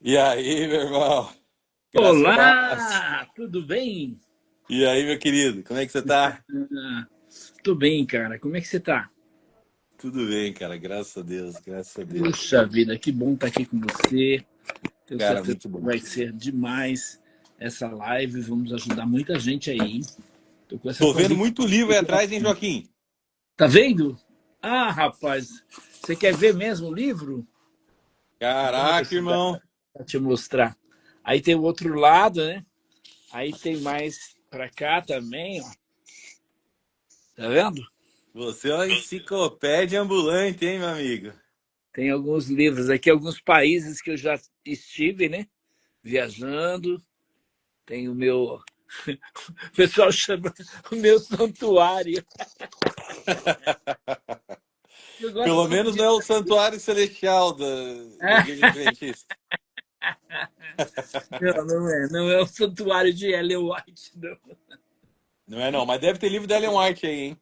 E aí, meu irmão? Graça e paz. Olá, tudo bem? E aí, meu querido? Como é que você tá? Tô bem, cara. Como é que você tá? Tudo bem, cara. Graças a Deus, graças a Deus. Puxa vida, que bom estar aqui com você. Tenho Cara, certeza muito que bom. vai ser demais essa live. Vamos ajudar muita gente aí. Tô com essa Tô vendo convicção. muito livro aí atrás, hein, Joaquim? Tá vendo? Ah, rapaz, você quer ver mesmo o livro? Vamos ver Caraca, se dá irmão. pra te mostrar. Aí tem o outro lado, né? Aí tem mais pra cá também, ó. Tá vendo? Você é uma enciclopédia ambulante, hein, meu amigo? Tem alguns livros aqui, alguns países que eu já estive, né? Viajando. Tem o meu. O pessoal chama o meu santuário. Eu gosto Pelo sempre menos de. não é o Santuário Celestial da Igreja Adventista. Não, não é. Não é o santuário de Ellen White, não. Não é não, mas deve ter livro da Ellen White aí, hein?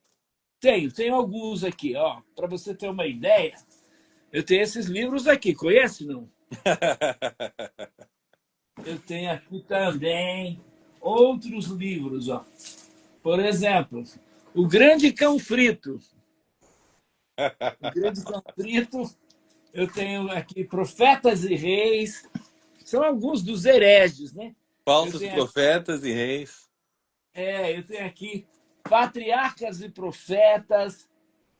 Tenho alguns aqui, ó. Para você ter uma ideia, eu tenho esses livros aqui. Conhece, não? Eu tenho aqui também outros livros, ó. Por exemplo, O Grande Cão Frito. O Grande Cão Frito. Eu tenho aqui Profetas e Reis. São alguns dos hereges, né? Eu Falsos tenho aqui, profetas e reis. eu tenho aqui Patriarcas e Profetas,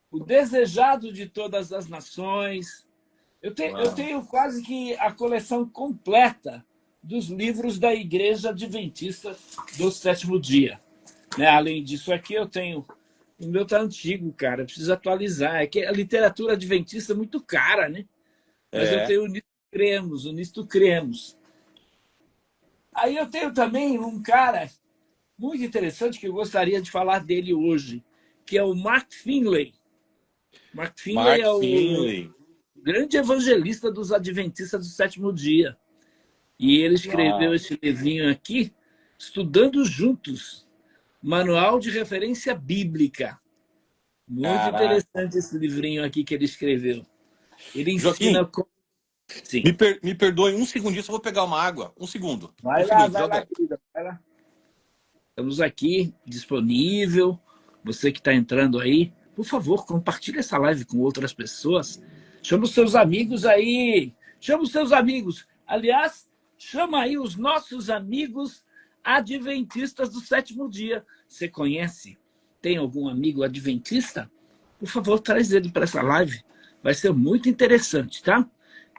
O Desejado de Todas as Nações. Eu Uau. tenho quase que a coleção completa dos livros da Igreja Adventista do Sétimo Dia. Né? Além disso, aqui eu tenho. O meu tá antigo, cara. Eu preciso atualizar. É que a literatura adventista é muito cara, né? Mas eu É. tenho o Nisto Cremos. Aí eu tenho também um cara muito interessante que eu gostaria de falar dele hoje, que é o Mark Finley. Mark Finley Mark é o Finley. grande evangelista dos Adventistas do Sétimo Dia. E ele escreveu Uau. esse livrinho aqui, Estudando Juntos, Manual de Referência Bíblica. Muito Caraca. interessante esse livrinho aqui que ele escreveu. Ele ensina Joaquim, como. Sim. me perdoe um segundinho, só vou pegar uma água. Um segundo. Um segundo, já Vai lá, volto. querida. Vai lá. Estamos aqui, disponível. Você que está entrando aí, por favor, compartilhe essa live com outras pessoas. Chama os seus amigos aí. Chama os seus amigos. Aliás, chama aí os nossos amigos adventistas do sétimo dia. Você conhece? Tem algum amigo adventista? Por favor, traz ele para essa live. Vai ser muito interessante, tá?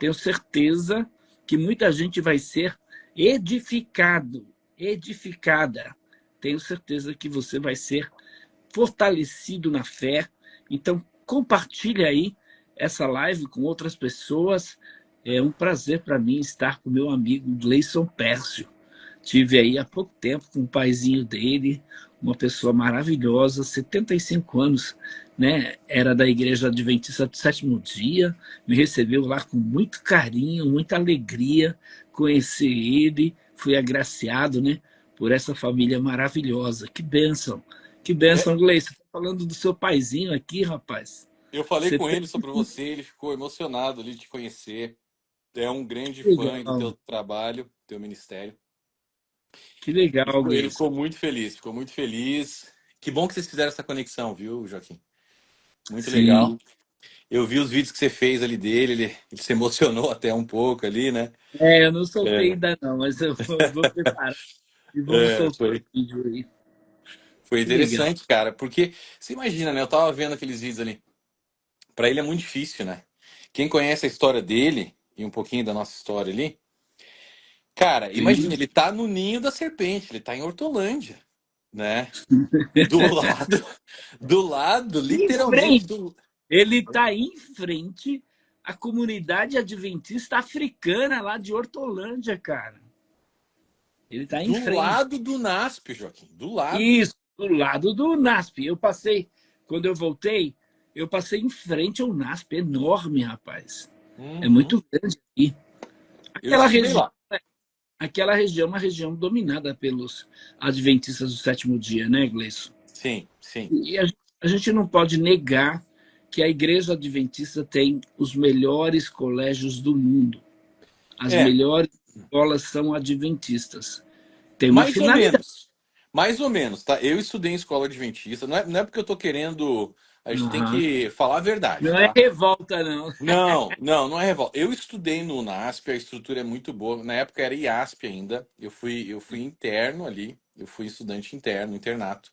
Tenho certeza que muita gente vai ser edificado, edificada. Tenho certeza que você vai ser fortalecido na fé. Então, compartilhe aí essa live com outras pessoas. É um prazer para mim estar com meu amigo Gleison Pércio. Tive aí há pouco tempo com o paizinho dele, uma pessoa maravilhosa, 75 anos, né? Era da Igreja Adventista do Sétimo Dia, me recebeu lá com muito carinho, muita alegria conhecer ele, fui agraciado, né? Por essa família maravilhosa. Que É, bênção, Gleison. Tô falando do seu paizinho aqui, rapaz. eu falei Você com tem ele sobre você, ele ficou emocionado ali de te conhecer. É um grande que fã do legal, teu trabalho, do teu ministério. que legal, Ele Gleison. ficou muito feliz, ficou muito feliz. Que bom que vocês fizeram essa conexão, viu, Joaquim? Muito legal. Sim. Eu vi os vídeos que você fez ali dele, ele se emocionou até um pouco ali, né? É, eu não soltei É, ainda não, mas eu vou preparar. E vamos soltar o foi, vídeo aí. foi Que legal. interessante, cara, porque você imagina, né? Eu tava vendo aqueles vídeos ali. Pra ele é muito difícil, né? Quem conhece a história dele e um pouquinho da nossa história ali, cara, imagina, Sim. ele tá no ninho da serpente, ele tá em Hortolândia, né? Do lado, do lado, Em literalmente frente, do, ele está em frente à comunidade adventista africana lá de Hortolândia, cara. Ele está em do frente. lado do NASP, Joaquim, do lado. Isso, do lado do NASP. Eu passei, quando eu voltei, eu passei em frente ao NASP, enorme, rapaz. É Uhum. muito grande aqui. Eu Aquela estive região, lá. aquela região é uma região dominada pelos adventistas do sétimo dia, né, Gleison? Sim, sim. E a gente não pode negar que a Igreja Adventista tem os melhores colégios do mundo. as É, melhores escolas são adventistas. Tem uma mais ou finalidade. menos. Mais ou menos, tá? Eu estudei em escola adventista. Não é porque eu tô querendo. A gente tem Aham. que falar a verdade, Não é tá? revolta, não. Não é revolta. Eu estudei no NASP, a estrutura é muito boa. Na época era IASP ainda. Eu fui interno ali. Eu fui estudante interno, internato.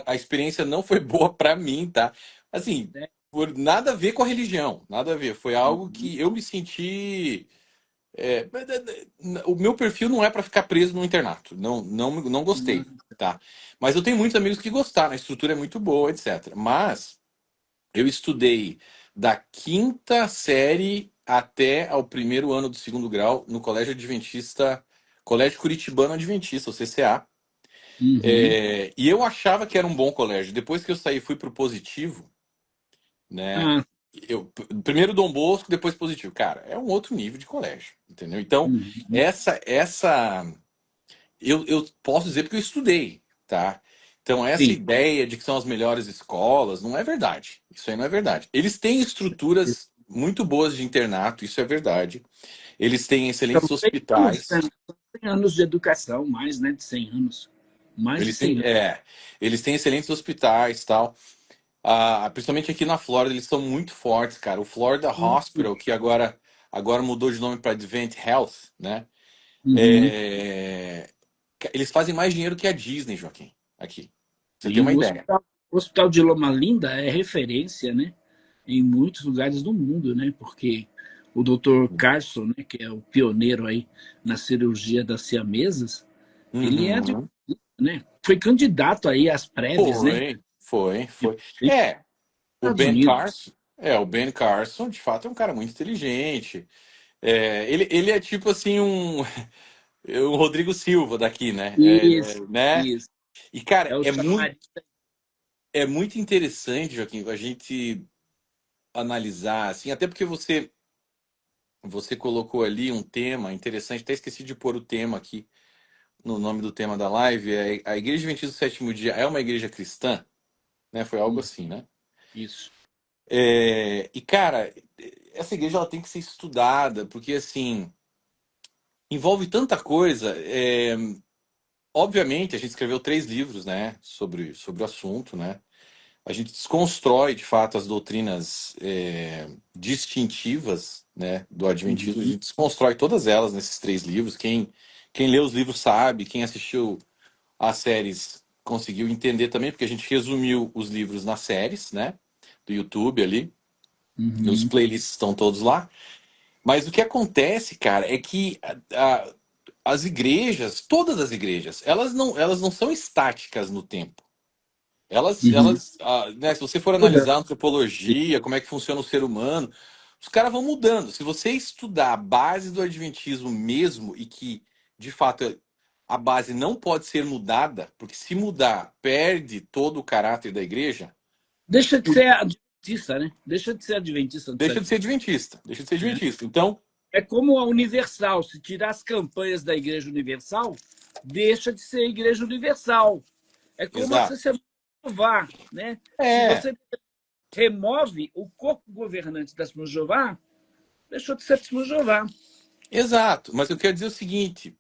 A experiência não foi boa pra mim, tá? Assim, Né? por nada a ver com a religião, nada a ver. Foi algo Uhum. que eu me senti. O meu perfil não é para ficar preso no internato. Não gostei, tá? Mas eu tenho muitos amigos que gostaram, a estrutura é muito boa, etc. Mas eu estudei da quinta série até ao primeiro ano do segundo grau no Colégio Adventista, Colégio Curitibano Adventista, o CCA. Uhum. E eu achava que era um bom colégio. Depois que eu saí, fui pro Positivo, né? Ah, Primeiro Dom Bosco, depois Positivo. Cara, é um outro nível de colégio, entendeu? Então, uhum. essa eu posso dizer porque eu estudei, tá? Então, essa Sim. ideia de que são as melhores escolas, não é verdade. Isso aí não é verdade. Eles têm estruturas muito boas de internato, isso é verdade. Eles têm São excelentes 100 anos, né? hospitais. São 100 anos de educação, mais, né, de 100 anos. Mais de Eles têm, 100 anos. eles têm excelentes hospitais, tal. Principalmente aqui na Flórida, eles são muito fortes, cara. O Florida Hospital, que agora mudou de nome para Advent Health, né? Uhum. É, Eles fazem mais dinheiro que a Disney, Joaquim, aqui. Pra você ter E uma ideia. o hospital de Loma Linda é referência, né, em muitos lugares do mundo, né, porque o Dr. Carson, né, que é o pioneiro aí na cirurgia das siamesas, ele é de, Uhum. né, foi candidato aí às prévias, né, de Foi. O Estados Ben Unidos. Carson, o Ben Carson, de fato, é um cara muito inteligente. Ele é tipo assim um Rodrigo Silva daqui, né? Isso, Né? isso. E, cara, É o chamariz. é muito interessante, Joaquim, a gente analisar, assim, até porque você colocou ali um tema interessante, até esqueci de pôr o tema aqui no nome do tema da live, a Igreja Adventista do Sétimo Dia é uma igreja cristã, né? Foi algo assim, né? Isso. E, cara, essa igreja ela tem que ser estudada, porque, assim, envolve tanta coisa. Obviamente, a gente escreveu 3 livros, né, sobre o assunto, né? A gente desconstrói, de fato, as doutrinas distintivas, né, do Adventismo. A Uhum. gente desconstrói todas elas nesses 3 livros. Quem lê os livros sabe, quem assistiu às séries conseguiu entender também, porque a gente resumiu os livros nas séries, né, do YouTube ali. E os Uhum. playlists estão todos lá. Mas o que acontece, cara, é que as igrejas, todas as igrejas, elas não são estáticas no tempo. Uhum. Né, se você for Muda. analisar a antropologia, como é que funciona o ser humano, os caras vão mudando. Se você estudar a base do adventismo mesmo, e que, de fato, a base não pode ser mudada, porque se mudar, perde todo o caráter da igreja, Deixa de ser adventista, né? Deixa de ser adventista do deixa de ser sétimo. adventista. Deixa de ser Né? adventista. Então, É como a Universal. Se tirar as campanhas da Igreja Universal, deixa de ser Igreja Universal. É como a exato. CCV Jeová, né? Se É, você remove o corpo governante da Testemunha de Jeová, deixou de ser Testemunha de Jeová. exato. Mas eu quero dizer o seguinte: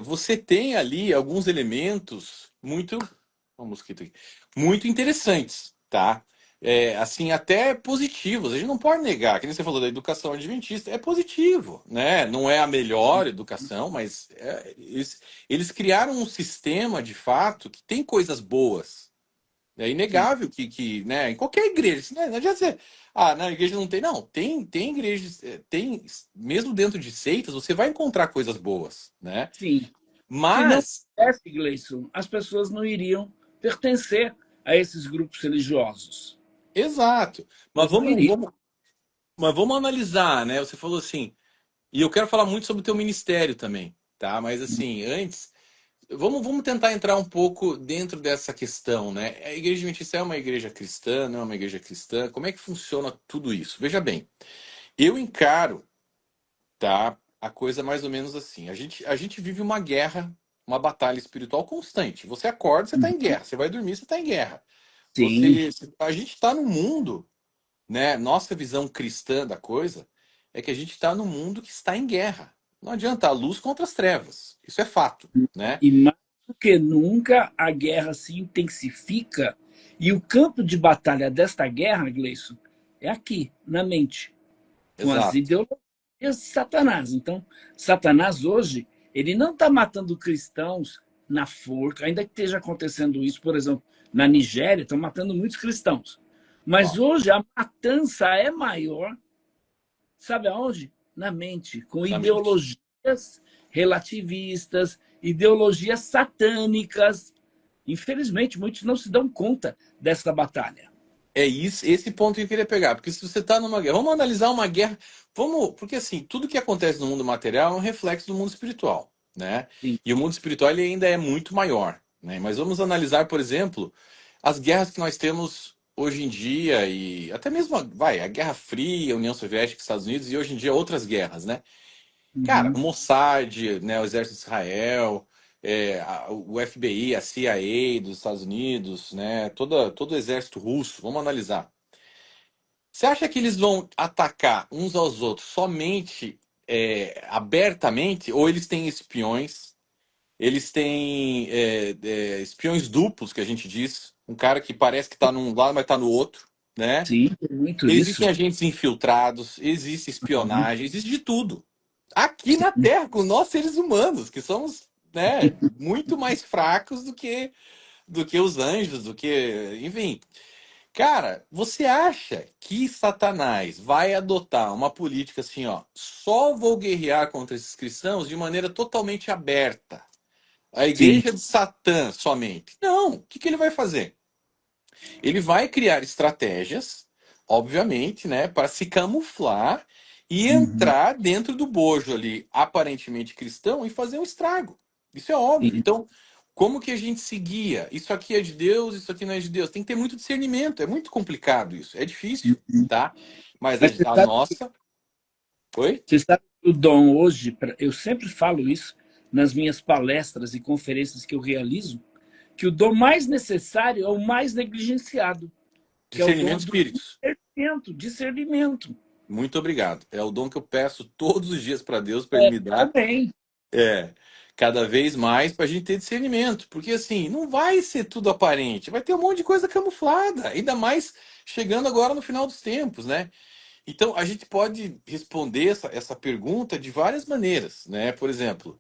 você tem ali alguns elementos muito, uma mosquita aqui, muito interessantes, tá? Assim, até positivos. A gente não pode negar, que nem você falou da educação adventista, é positivo, né? Não é a melhor educação, mas eles criaram um sistema, de fato, que tem coisas boas. É Sim, inegável né, em qualquer igreja, assim, né, não adianta dizer, na igreja não tem, não, tem igrejas, mesmo dentro de seitas, você vai encontrar coisas boas, né? sim. Se não Mas, tivesse, Gleison, as pessoas não iriam pertencer a esses grupos religiosos. exato, mas Elas não iriam. vamos analisar, né? Você falou assim, e eu quero falar muito sobre o teu ministério também, tá? Mas assim, antes, vamos tentar entrar um pouco dentro dessa questão, né? A igreja adventista é uma igreja cristã, não é uma igreja cristã? Como é que funciona tudo isso? Veja bem, eu encaro, tá? A coisa é mais ou menos assim. A gente vive uma guerra, uma batalha espiritual constante. Você acorda, você está em guerra. Você vai dormir, você está em guerra. Sim. A gente está no mundo, né? Nossa visão cristã da coisa é que a gente está num mundo que está em guerra. Não adianta a luz contra as trevas. Isso é fato, né? E mais do que nunca, a guerra se intensifica e o campo de batalha desta guerra, Gleison, é aqui, na mente, com as Exato. ideologias de Satanás. Então, Satanás hoje, ele não está matando cristãos na forca, ainda que esteja acontecendo isso, por exemplo, na Nigéria, estão matando muitos cristãos. Mas Ó, hoje a matança é maior, sabe aonde? Na mente, com na mente. ideologias relativistas, ideologias satânicas. Infelizmente, muitos não se dão conta dessa batalha. É isso, esse ponto que eu queria pegar, porque se você está numa guerra, vamos analisar uma guerra, vamos, porque assim, tudo que acontece no mundo material é um reflexo do mundo espiritual, né? Sim. E o mundo espiritual ele ainda é muito maior, né? Mas vamos analisar, por exemplo, as guerras que nós temos hoje em dia e até mesmo, a Guerra Fria, a União Soviética, Estados Unidos e hoje em dia outras guerras, né? Cara, o Uhum. Mossad, né, o Exército de Israel, o FBI, a CIA dos Estados Unidos, né, todo o exército russo, vamos analisar. Você acha que eles vão atacar uns aos outros somente abertamente, ou eles têm espiões? Eles têm espiões duplos, que a gente diz, um cara que parece que está num lado, mas está no outro, né? Sim, tem muito Existem isso. agentes infiltrados, existe Uhum. espionagem, existe de tudo. Aqui na Sim. Terra, com nós seres humanos, que somos, né, muito mais fracos do que os anjos, do que, enfim. Cara, você acha que Satanás vai adotar uma política assim, ó, só vou guerrear contra esses cristãos de maneira totalmente aberta? A Sim. igreja de Satã somente? Não. O que que ele vai fazer? Ele vai criar estratégias, obviamente, né, para se camuflar e Uhum. entrar dentro do bojo ali, aparentemente cristão, e fazer um estrago. Isso é óbvio. Sim. Então, como que a gente se guia? Isso aqui é de Deus, isso aqui não é de Deus. Tem que ter muito discernimento. É muito complicado isso. É difícil, Uhum. tá? Mas Mas a nossa. Oi? você sabe que o dom hoje, eu sempre falo isso nas minhas palestras e conferências que eu realizo, que o dom mais necessário é o mais negligenciado, que é o Discernimento dom de do espíritos. discernimento, discernimento. Muito obrigado. É o dom que eu peço todos os dias para Deus, para Ele me dar. Também. É, cada vez mais para a gente ter discernimento, porque assim, não vai ser tudo aparente, vai ter um monte de coisa camuflada, ainda mais chegando agora no final dos tempos, né? Então, a gente pode responder essa pergunta de várias maneiras, né? Por exemplo,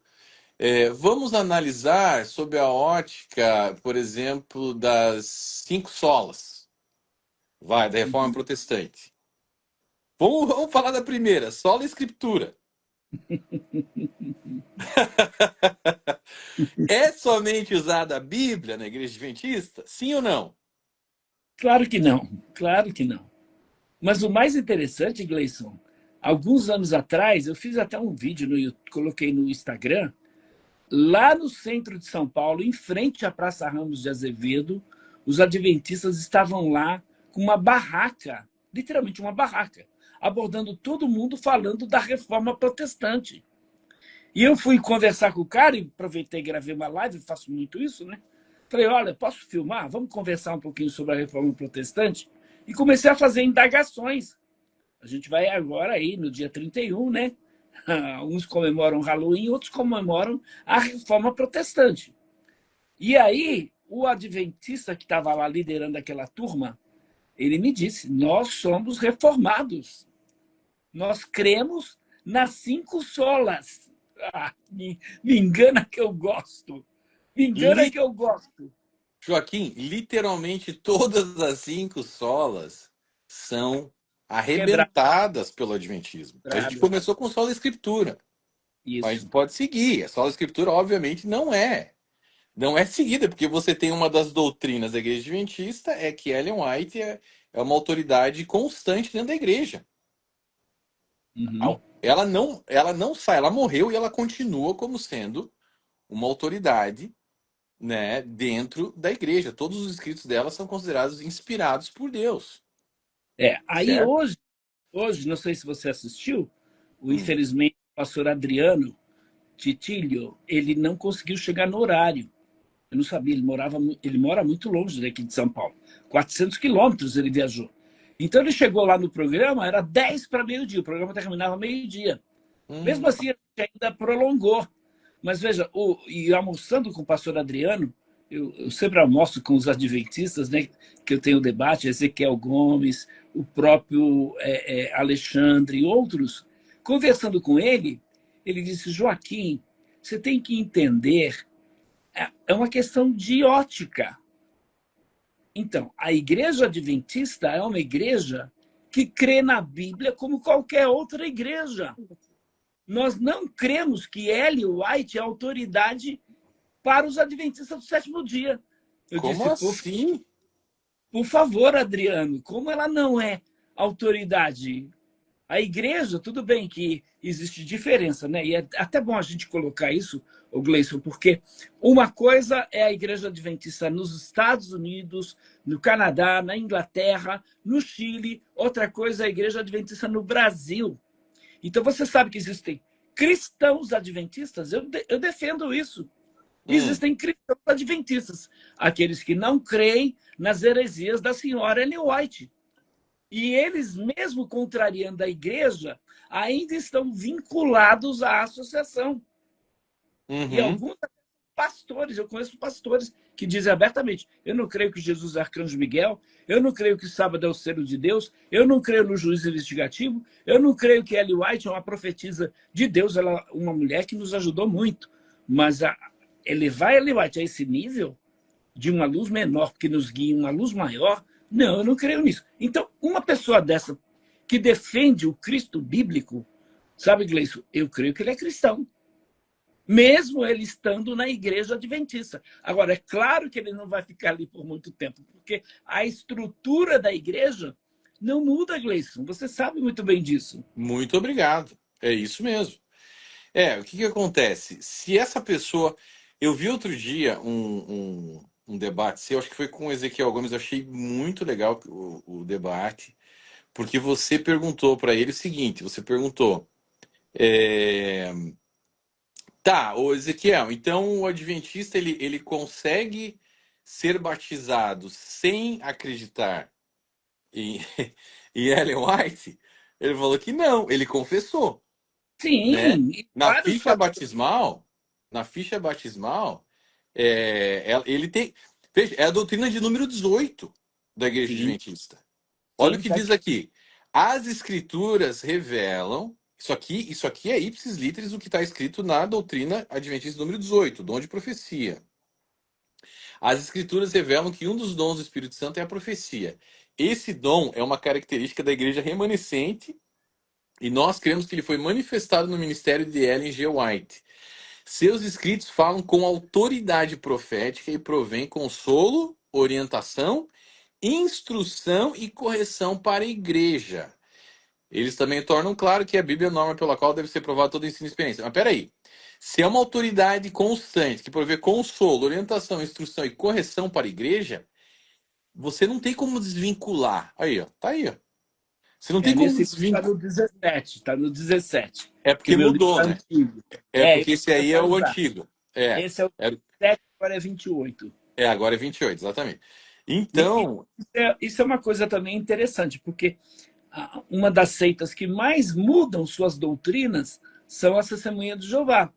vamos analisar sob a ótica, por exemplo, das cinco solas, da Reforma Uhum. Protestante. Vamos falar da primeira, sola Escritura. É somente usada a Bíblia na Igreja Adventista? Sim ou não? Claro que não, claro que não. Mas o mais interessante, Gleison, alguns anos atrás, eu fiz até um vídeo, coloquei no Instagram, lá no centro de São Paulo, em frente à Praça Ramos de Azevedo, os adventistas estavam lá com uma barraca, literalmente uma barraca, abordando todo mundo falando da reforma protestante. E eu fui conversar com o cara, e aproveitei e gravei uma live, faço muito isso, né? Falei, olha, posso filmar? Vamos conversar um pouquinho sobre a reforma protestante? E comecei a fazer indagações. A gente vai agora aí, no dia 31, né? Uns comemoram Halloween, outros comemoram a reforma protestante. E aí, o adventista que estava lá liderando aquela turma, ele me disse, nós somos reformados. Nós cremos nas cinco solas. Me engana que eu gosto. Me engana Li- que eu gosto. Joaquim, literalmente todas as cinco solas são arrebentadas pelo Adventismo. A gente Quebradas. começou com sola Escritura, mas a gente Isso. pode seguir. A sola Escritura, obviamente, não é seguida, porque você tem uma das doutrinas da Igreja Adventista, é que Ellen White é uma autoridade constante dentro da igreja. Uhum. Ela não sai, ela morreu e ela continua como sendo uma autoridade, né, dentro da igreja. Todos os escritos dela são considerados inspirados por Deus, Aí certo? hoje, não sei se você assistiu, o Hum. infelizmente o pastor Adriano Titilho, ele não conseguiu chegar no horário. Eu não sabia, ele mora muito longe daqui de São Paulo. 400 quilômetros ele viajou. Então ele chegou lá no programa, era 10 para meio-dia, o programa terminava meio-dia. Mesmo assim, a gente ainda prolongou. Mas veja, e almoçando com o pastor Adriano, eu sempre almoço com os adventistas, né, que eu tenho debate, Ezequiel Gomes, o próprio Alexandre e outros. Conversando com ele, ele disse, Joaquim, você tem que entender, é uma questão de ótica. Então, a igreja adventista é uma igreja que crê na Bíblia como qualquer outra igreja. Nós não cremos que Ellen White é autoridade para os adventistas do sétimo dia. Eu Como disse, assim? por favor, Adriano, como ela não é autoridade? A igreja, tudo bem que existe diferença, né? E é até bom a gente colocar isso, o Gleison, porque uma coisa é a igreja adventista nos Estados Unidos, no Canadá, na Inglaterra, no Chile, outra coisa é a igreja adventista no Brasil. Então você sabe que existem cristãos adventistas, eu defendo isso. Existem cristãos adventistas, aqueles que não creem nas heresias da senhora Ellen White. E eles, mesmo contrariando a igreja, ainda estão vinculados à associação. E alguns pastores, eu conheço pastores que dizem abertamente, eu não creio que Jesus é arcanjo Miguel, eu não creio que sábado é o selo de Deus, eu não creio no juízo investigativo, eu não creio que Ellen White é uma profetisa de Deus, ela é uma mulher que nos ajudou muito. Mas elevar Ellen White a esse nível de uma luz menor que nos guia uma luz maior, não, eu não creio nisso. Então, uma pessoa dessa que defende o Cristo bíblico, sabe, Gleison, eu creio que ele é cristão. Mesmo ele estando na igreja adventista. Agora, é claro que ele não vai ficar ali por muito tempo, porque a estrutura da igreja não muda, Gleison. Você sabe muito bem disso. Muito obrigado. É isso mesmo. O que acontece? Se essa pessoa. Eu vi outro dia um debate seu, acho que foi com o Ezequiel Gomes, eu achei muito legal o debate, porque você perguntou para ele o seguinte: você perguntou. Tá, ô Ezequiel, então o adventista ele consegue ser batizado sem acreditar em, em Ellen White? Ele falou que não, ele confessou, né? Sim, e Na vários ficha fatores. batismal, na ficha batismal, ele tem, veja, é a doutrina de número 18 da Igreja Sim, Adventista. Olha o sim, que tá diz aqui. aqui. As escrituras revelam. Isso aqui é ipsis literis o que está escrito na doutrina adventista número 18, dom de profecia. As escrituras revelam que um dos dons do Espírito Santo é a profecia. Esse dom é uma característica da igreja remanescente e nós cremos que ele foi manifestado no ministério de Ellen G. White. Seus escritos falam com autoridade profética e provém consolo, orientação, instrução e correção para a igreja. Eles também tornam claro que a Bíblia é a norma pela qual deve ser provado todo ensino e experiência. Mas peraí, se é uma autoridade constante que provê consolo, orientação, instrução e correção para a igreja, você não tem como desvincular. Aí, ó, tá aí, ó. Você não tem como Nesse está desvincular. no 17, está no 17. É Que o porque meu livro mudou, é né? antigo. É porque esse Eu aí é vou o usar. antigo. É, Esse é o é, 7, agora é 28. agora é 28, exatamente. E Então, isso é uma coisa também interessante, porque uma das seitas que mais mudam suas doutrinas são as testemunhas de Jeová.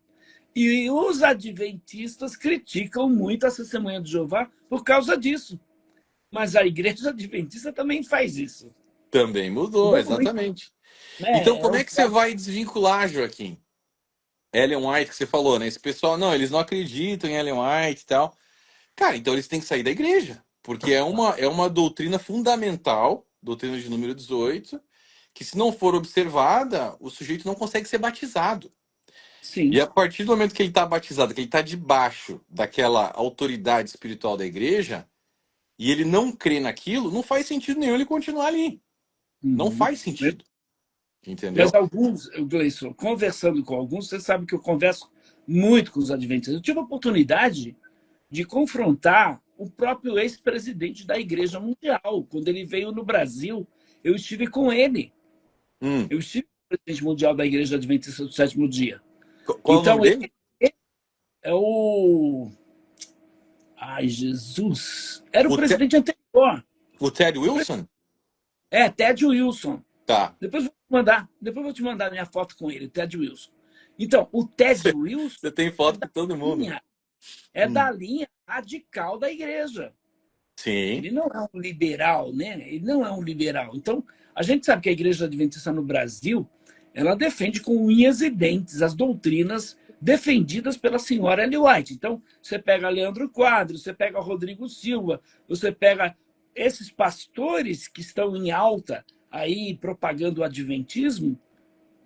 E os adventistas criticam muito a testemunha de Jeová por causa disso. Mas a igreja adventista também faz isso. também mudou, Mudou muito, exatamente. Então, né? como é que você vai desvincular, Joaquim? Ellen White, que você falou, né? Esse pessoal, não, eles não acreditam em Ellen White e tal. Cara, então eles têm que sair da igreja, porque é uma doutrina fundamental, doutrina de número 18, que se não for observada, o sujeito não consegue ser batizado. E Sim. a partir do momento que ele está batizado, que ele está debaixo daquela autoridade espiritual da igreja, e ele não crê naquilo, não faz sentido nenhum ele continuar ali. Não Uhum. faz sentido. Mas Entendeu? alguns, Gleison, conversando com alguns, você sabe que eu converso muito com os adventistas. Eu tive a oportunidade de confrontar o próprio ex-presidente da Igreja Mundial. Quando ele veio no Brasil, eu estive com ele. Hum. Eu estive com o presidente mundial da Igreja Adventista do Sétimo Dia. Qual é o nome Então, dele? ele é o... Ai, Jesus! Era o O, Te- presidente anterior. o Ted Wilson? É, Ted Wilson. Tá. Depois eu vou te mandar minha foto com ele, Ted Wilson. Então, o Ted Wilson Você tem é foto com da todo mundo. linha, é da linha radical da igreja. Sim, Ele não é um liberal, né? Ele não é um liberal. Então, a gente sabe que a Igreja Adventista no Brasil, ela defende com unhas e dentes as doutrinas defendidas pela senhora Ellen White. Então, você pega Leandro Quadros, você pega Rodrigo Silva, você pega esses pastores que estão em alta aí propagando o adventismo,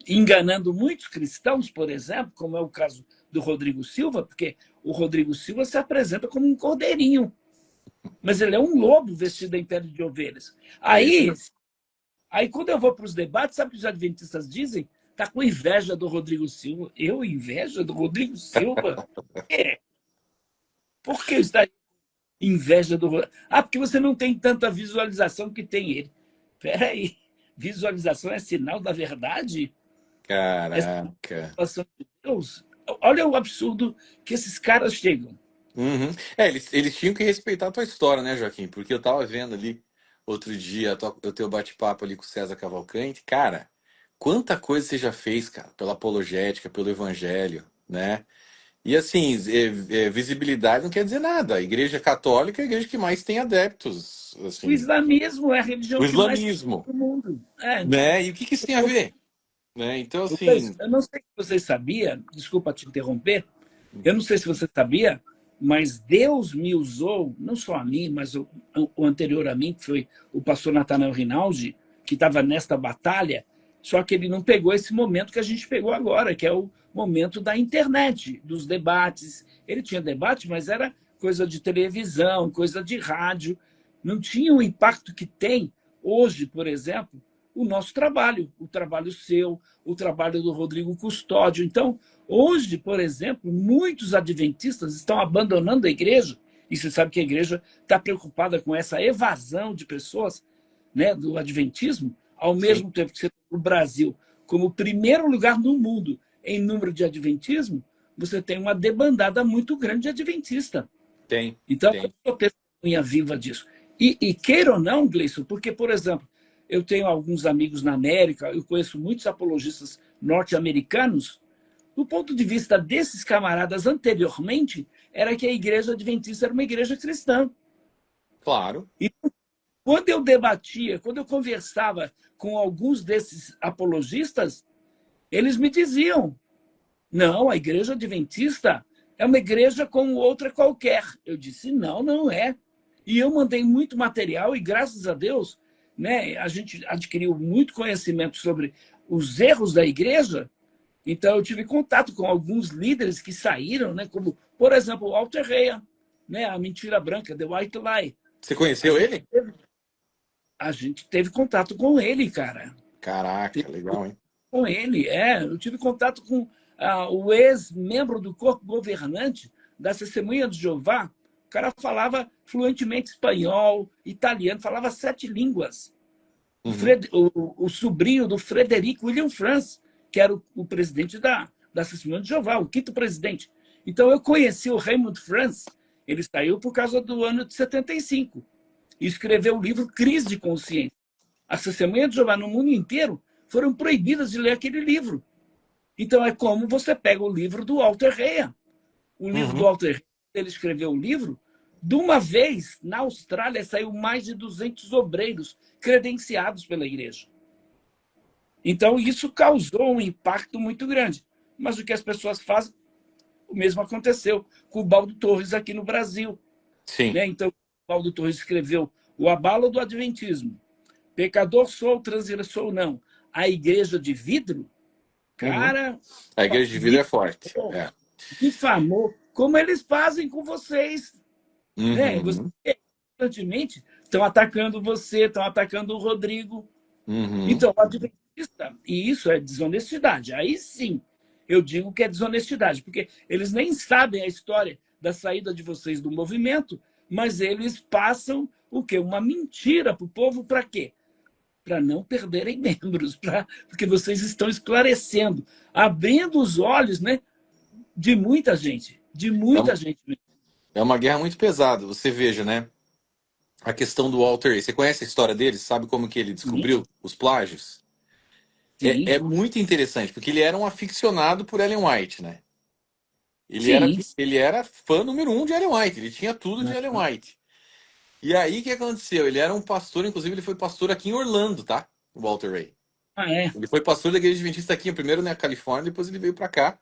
enganando muitos cristãos, por exemplo, como é o caso do Rodrigo Silva, porque o Rodrigo Silva se apresenta como um cordeirinho, mas ele é um lobo vestido em pele de ovelhas. Aí quando eu vou para os debates, sabe o que os adventistas dizem? Tá com inveja do Rodrigo Silva. Eu inveja do Rodrigo Silva? É. Por que está inveja do Rodrigo? Ah, porque você não tem tanta visualização que tem ele. Espera aí. Visualização é sinal da verdade? É caraca. salvação de Deus? Olha o absurdo que esses caras chegam. Uhum. Eles tinham que respeitar a tua história, né, Joaquim? Porque eu tava vendo ali outro dia o teu bate-papo ali com o César Cavalcante. Cara, quanta coisa você já fez, cara, pela apologética, pelo evangelho, né? E assim, visibilidade não quer dizer nada. A Igreja Católica é a igreja que mais tem adeptos, O assim. islamismo é a O religião que mais tem islamismo, no mundo. É. né? E o que que isso tem a ver? Né? Então, Lucas, assim, eu não sei se você sabia, desculpa te interromper, eu não sei se você sabia, mas Deus me usou, não só a mim, mas o anterior a mim, que foi o pastor Natanael Rinaldi, que estava nesta batalha, só que ele não pegou esse momento que a gente pegou agora, que é o momento da internet, dos debates. Ele tinha debate, mas era coisa de televisão, coisa de rádio, não tinha o impacto que tem hoje, por exemplo, o nosso trabalho, o trabalho seu, o trabalho do Rodrigo Custódio. Então, hoje, por exemplo, muitos adventistas estão abandonando a igreja, e você sabe que a igreja está preocupada com essa evasão de pessoas, né, do adventismo, ao sim, mesmo tempo que você tem o Brasil como primeiro lugar no mundo em número de adventismo, você tem uma debandada muito grande de adventista. tem, Então, eu tem. sou testemunha viva disso. E queira ou não, Gleison, porque, por exemplo, eu tenho alguns amigos na América, eu conheço muitos apologistas norte-americanos. Do ponto de vista desses camaradas anteriormente, era que a igreja adventista era uma igreja cristã. Claro. E quando eu debatia, quando eu conversava com alguns desses apologistas, eles me diziam: não, a igreja adventista é uma igreja como outra qualquer. Eu disse: não, não é. E eu mandei muito material e, graças a Deus, né, a gente adquiriu muito conhecimento sobre os erros da igreja. Então, eu tive contato com alguns líderes que saíram, né, como, por exemplo, o Walter Rea, né, a mentira branca, The White Lie. Você A conheceu gente, ele? a gente teve contato com ele, cara. Caraca, legal, hein? Com ele, eu tive contato com o ex-membro do corpo governante da Testemunha de Jeová. O cara falava fluentemente espanhol, italiano, falava 7 línguas. Uhum. O sobrinho do Frederico William Franz, que era o presidente da Testemunha de Jeová, o 5º presidente. Então, eu conheci o Raymond Franz, ele saiu por causa do ano de 75, e escreveu o livro Crise de Consciência. As Testemunhas de Jeová no mundo inteiro foram proibidas de ler aquele livro. Então, é como você pega o livro do Walter Rea. O livro do Uhum. Walter Rea, ele escreveu o livro, de uma vez, na Austrália, saiu mais de 200 obreiros credenciados pela igreja. Então, isso causou um impacto muito grande. Mas o que as pessoas fazem, o mesmo aconteceu com o Baldo Torres aqui no Brasil. Sim. Né? Então, o Baldo Torres escreveu O Abalo do Adventismo. Pecador sou, transgressor não. A Igreja de Vidro, Uhum. cara, A igreja de vida é forte. É. difamou, como eles fazem com vocês. Né? Vocês Uhum. constantemente estão atacando você, estão atacando o Rodrigo. Uhum. Então, o adventista, e isso é desonestidade. Aí sim, eu digo que é desonestidade, porque eles nem sabem a história da saída de vocês do movimento, mas eles passam o quê? Uma mentira para o povo, para quê? Para não perderem membros, porque vocês estão esclarecendo, abrindo os olhos, né, de muita gente, de É muita uma, gente. é uma guerra muito pesada. Você veja, né? a questão do Walter Ray. Você conhece a história dele? Sabe como que ele Sim, descobriu os plágios? sim, É muito interessante, porque ele era um aficionado por Ellen White, né? sim. Ele era fã número um de Ellen White, ele tinha tudo de Ellen White. E aí, o que aconteceu? Ele era um pastor, inclusive ele foi pastor aqui em Orlando, tá? O Walter Ray. Ah, é? Ele foi pastor da igreja adventista aqui, primeiro na Califórnia, depois ele veio para cá.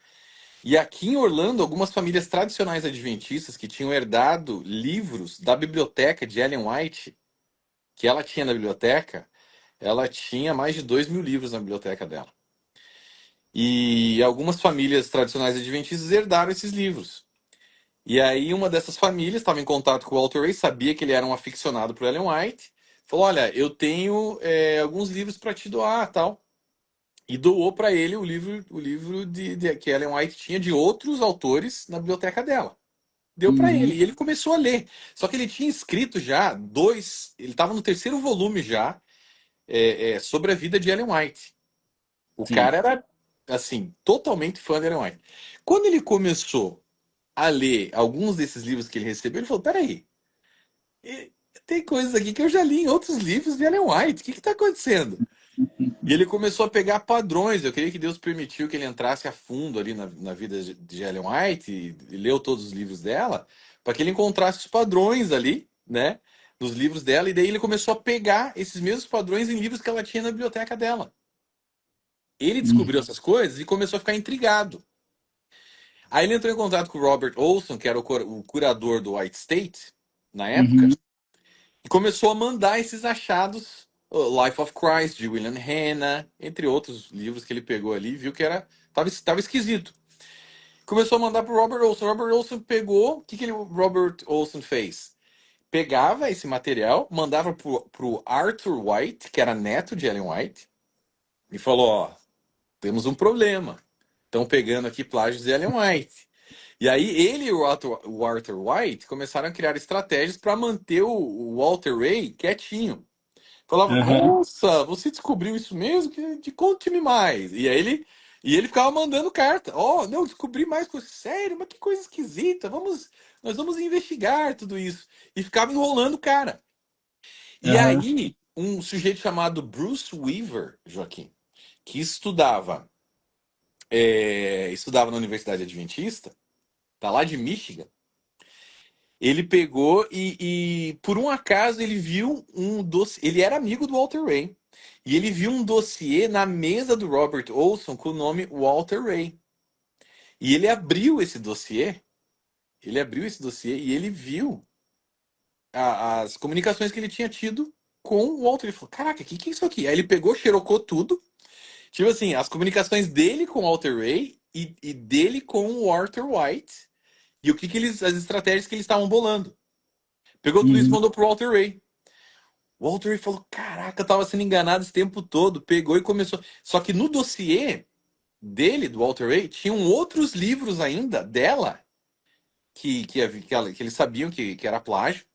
E aqui em Orlando, algumas famílias tradicionais adventistas que tinham herdado livros da biblioteca de Ellen White, que ela tinha na biblioteca, ela tinha mais de 2.000 livros na biblioteca dela. E algumas famílias tradicionais adventistas herdaram esses livros. E aí uma dessas famílias estava em contato com o Walter Ray, sabia que ele era um aficionado por Ellen White, falou, olha, eu tenho alguns livros para te doar, tal. E doou para ele o livro que Ellen White tinha de outros autores na biblioteca dela. Deu para Uhum, ele e ele começou a ler. Só que ele tinha escrito já ele estava no terceiro volume já, sobre a vida de Ellen White. O sim. cara era, assim, totalmente fã de Ellen White. Quando ele começou a ler alguns desses livros que ele recebeu, ele falou: peraí, e- tem coisas aqui que eu já li em outros livros de Ellen White, o que está acontecendo? E ele começou a pegar padrões. Eu creio que Deus permitiu que ele entrasse a fundo ali na vida de Ellen White e leu todos os livros dela, para que ele encontrasse os padrões ali, né, nos livros dela. E daí ele começou a pegar esses mesmos padrões em livros que ela tinha na biblioteca dela. Ele descobriu Uhum, essas coisas e começou a ficar intrigado. Aí ele entrou em contato com o Robert Olson, que era o curador do White State, na época, uhum, e começou a mandar esses achados, Life of Christ, de William Hanna, entre outros livros que ele pegou ali, e viu que tava esquisito. Começou a mandar para o Robert Olson. Robert Olson pegou, o que o Robert Olson fez? Pegava esse material, mandava pro Arthur White, que era neto de Ellen White, e falou, ó, temos um problema. Estão pegando aqui plágios de Ellen White. E aí ele e o Arthur White começaram a criar estratégias para manter o Walter Ray quietinho. Falava, aham, nossa, você descobriu isso mesmo? Conte-me mais. E ele ficava mandando carta. Ó, não, descobri mais coisas. Sério, mas que coisa esquisita. Nós vamos investigar tudo isso. E ficava enrolando o cara. E aham. aí, um sujeito chamado Bruce Weaver, Joaquim, que estudava na Universidade Adventista, tá lá de Michigan. Ele pegou por um acaso, ele viu um dossiê. Ele era amigo do Walter Ray. E ele viu um dossiê na mesa do Robert Olson com o nome Walter Ray. E ele abriu esse dossiê. Ele abriu esse dossiê e ele viu as comunicações que ele tinha tido com o Walter. Ele falou: caraca, o que é isso aqui? Aí ele pegou, xerocou tudo. Tipo assim, as comunicações dele com o Walter Ray e dele com o Walter White. E as estratégias que eles estavam bolando. Pegou tudo isso e Uhum. mandou pro Walter Ray. O Walter Ray falou: caraca, eu tava sendo enganado esse tempo todo. Pegou e começou. Só que no dossiê dele, do Walter Ray, tinham outros livros ainda dela que eles sabiam que era plágio,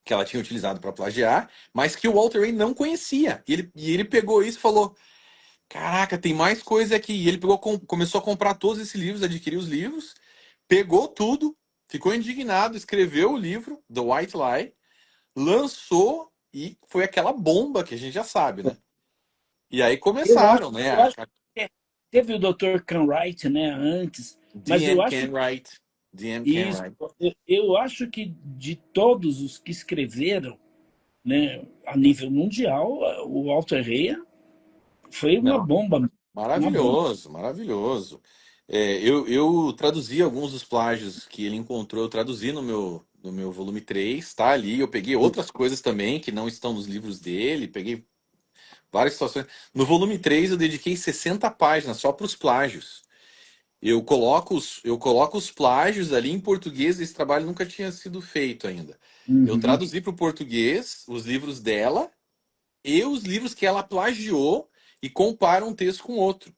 que ela tinha utilizado para plagiar, mas que o Walter Ray não conhecia. E ele pegou isso e falou: caraca, tem mais coisa aqui. E ele começou a comprar todos esses livros, adquirir os livros, pegou tudo, ficou indignado, escreveu o livro, The White Lie, lançou e foi aquela bomba que a gente já sabe, né? E aí Eu acho, começaram, né? eu acho que teve o Dr. Canwright, né, antes, mas eu DM acho Can Write. DM Can isso, Write. eu acho que de todos os que escreveram, né, a nível mundial, o Walter Rea foi Não, uma bomba. maravilhoso, maravilhoso. Eu traduzi alguns dos plágios que ele encontrou, eu traduzi no meu volume 3, tá ali. Eu peguei outras coisas também que não estão nos livros dele, peguei várias situações. No volume 3 eu dediquei 60 páginas só para os plágios. Eu coloco os plágios ali em português, esse trabalho nunca tinha sido feito ainda. Eu Uhum. traduzi para o português os livros dela e os livros que ela plagiou e comparo um texto com outro,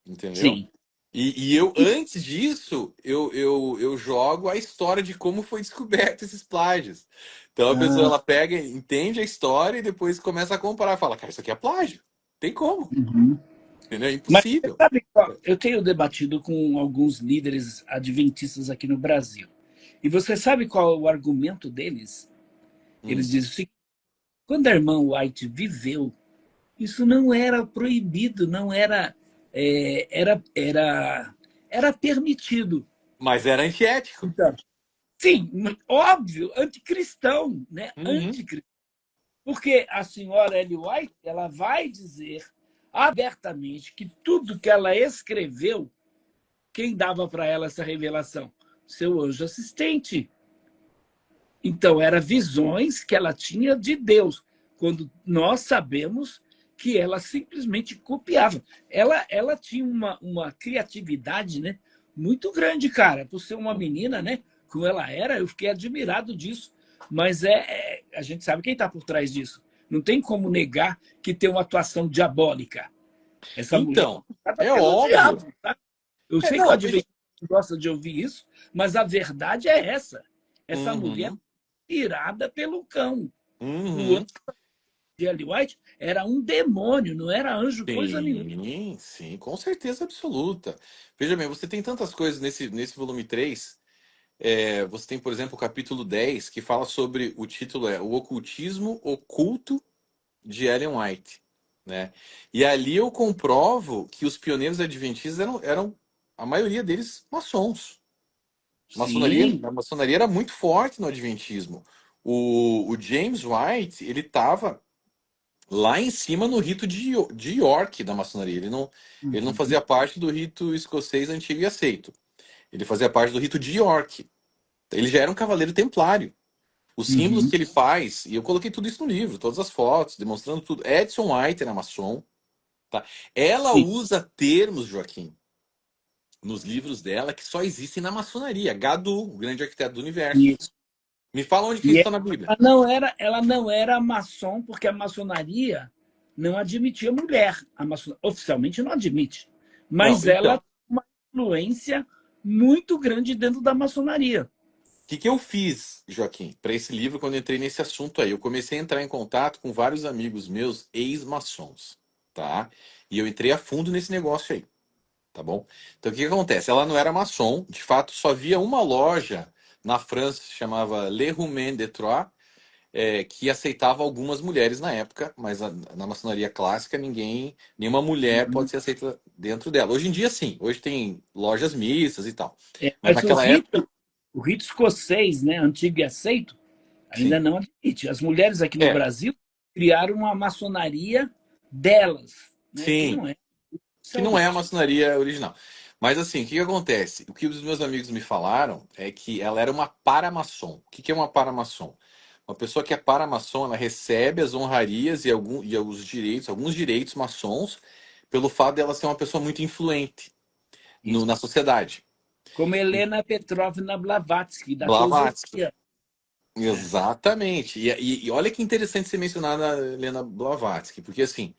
entendeu? Sim. E eu, antes disso, eu jogo a história de como foi descoberto esses plágios. Então a pessoa Ah, ela pega, entende a história e depois começa a comparar. Fala, cara, isso aqui é plágio. Tem como, uhum. entendeu? É Mas você impossível. sabe, eu tenho debatido com alguns líderes adventistas aqui no Brasil. E você sabe qual é o argumento deles? Eles Hum. dizem o seguinte: quando a irmã White viveu, isso não era proibido, não era, era permitido. Mas era antiético. Então, sim, óbvio, anticristão, né? Uhum. Anticristão. Porque a senhora Ellen White, ela vai dizer abertamente que tudo que ela escreveu, quem dava para ela essa revelação? Seu anjo assistente. Então, eram visões que ela tinha de Deus, quando nós sabemos que ela simplesmente copiava. Ela tinha uma criatividade, né, muito grande, cara, por ser uma menina, né, como ela era, eu fiquei admirado disso. Mas a gente sabe quem está por trás disso. Não tem como negar que tem uma atuação diabólica. Essa mulher Então, é usada é pelo óbvio. diabo. Tá? Eu É, sei que o não, veja. adventista gosta de ouvir isso, mas a verdade é essa. Essa mulher Uhum. tirada pelo cão. O anjo Uhum. de Ellen White era um demônio, não era anjo coisa nenhuma. Sim, sim, com certeza absoluta. Veja bem, você tem tantas coisas nesse volume 3. Você tem, por exemplo, o capítulo 10 que fala sobre, o título é O Ocultismo Oculto de Ellen White, né? E ali eu comprovo que os pioneiros adventistas eram a maioria deles maçons. Sim. A maçonaria era muito forte no adventismo. O James White, ele estava lá em cima no rito de York da maçonaria. Ele não Uhum. fazia parte do rito escocês antigo e aceito. Ele fazia parte do rito de York. Ele já era um cavaleiro templário. Os símbolos Uhum. que ele faz, e eu coloquei tudo isso no livro, todas as fotos, demonstrando tudo. Edson White era maçom, tá? Ela Sim. usa termos, Joaquim, nos livros dela que só existem na maçonaria. Gadu, o grande arquiteto do universo. Isso. Me fala onde que E isso está na Bíblia. ela não era maçom, porque a maçonaria não admitia mulher. Oficialmente não admite. Não, Mas ela então, tem uma influência muito grande dentro da maçonaria. o que que eu fiz, Joaquim, para esse livro quando eu entrei nesse assunto aí? Eu comecei a entrar em contato com vários amigos meus ex-maçons, tá? E eu entrei a fundo nesse negócio aí, tá bom? Então o que que acontece? Ela não era maçom, de fato só havia uma loja na França, se chamava Le Romain de Troyes, que aceitava algumas mulheres na época, mas na maçonaria clássica nenhuma mulher pode Uhum. ser aceita dentro dela. Hoje em dia sim, hoje tem lojas mistas e tal. Mas Mas o naquela época, rito, o rito escocês, né, antigo e aceito, ainda sim. não admite. As mulheres aqui no É, Brasil criaram uma maçonaria delas, né, que sim, não é que não é a oficialmente. maçonaria original. Mas assim, o que que acontece? O que os meus amigos me falaram é que ela era uma paramaçom. O que que é uma paramaçom? Uma pessoa que é paramaçom, ela recebe as honrarias e alguns direitos maçons, pelo fato dela ser uma pessoa muito influente na Isso. sociedade. Como Helena Petrovna Blavatsky, da Blavatsky. teosofia. Né? Exatamente. E olha que interessante você mencionar a Helena Blavatsky, porque assim,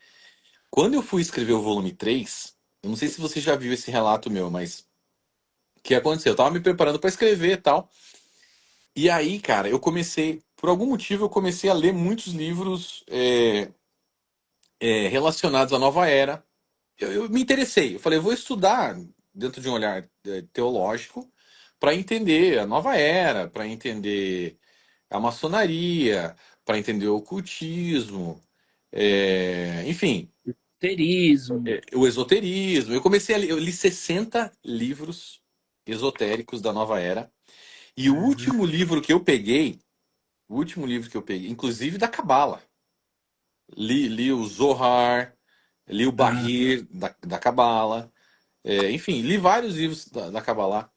quando eu fui escrever o volume 3, eu não sei se você já viu esse relato meu, mas o que aconteceu? Eu tava me preparando para escrever e tal. E aí, cara, por algum motivo, eu comecei a ler muitos livros relacionados à nova era. Eu me interessei. Eu falei, eu vou estudar dentro de um olhar teológico para entender a nova era, para entender a maçonaria, para entender o ocultismo, enfim, Esoterismo. o esoterismo. Eu comecei a ler, eu li 60 livros esotéricos da nova era. E Uhum. o último livro que eu peguei, inclusive da Cabala, li o Zohar, li o Ah, Bahir da Cabala, enfim, li vários livros da Kabbalah.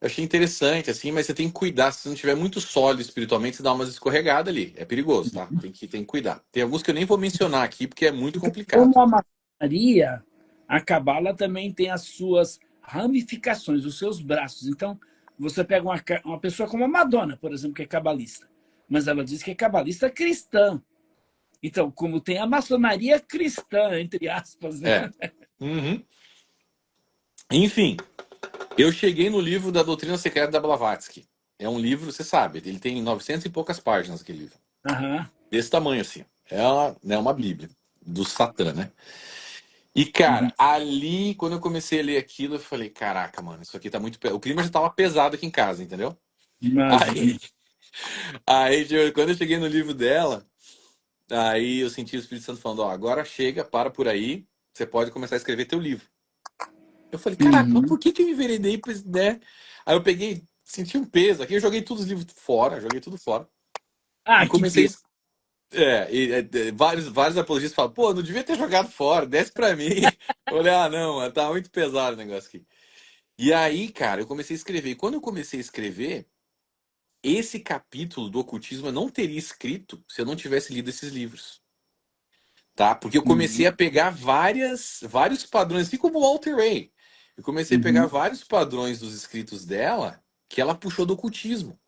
Eu achei interessante, assim, mas você tem que cuidar. Se você não tiver muito sólido espiritualmente, você dá umas escorregadas ali. É perigoso, tá? Tem que cuidar. Tem alguns que eu nem vou mencionar aqui, porque é muito porque complicado. como a maçonaria, a cabala também tem as suas ramificações, os seus braços. Então, você pega uma pessoa como a Madonna, por exemplo, que é cabalista, mas ela diz que é cabalista cristã. Então, como tem a maçonaria cristã, entre aspas, né? É. Uhum. Enfim, eu cheguei no livro da Doutrina Secreta da Blavatsky. É um livro, você sabe, ele tem 900 e poucas páginas, aquele livro. Aham. Desse tamanho, assim. Né, uma Bíblia do Satã, né? E, Uhum. cara, ali, quando eu comecei a ler aquilo, eu falei, caraca, mano, isso aqui tá muito. O clima já tava pesado aqui em casa, entendeu? Aí, Imagina. Aí, quando eu cheguei no livro dela, aí eu senti o Espírito Santo falando, ó, agora chega, para por aí, você pode começar a escrever teu livro. Eu falei, caraca, mas Uhum. por que que eu enveredei pra esse, né? Aí eu peguei, senti um peso aqui, eu joguei todos os livros fora, joguei tudo fora. E Ah, que comecei. pena. Vários apologistas falam, pô, não devia ter jogado fora, desce pra mim. Eu falei, ah, não, mano, tá muito pesado o negócio aqui. E aí, cara, eu comecei a escrever. E quando eu comecei a escrever, esse capítulo do ocultismo eu não teria escrito se eu não tivesse lido esses livros. Tá? Porque eu Uhum. comecei a pegar vários padrões, assim como o Walter Ray. Eu comecei a pegar Uhum. vários padrões dos escritos dela que ela puxou do ocultismo.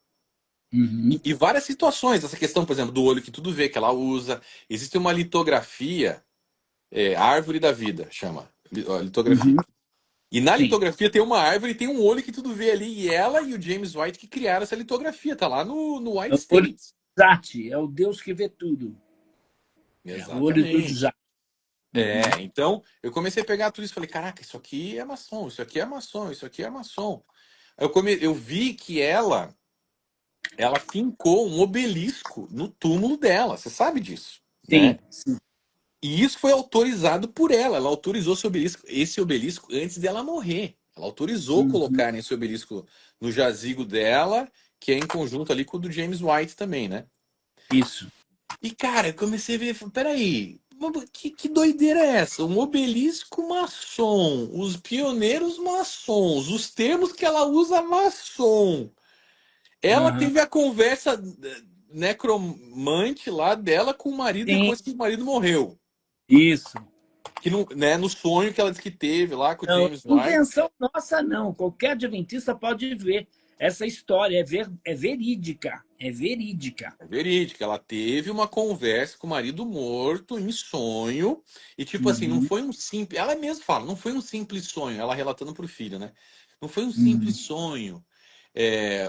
Uhum. E várias situações, essa questão, por exemplo, do olho que tudo vê, que ela usa. Existe uma litografia, Árvore da Vida, chama. Litografia. Uhum. E na Sim. litografia tem uma árvore e tem um olho que tudo vê ali. E ela e o James White que criaram essa litografia. Tá lá no É White o olho States. do Zat, é o Deus que vê tudo. É o olho do Exatamente. Zat. Uhum. Então eu comecei a pegar tudo isso e falei, caraca, isso aqui é maçom, isso aqui é maçom, isso aqui é maçom. Eu vi que ela fincou um obelisco no túmulo dela, você sabe disso, né? Sim, sim. E isso foi autorizado por ela. Ela autorizou esse obelisco antes dela morrer. Ela autorizou Uhum. colocar esse obelisco no jazigo dela, que é em conjunto ali com o do James White também, né? Isso. E, cara, eu comecei a ver, falei, peraí, que doideira é essa? Um obelisco maçom, os pioneiros maçons, os termos que ela usa maçom. Ela Uhum. teve a conversa necromante lá dela com o marido Sim, depois que o marido morreu. isso. Que não, né, no sonho que ela disse que teve lá com o Não, James White. invenção nossa, não. Qualquer adventista pode ver. Essa história é verídica. É verídica. É verídica, ela teve uma conversa com o marido morto em sonho. E tipo assim, não Uhum. foi um simples. Ela mesma fala, não foi um simples sonho, ela relatando pro filho, né? Não foi um simples Uhum. sonho.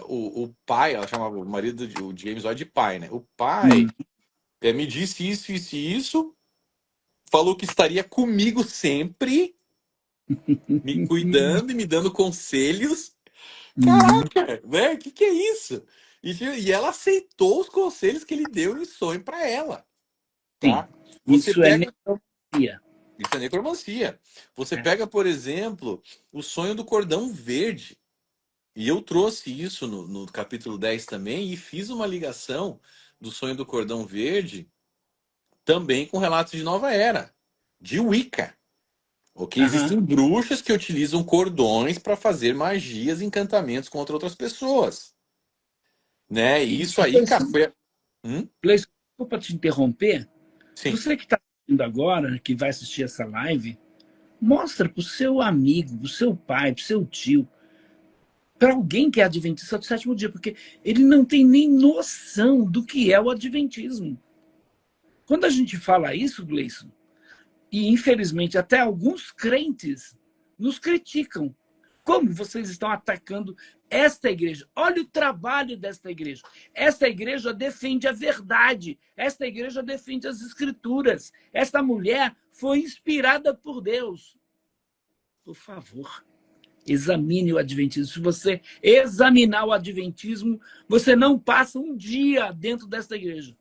O pai, ela chamava o marido, o James White de pai, né? O pai Uhum. me disse isso, isso e isso, falou que estaria comigo sempre, me cuidando e me dando conselhos. Uhum. Caraca, né? Que é isso? E ela aceitou os conselhos que ele deu em sonho para ela, Sim. tá? Você Isso é pega. necromancia. Isso é necromancia. Você É. pega, por exemplo, o sonho do cordão verde. E eu trouxe isso no capítulo 10 também e fiz uma ligação do sonho do cordão verde também com relatos de Nova Era, de Wicca. Ok? Aham. Existem bruxas que utilizam cordões para fazer magias e encantamentos contra outras pessoas. Né? E isso aí, cara, Gleison, foi. Hum? Gleison, desculpa te interromper. Sim, Você que está assistindo agora, que vai assistir essa live, mostra para o seu amigo, para o seu pai, para o seu tio, para alguém que é adventista do sétimo dia, porque ele não tem nem noção do que é o adventismo. Quando a gente fala isso, Gleison, e infelizmente até alguns crentes nos criticam. Como vocês estão atacando esta igreja? Olha o trabalho desta igreja. Esta igreja defende a verdade. Esta igreja defende as escrituras. Esta mulher foi inspirada por Deus. Por favor, examine o adventismo. Se você examinar o adventismo, você não passa um dia dentro desta igreja.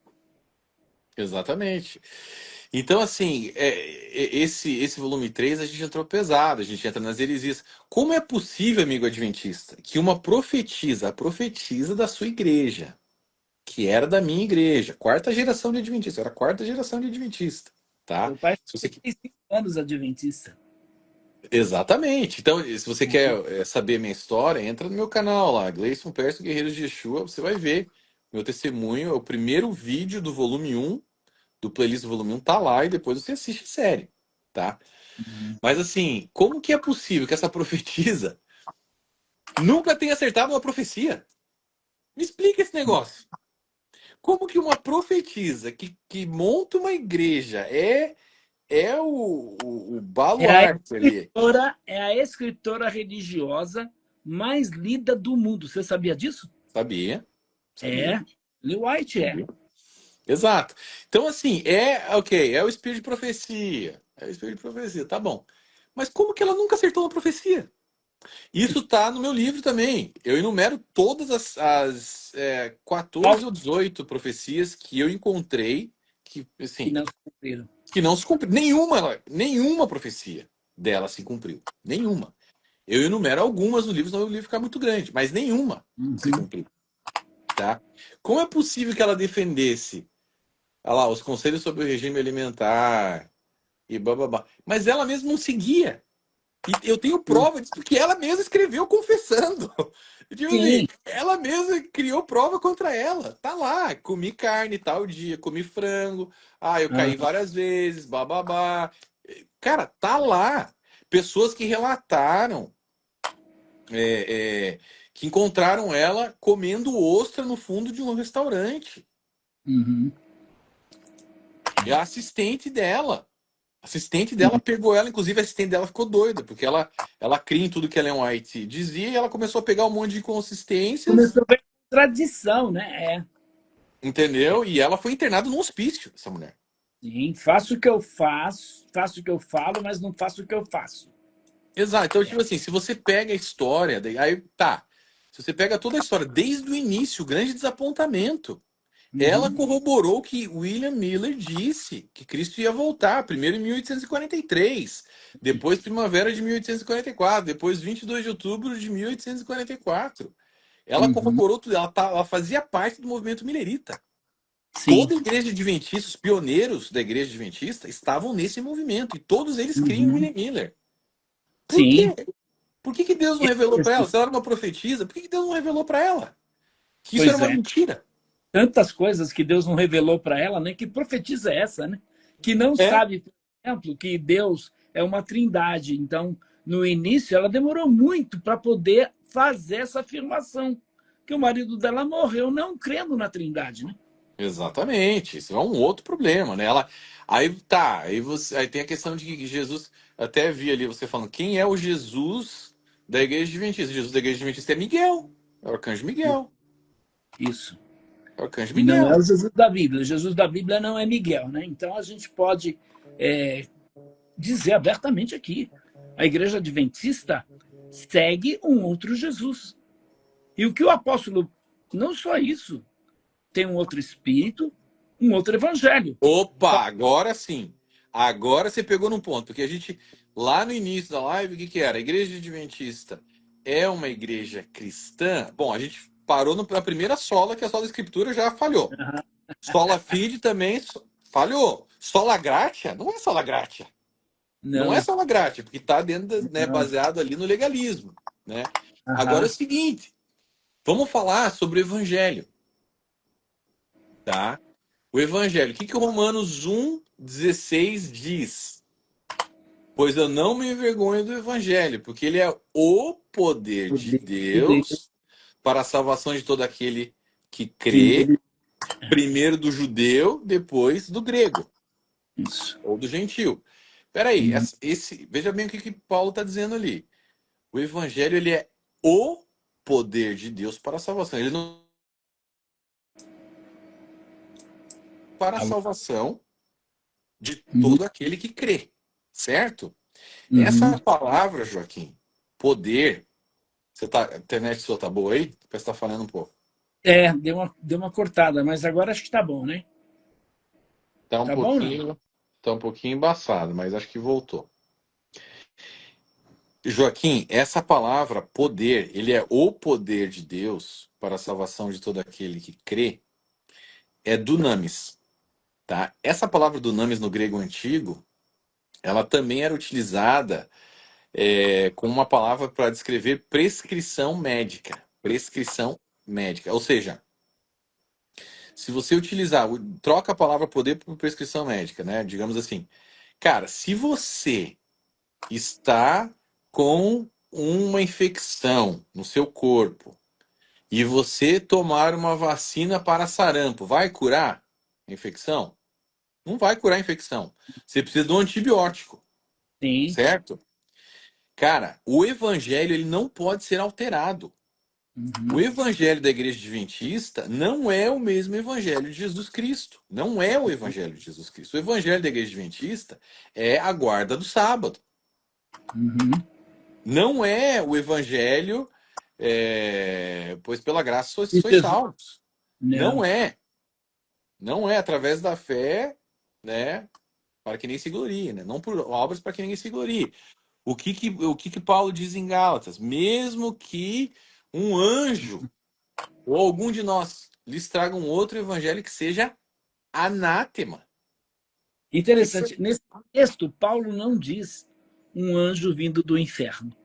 exatamente. Então, assim, esse volume 3 a gente entrou pesado, a gente entra nas heresias. Como é possível, amigo adventista, que uma profetisa, a profetisa da sua igreja, que era da minha igreja, quarta geração de adventista, era a quarta geração de adventista, tá? Meu pai Se você... tem 35 anos adventista. Exatamente. Então, se você quer saber minha história, entra no meu canal lá, Gleison Perso Guerreiros de Yeshua, você vai ver meu testemunho, é o primeiro vídeo do volume um do playlist do volume um tá lá e depois você assiste a série, tá? Mas assim, como que é possível que essa profetisa nunca tenha acertado uma profecia? Me explica esse negócio. Como que uma profetisa que monta uma igreja é o baluarte ali? É a escritora religiosa mais lida do mundo. Você sabia disso? Sabia, sabia, É. Lee White é. sabia. Exato. Então, assim, ok, é o espírito de profecia. É o espírito de profecia, tá bom. Mas como que ela nunca acertou uma profecia? Isso tá no meu livro também. Eu enumero todas as 14 ou 18 profecias que eu encontrei que, Que assim, não se cumpriram. que não se cumpriu. Nenhuma profecia dela se cumpriu. Nenhuma. Eu enumero algumas no livro, senão o livro fica muito grande, mas nenhuma se Uhum. cumpriu, tá? Como é possível que ela defendesse, olha lá, os conselhos sobre o regime alimentar e bababá, mas ela mesma não seguia. E eu tenho prova disso porque ela mesma escreveu confessando. Tipo assim, Sim. ela mesma criou prova contra ela. Tá lá, comi carne tal dia, comi frango, eu caí Ah, várias vezes, bababá. Cara, tá lá. Pessoas que relataram é, é, que encontraram ela comendo ostra no fundo de um restaurante. uhum. E a assistente dela. A assistente dela pegou ela, inclusive a assistente dela ficou doida, porque ela cria em tudo que a Ellen White dizia e ela começou a pegar um monte de inconsistências, Começou bem com tradição, né? É. entendeu? E ela foi internada num hospício, essa mulher. Sim, faço o que eu faço, faço o que eu falo, mas não faço o que eu faço. Exato. Então, tipo assim, se você pega a história, aí tá. Se você pega toda a história, desde o início, o grande desapontamento. Ela Uhum. corroborou o que William Miller disse, que Cristo ia voltar, primeiro em 1843, depois primavera de 1844, depois 22 de outubro de 1844. Ela Uhum. corroborou tudo, ela fazia parte do movimento milerita. Sim. Toda a igreja adventista, os pioneiros da igreja adventista estavam nesse movimento, e todos eles criam em Uhum. William Miller. Por Sim. quê? Por que Deus não revelou para ela? Se ela era uma profetisa, por que Deus não revelou para ela? Que isso era Pois uma é. mentira. Tantas coisas que Deus não revelou para ela, né? Que profetiza é essa, né? Que não É, sabe, por exemplo, que Deus é uma trindade. Então, no início, ela demorou muito para poder fazer essa afirmação. Que o marido dela morreu não crendo na trindade, né? exatamente, isso é um outro problema, né? Aí tá, aí tem a questão de que Jesus, até vi ali você falando, quem é o Jesus da igreja adventista? Jesus da igreja adventista é Miguel, é o arcanjo Miguel, Isso. é o arcanjo E não é Miguel. o Jesus da Bíblia. O Jesus da Bíblia não é Miguel, né? Então a gente pode dizer abertamente aqui: a igreja adventista segue um outro Jesus. E o que o apóstolo, não só isso, tem um outro espírito, um outro evangelho. Opa, agora sim. Agora você pegou num ponto, porque a gente, lá no início da live, o que que era? A igreja adventista é uma igreja cristã? Bom, a gente parou na primeira sola, que a sola da escritura já falhou. Sola Fide também falhou. Sola Gratia não é Sola Gratia. Não é Não, Sola Gratia, porque está dentro, né, não. baseado ali no legalismo, né? Agora é o Aham. seguinte, vamos falar sobre o evangelho, tá? O evangelho, o que que o Romanos 1,16 diz? Pois eu não me envergonho do evangelho, porque ele é o poder de Poder de Deus Deus para a salvação de todo aquele que que crê, nele. primeiro do judeu, depois do grego, Isso. ou do gentil. Peraí, Uhum. veja bem o que Paulo está dizendo ali. O evangelho ele é o poder de Deus para a salvação. Ele não é para a Alô? salvação de Uhum. todo aquele que crê, certo? Uhum. Essa palavra, Joaquim, poder, a internet sua tá boa aí? Parece que está falando um pouco. Deu uma cortada, mas agora acho que tá bom, né? Tá um Tá bom ou não? pouquinho, tá um pouquinho embaçado, mas acho que voltou. Joaquim, essa palavra poder, ele é o poder de Deus para a salvação de todo aquele que crê, é dunamis, tá? Essa palavra dunamis no grego antigo, ela também era utilizada como uma palavra para descrever prescrição médica. Prescrição médica. Ou seja, se você utilizar, troca a palavra poder por prescrição médica, né? Digamos assim, cara, se você está com uma infecção no seu corpo e você tomar uma vacina para sarampo, vai curar a infecção? Não vai curar a infecção. Você precisa de um antibiótico, Sim. certo? Cara, o evangelho ele não pode ser alterado. O Uhum. evangelho da igreja adventista não é o mesmo evangelho de Jesus Cristo. Não é o evangelho de Jesus Cristo. O evangelho da igreja adventista é a guarda do sábado. Uhum. Não é o evangelho, pois pela graça E sois Jesus, salvos. Não não. é. Não é através da fé, né? Para que ninguém se glorie, né? Não por obras para que ninguém se glorie. O que Paulo diz em Gálatas? Mesmo que um anjo ou algum de nós lhes traga um outro evangelho que seja anátema. Isso Interessante. Nesse texto, Paulo não diz um anjo vindo do inferno.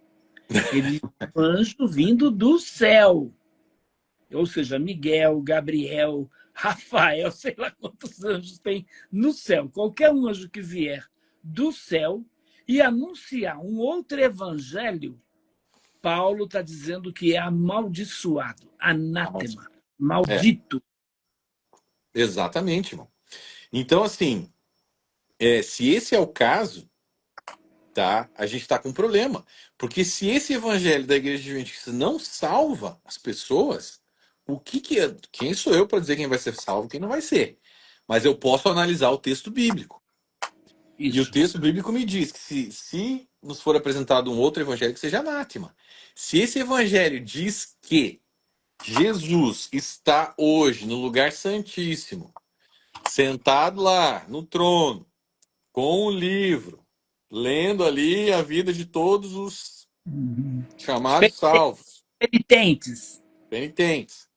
Ele diz um anjo vindo do céu. Ou seja, Miguel, Gabriel, Rafael, sei lá quantos anjos tem no céu. Qualquer um anjo que vier do céu e anunciar um outro evangelho, Paulo está dizendo que é amaldiçoado, anátema, é, maldito. exatamente, irmão. Então, assim, se esse é o caso, tá? A gente está com um problema. Porque se esse evangelho da igreja adventista não salva as pessoas, quem sou eu para dizer quem vai ser salvo e quem não vai ser? Mas eu posso analisar o texto bíblico. E o Isso. texto bíblico me diz que se nos for apresentado um outro evangelho que seja anátema. Se esse evangelho diz que Jesus está hoje no lugar santíssimo, sentado lá no trono, com o livro, lendo ali a vida de todos os Os chamados salvos, penitentes. penitentes,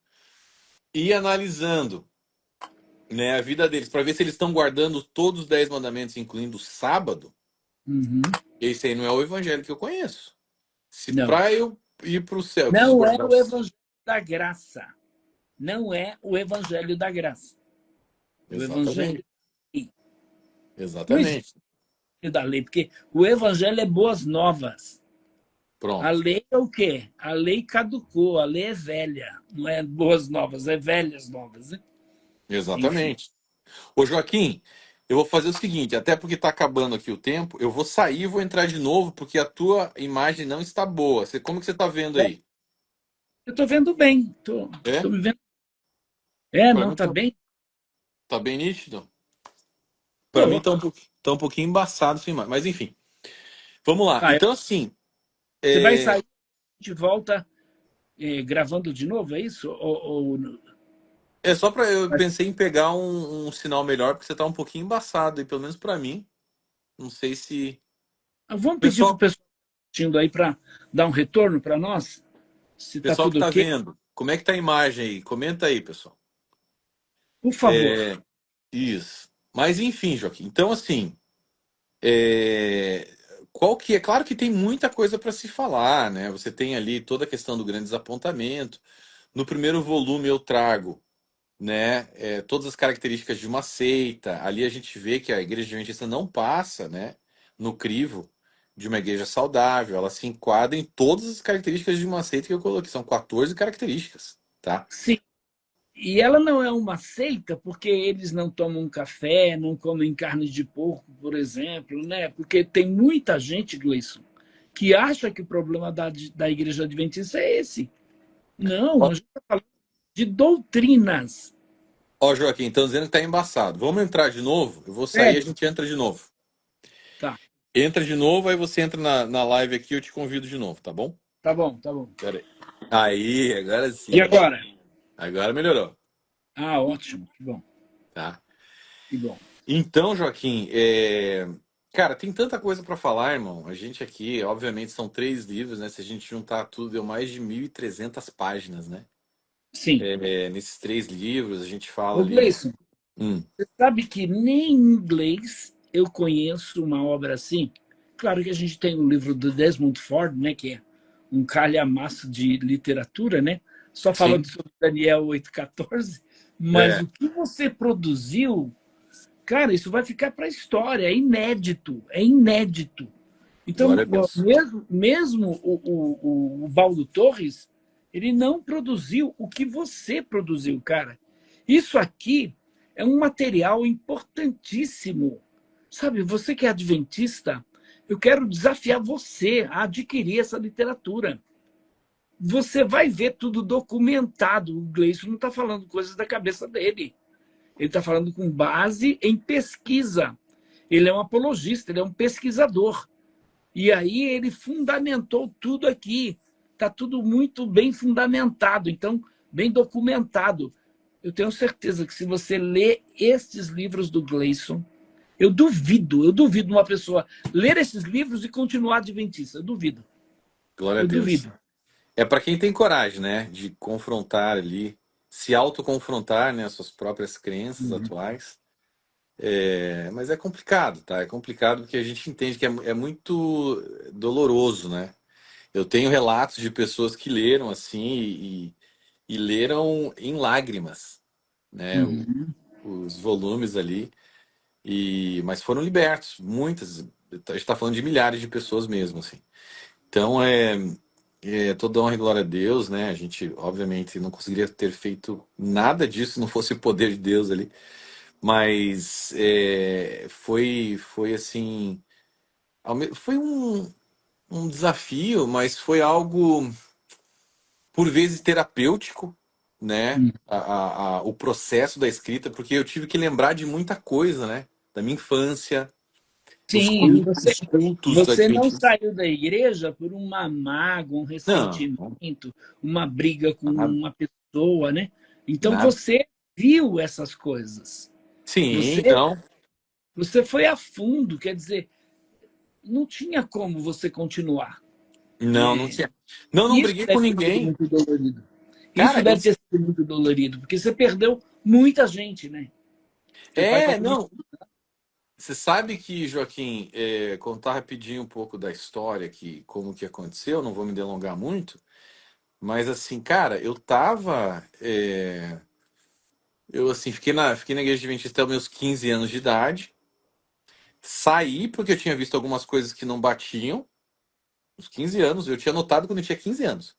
e analisando, né, a vida deles, para ver se eles estão guardando todos os 10 mandamentos, incluindo o sábado, Uhum. esse aí não é o evangelho que eu conheço. Se Não. para eu ir para o céu, eu preciso Não é guardar o os... evangelho da graça. Não é o evangelho da graça. O evangelho Exatamente, não existe exatamente. da lei, porque o evangelho é boas novas. A Pronto, lei é o quê? A lei caducou, a lei é velha. Não é boas novas, é velhas novas. Né? Enfim. exatamente. Ô Joaquim, eu vou fazer o seguinte, até porque está acabando aqui o tempo, eu vou sair e vou entrar de novo, porque a tua imagem não está boa. Como que você está vendo aí? Eu estou vendo bem. É? Tô me vendo. É, Para não, mim tá bem? tá bem nítido. Para mim Tô. tá um pouquinho embaçado sim, mas enfim. Vamos lá. Tá, Então assim, você vai é, sair, a gente volta gravando de novo, é isso? só para eu pensei em pegar um sinal melhor, porque você tá um pouquinho embaçado, e pelo menos para mim, não sei se Vamos pedir para o pessoal, pessoal assistindo aí para dar um retorno para nós, se está pessoal que tudo tá ok. vendo, como é que tá a imagem aí? Comenta aí, pessoal. Por favor. É, isso. Mas enfim, Joaquim. Então assim, É, qual que é? Claro que tem muita coisa para se falar, né? Você tem ali toda a questão do grande desapontamento. No primeiro volume eu trago, né, todas as características de uma seita. Ali a gente vê que a igreja adventista não passa, né, no crivo de uma igreja saudável. Ela se enquadra em todas as características de uma seita que eu coloquei. São 14 características, tá? Sim. E ela não é uma seita porque eles não tomam café, não comem carne de porco, por exemplo, né? Porque tem muita gente, Gleison, que acha que o problema da igreja adventista é esse. Não, Ó, a gente está falando de doutrinas. ó, Joaquim, estão dizendo que tá embaçado. Vamos entrar de novo? Eu vou sair e a Sério? gente entra de novo. Tá, Entra de novo, aí você entra na live aqui, eu te convido de novo, tá bom? tá bom, tá bom. Pera aí. Aí, agora E sim. agora? Agora melhorou, Ah, ótimo, que bom, tá? que bom. Então, Joaquim, cara, tem tanta coisa para falar, irmão. A gente aqui, obviamente, são 3 livros, né? Se a gente juntar tudo, deu mais de 1.300 páginas, né? Sim. Nesses 3 livros, a gente fala Ô, ali. Gleison, Hum, você sabe que nem em inglês eu conheço uma obra assim? Claro que a gente tem o livro do Desmond Ford, né, que é um calhamaço de literatura, né? Só falando sim. sobre Daniel 8,14, mas É, o que você produziu, cara, isso vai ficar para a história, é inédito, é inédito. Então, glória a Deus. mesmo o Valdo Torres, ele não produziu o que você produziu, cara. Isso aqui é um material importantíssimo. Sabe, você que é adventista, eu quero desafiar você a adquirir essa literatura. Você vai ver tudo documentado. O Gleison não está falando coisas da cabeça dele. Ele está falando com base em pesquisa. Ele é um apologista, ele é um pesquisador. E aí ele fundamentou tudo aqui. Está tudo muito bem fundamentado, então, bem documentado. Eu tenho certeza que se você ler estes livros do Gleison, eu duvido uma pessoa ler esses livros e continuar adventista. Eu duvido. Glória a Eu Deus. duvido. É para quem tem coragem, né, de confrontar ali, se autoconfrontar, né, as suas próprias crenças Uhum. atuais. Mas é complicado, tá? É complicado porque a gente entende que é muito doloroso, né? Eu tenho relatos de pessoas que leram assim e leram em lágrimas, né? Uhum. Os volumes ali, mas foram libertos, muitas. A gente está falando de milhares de pessoas mesmo, assim. Então toda honra e glória a Deus, né? A gente, obviamente, não conseguiria ter feito nada disso se não fosse o poder de Deus ali. Mas foi assim, foi um desafio, mas foi algo por vezes terapêutico, né? Uhum. O processo da escrita, porque eu tive que lembrar de muita coisa, né? Da minha infância, Sim, os cultos você não adventistas. saiu da igreja por uma mágoa, um Não, ressentimento, uma briga com nada. uma pessoa, né? Então Nada. você viu essas coisas. Sim, Você, não. você foi a fundo, quer dizer, não tinha como você continuar. Não, não É, tinha. Não, não isso briguei com deve ter sido ninguém. muito dolorido. Isso Cara, eu. deve ter sido muito dolorido, porque você perdeu muita gente, né? Seu pai passou muito. Não. Você sabe que, Joaquim, contar rapidinho um pouco da história, como que aconteceu, não vou me delongar muito, mas assim, cara, eu assim, fiquei na igreja adventista até meus 15 anos de idade, saí porque eu tinha visto algumas coisas que não batiam, uns 15 anos, eu tinha notado quando eu tinha 15 anos,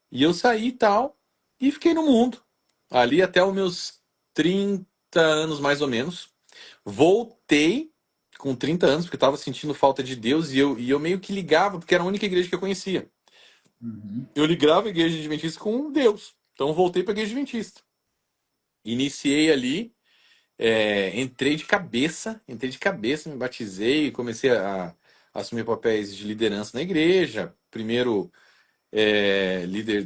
e eu saí e tal, e fiquei no mundo, ali até os meus 30 anos mais ou menos, voltei com 30 anos, porque eu estava sentindo falta de Deus e eu meio que ligava, porque era a única igreja que eu conhecia. Uhum. Eu ligava a igreja adventista com Deus. Então voltei para a igreja adventista. Iniciei ali, entrei de cabeça, me batizei, comecei a assumir papéis de liderança na igreja. Primeiro líder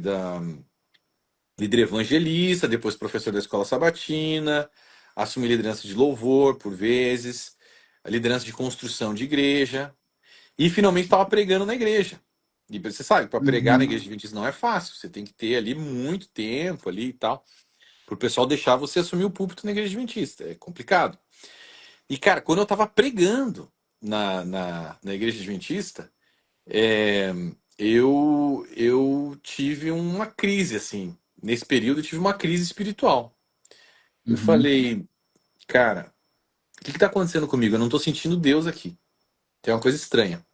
evangelista, depois professor da escola sabatina, assumi liderança de louvor por vezes, a liderança de construção de igreja. E finalmente estava pregando na igreja. E você sabe, para pregar na Uhum. igreja adventista não é fácil. Você tem que ter ali muito tempo ali e tal. Para o pessoal deixar você assumir o púlpito na igreja adventista. É complicado. E, cara, quando eu estava pregando na igreja adventista, é, eu tive uma crise, assim. Nesse período eu tive uma crise espiritual. Eu Uhum. falei, cara, o que está acontecendo comigo? Eu não estou sentindo Deus aqui. Tem uma coisa estranha.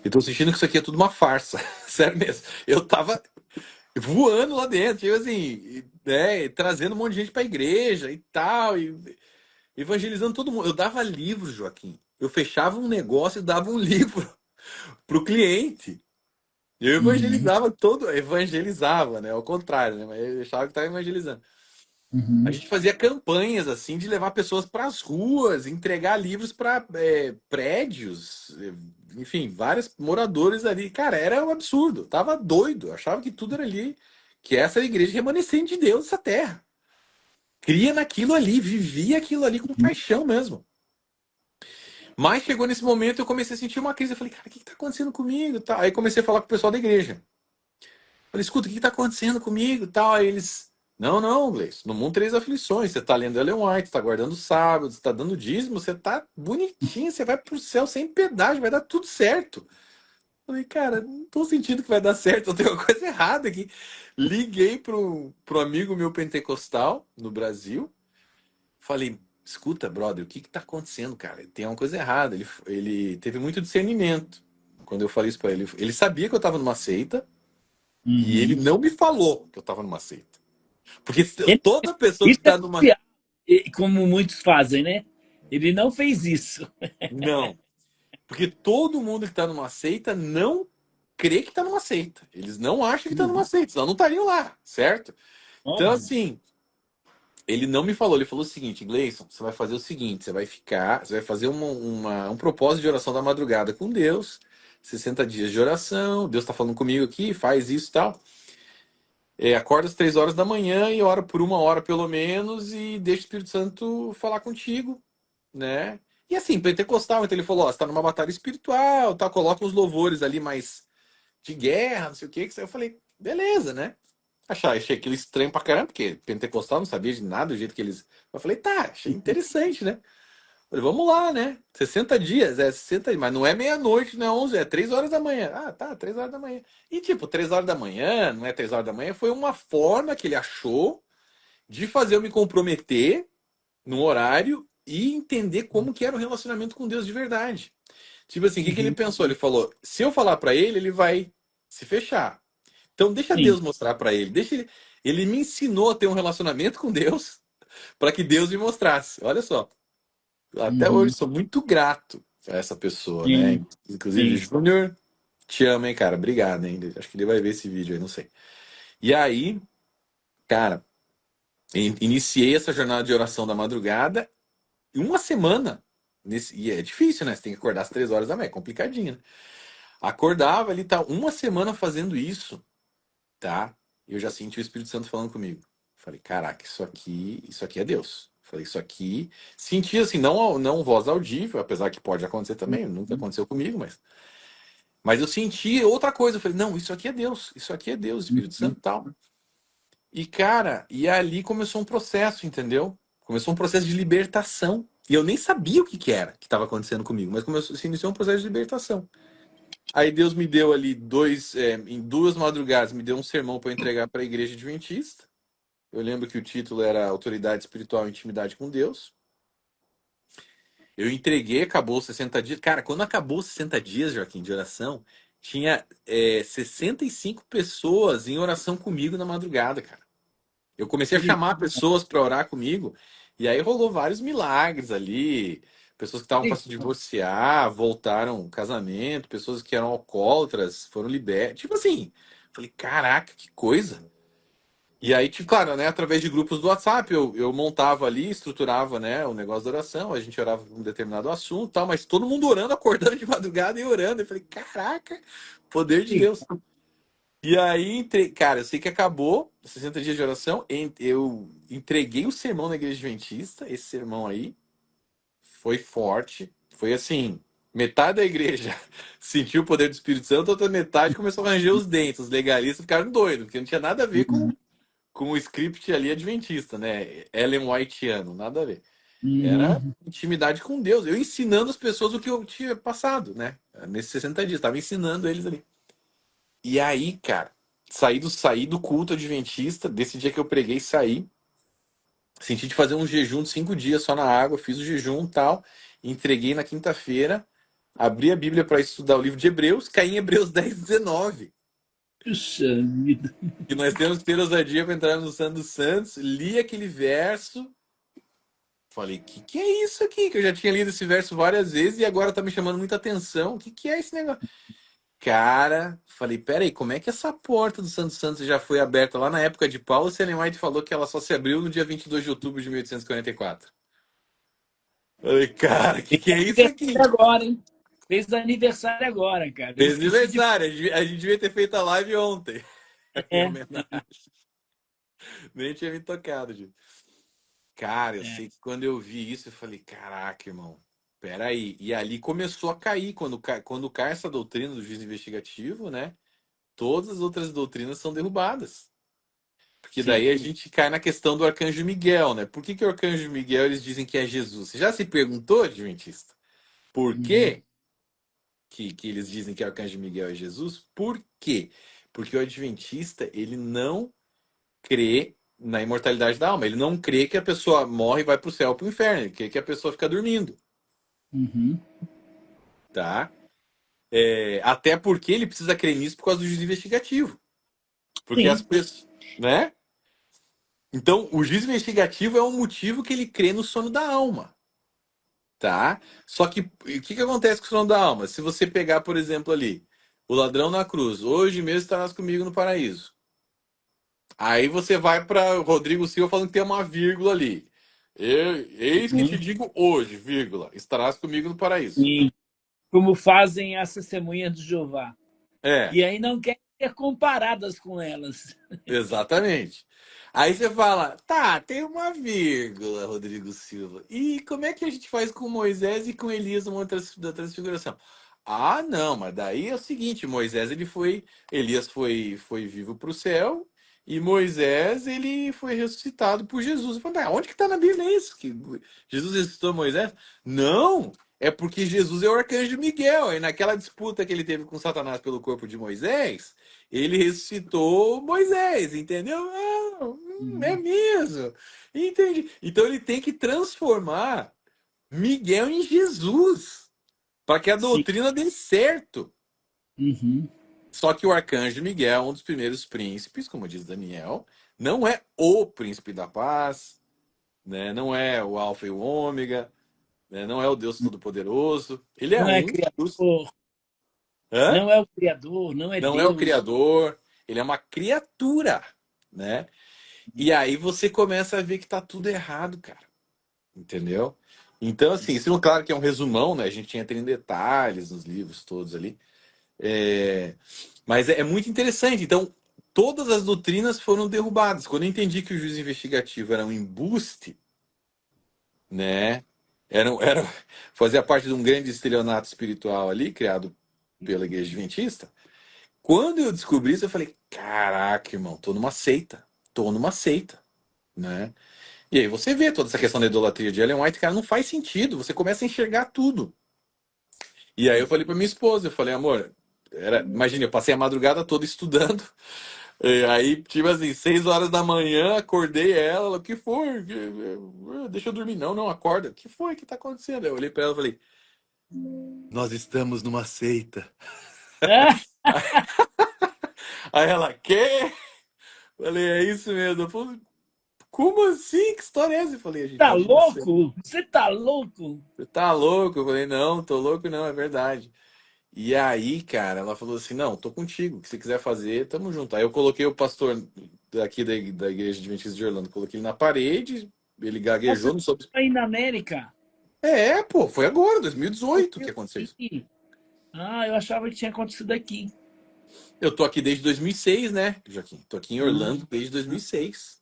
Eu tô sentindo que isso aqui é tudo uma farsa. Sério mesmo. Eu tava voando lá dentro, tipo assim, né, trazendo um monte de gente pra igreja e tal, e evangelizando todo mundo. Eu dava livro, Joaquim. Eu fechava um negócio e dava um livro pro cliente. Eu Uhum. evangelizava, né? Ao contrário, né? Mas eu achava que estava evangelizando. A Uhum. gente fazia campanhas assim de levar pessoas para as ruas, entregar livros para prédios, enfim, vários moradores ali. Cara, era um absurdo. Eu tava doido. Eu achava que tudo era ali, que essa era a igreja remanescente de Deus nessa terra. Cria naquilo ali, vivia aquilo ali com paixão mesmo. Mas chegou nesse momento, eu comecei a sentir uma crise. Eu falei, cara, o que está acontecendo comigo? Tá. Aí comecei a falar com o pessoal da igreja. Falei, escuta, o que está acontecendo comigo? Tal. Aí eles, não, não, Gleice, no mundo três aflições. Você está lendo Ellen White, está guardando sábado, você está dando dízimo, você está bonitinho, você vai para o céu sem pedágio, vai dar tudo certo. Falei, cara, não estou sentindo que vai dar certo, eu tenho uma coisa errada aqui. Liguei pro amigo meu pentecostal no Brasil, falei, escuta, brother, o que está acontecendo, cara? Tem uma coisa errada. Ele teve muito discernimento quando eu falei isso para ele. Ele sabia que eu estava numa seita, e ele Uhum. não me falou que eu estava numa seita. Porque Ele- toda pessoa que Isso é está numa. crucial, como muitos fazem, né? Ele não fez isso. Não. Porque todo mundo que está numa seita não crê que está numa seita. Eles não acham que está numa Uhum. seita, senão não estariam lá, certo? Então, Óbvio. assim, ele não me falou. Ele falou o seguinte, Gleison, você vai fazer o seguinte: você vai fazer um propósito de oração da madrugada com Deus. 60 dias de oração, Deus está falando comigo aqui, faz isso e tal. Acorda às 3 horas da manhã e ora por 1 hora pelo menos e deixa o Espírito Santo falar contigo, né? E assim, pentecostal, então ele falou, ó, você tá numa batalha espiritual, tá? Coloca uns louvores ali mais de guerra, não sei o que. Eu falei, beleza, né? Achei aquilo estranho pra caramba, porque pentecostal não sabia de nada do jeito que eles. Eu falei, tá, achei interessante, né? Falei, vamos lá, né? 60 dias, 60, mas não é meia-noite, não é 11, é 3 horas da manhã. Ah, tá, 3 horas da manhã. E tipo, 3 horas da manhã, não é 3 horas da manhã, foi uma forma que ele achou de fazer eu me comprometer no horário e entender como que era o relacionamento com Deus de verdade. Tipo assim, o que que ele Uhum. pensou? Ele falou, se eu falar pra ele, ele vai se fechar. Então deixa Sim. Deus mostrar pra ele, deixa ele, ele me ensinou a ter um relacionamento com Deus para que Deus me mostrasse. Olha só. Até hoje Uhum. sou muito grato a essa pessoa, né? Sim. Inclusive, Sim. Júnior, te amo, hein, cara? Obrigado, hein? Acho que ele vai ver esse vídeo aí, não sei. E aí, cara, iniciei essa jornada de oração da madrugada e uma semana. E é difícil, né? Você tem que acordar às 3 horas da manhã, é complicadinho, né? Acordava ali, tá uma semana fazendo isso, tá? E eu já senti o Espírito Santo falando comigo. Falei, caraca, isso aqui é Deus. Falei, isso aqui. Senti assim, não voz audível, apesar que pode acontecer também, nunca Uhum. aconteceu comigo, mas eu senti outra coisa. Eu falei, não, isso aqui é Deus, Espírito Uhum. Santo e tal. E, cara, e ali começou um processo, entendeu? Começou um processo de libertação. E eu nem sabia o que que era que estava acontecendo comigo, mas se iniciou um processo de libertação. Aí Deus me deu ali em 2 madrugadas, me deu um sermão para entregar para a igreja adventista. Eu lembro que o título era Autoridade Espiritual e Intimidade com Deus. Eu entreguei, acabou os 60 dias. Cara, quando acabou os 60 dias, Joaquim, de oração, tinha 65 pessoas em oração comigo na madrugada, cara. Eu comecei a Que chamar pessoas para orar comigo, e aí rolou vários milagres ali. Pessoas que estavam para se legal. divorciar, voltaram ao casamento, pessoas que eram alcoólatras, foram libertas. Tipo assim, falei, caraca, que coisa. E aí, tipo, claro, né, através de grupos do WhatsApp, eu montava ali, estruturava, né, o negócio da oração, a gente orava um determinado assunto e tal, mas todo mundo orando, acordando de madrugada e orando. Eu falei, caraca, poder de Deus. E aí, cara, eu sei que acabou os 60 dias de oração, eu entreguei o sermão na igreja adventista, esse sermão aí foi forte, foi assim, metade da igreja sentiu o poder do Espírito Santo, a outra metade começou a ranger os dentes, os legalistas ficaram doidos, porque não tinha nada a ver Uhum. com o script ali adventista, né? Ellen Whiteano, nada a ver. Era Uhum. intimidade com Deus, eu ensinando as pessoas o que eu tinha passado, né? Nesses 60 dias, estava ensinando eles ali. E aí, cara, saí do culto adventista, desse dia que eu preguei, saí. Senti de fazer um jejum de 5 dias só na água, fiz o jejum e tal, entreguei na quinta-feira, abri a Bíblia para estudar o livro de Hebreus, caí em Hebreus 10:19. Puxa vida. Que nós temos que ter ousadia para entrar no Santo dos Santos, li aquele verso, falei, que é isso aqui? Que eu já tinha lido esse verso várias vezes e agora tá me chamando muita atenção. O que é esse negócio? Cara, falei, peraí, como é que essa porta do Santo Santos já foi aberta lá na época de Paulo? Se Ellen White falou que ela só se abriu no dia 22 de outubro de 1844. Falei, cara, o que é isso Aniversário aqui? agora, hein? Fez aniversário agora, cara. Eu Fez esqueci de. aniversário, a gente devia ter feito a live ontem, em É, homenagem. Nem tinha me tocado, gente. Cara, eu é. sei que quando eu vi isso, eu falei, caraca, irmão, peraí. E ali começou a cair, quando cai essa doutrina do juiz investigativo, né? Todas as outras doutrinas são derrubadas. Porque Sim. daí a gente cai na questão do arcanjo Miguel, né? Por que que o arcanjo Miguel eles dizem que é Jesus? Você já se perguntou, Adventista? Por Uhum. que eles dizem que o arcanjo Miguel é Jesus? Por quê? Porque o Adventista, ele não crê na imortalidade da alma. Ele não crê que a pessoa morre e vai para o céu ou para o inferno. Ele crê que a pessoa fica dormindo, Uhum. tá? Até porque ele precisa crer nisso por causa do juízo investigativo. Porque as Sim. pessoas, né? Então, o juízo investigativo é um motivo que ele crê no sono da alma, tá? Só que o que acontece com o sono da alma? Se você pegar, por exemplo, ali, o ladrão na cruz, hoje mesmo estarás comigo no paraíso. Aí você vai para Rodrigo Silva falando que tem uma vírgula ali. Eis que te Uhum. digo hoje, vírgula, estarás comigo no paraíso. Sim. como fazem as testemunhas de Jeová. É, E aí não querem ser comparadas com elas. exatamente. Aí você fala, tá, tem uma vírgula, Rodrigo Silva. E como é que a gente faz com Moisés e com Elias no Monte da Transfiguração? Ah, não, mas daí é o seguinte, Moisés ele foi, Elias foi vivo para o céu e Moisés ele foi ressuscitado por Jesus. Eu falei, mas onde que está na Bíblia isso? Que Jesus ressuscitou Moisés? Não, é porque Jesus é o arcanjo Miguel. E naquela disputa que ele teve com Satanás pelo corpo de Moisés, ele ressuscitou Moisés, entendeu? Ah, é Uhum. mesmo. Entendi. Então ele tem que transformar Miguel em Jesus para que a Sim. doutrina dê certo. Uhum. Só que o arcanjo Miguel, um dos primeiros príncipes, como diz Daniel, não é o príncipe da paz, né? Não é o alfa e o ômega, né? Não é o Deus Todo-Poderoso. Ele é Não é um dos... criador, Hã? não é o criador, não é Não é o Deus. criador, ele é uma criatura, né? E aí você começa a ver que tá tudo errado, cara. Entendeu? Então, assim, isso, claro que é um resumão, né? A gente entra em detalhes nos livros todos ali. Mas é muito interessante. Então, todas as doutrinas foram derrubadas. Quando eu entendi que o juiz investigativo era um embuste, né? Fazia parte de um grande estelionato espiritual ali, criado pela Igreja Adventista. Quando eu descobri isso, eu falei: caraca, irmão, tô numa seita. Tô numa seita, né? E aí você vê toda essa questão da idolatria de Ellen White, cara, não faz sentido. Você começa a enxergar tudo. E aí eu falei pra minha esposa, eu falei, amor, imagina, eu passei a madrugada toda estudando. E aí, tipo assim, 6 horas da manhã, acordei ela, o que foi? Deixa eu dormir. Não, não, acorda. O que foi? O que tá acontecendo? Eu olhei pra ela e falei, nós estamos numa seita. Ah, Aí ela, quê? Falei, é isso mesmo. Eu falei, como assim? Que história é essa? Eu falei, a gente tá tá numa seita. louco? Você tá louco? Você tá louco? Eu falei, não, tô louco não, é verdade. E aí, cara, ela falou assim, não, tô contigo, o que você quiser fazer, tamo junto. Aí eu coloquei o pastor daqui da Igreja Adventista de Orlando, coloquei ele na parede, ele Ah, gaguejou, você não soube... tá aí na América? Pô, foi agora, 2018 que aconteceu isso. Ah, eu achava que tinha acontecido aqui. Eu tô aqui desde 2006, né, Joaquim? Tô aqui em Orlando Ah, desde 2006.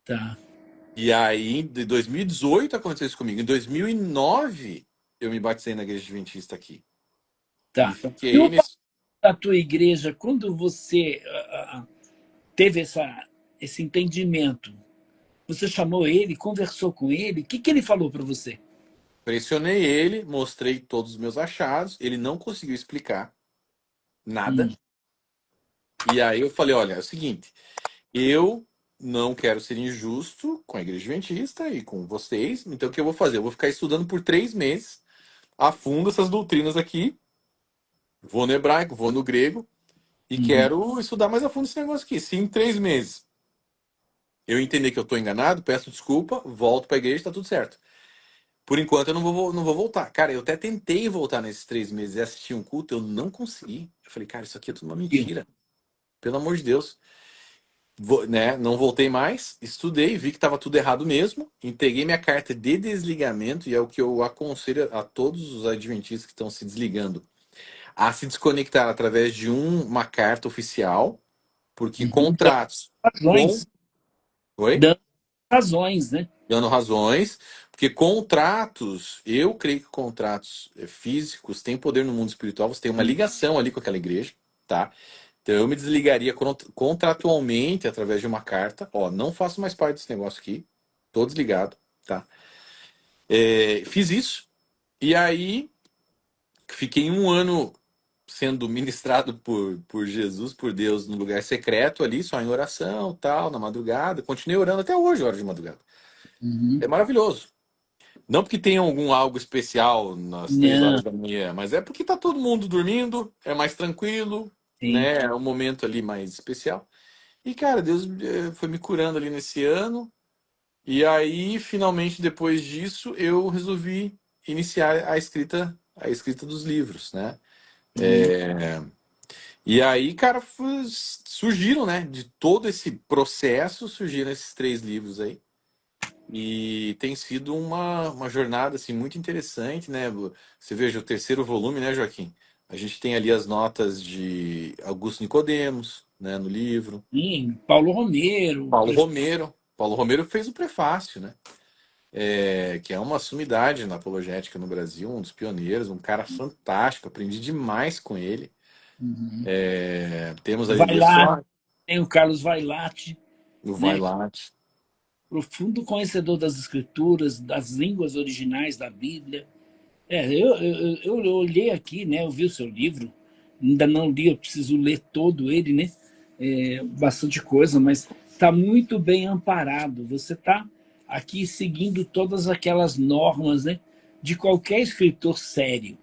tá, E aí, de 2018 aconteceu isso comigo. Em 2009, eu me batizei na Igreja Adventista aqui. E tá. E fiquei o pastor nesse... da tua igreja, quando você teve esse entendimento, você chamou ele, conversou com ele, o que, que ele falou para você? Pressionei ele, mostrei todos os meus achados, ele não conseguiu explicar nada. Hum, E aí eu falei, olha, é o seguinte, eu não quero ser injusto com a Igreja Adventista e com vocês, então o que eu vou fazer? Eu vou ficar estudando por 3 meses a fundo essas doutrinas aqui, vou no hebraico, vou no grego, e uhum. quero estudar mais a fundo esse negócio aqui. Se em 3 meses eu entender que eu estou enganado, peço desculpa, volto para a igreja, está tudo certo. Por enquanto eu não vou voltar. Cara, eu até tentei voltar nesses 3 meses e assistir um culto, eu não consegui. Eu falei, cara, isso aqui é tudo uma mentira. Pelo amor de Deus. Né, não voltei mais, estudei, vi que estava tudo errado mesmo, entreguei minha carta de desligamento, e é o que eu aconselho a todos os adventistas que estão se desligando, a se desconectar através de uma carta oficial, porque Uhum. contratos com... Razões, Oi? dando razões, né? Dando razões, porque contratos, eu creio que contratos físicos têm poder no mundo espiritual, você tem uma ligação ali com aquela igreja, tá? Então eu me desligaria contratualmente através de uma carta. Ó, não faço mais parte desse negócio aqui. Tô desligado, tá? Fiz isso. E aí fiquei um ano sendo ministrado por Jesus, por Deus, no lugar secreto ali, só em oração, tal, na madrugada. Continuei orando até hoje, hora de madrugada. Uhum. É maravilhoso. Não porque tenha algo especial nas 3 horas Não, da manhã, mas é porque tá todo mundo dormindo, é mais tranquilo, sim. né? É um momento ali mais especial. E, cara, Deus foi me curando ali nesse ano. E aí, finalmente, depois disso, eu resolvi iniciar a escrita dos livros, né? Uhum. E aí, cara, surgiram, né? De todo esse processo, surgiram esses 3 livros aí. E tem sido uma jornada assim, muito interessante, né? Você veja o terceiro volume, né, Joaquim? A gente tem ali as notas de Augusto Nicodemos, né, no livro. Sim, Paulo Romero, Paulo Romero. Paulo Romero fez o prefácio, né? Que é uma sumidade na apologética no Brasil, um dos pioneiros, um cara fantástico, aprendi demais com ele. uhum. Temos ali Lia Vailate, Soares, tem o Carlos Vailate, o né? Vailate. Profundo conhecedor das escrituras, das línguas originais da Bíblia. Eu olhei aqui, né? Eu vi o seu livro, ainda não li, eu preciso ler todo ele, né? Bastante coisa, mas está muito bem amparado. Você está aqui seguindo todas aquelas normas, né? De qualquer escritor sério.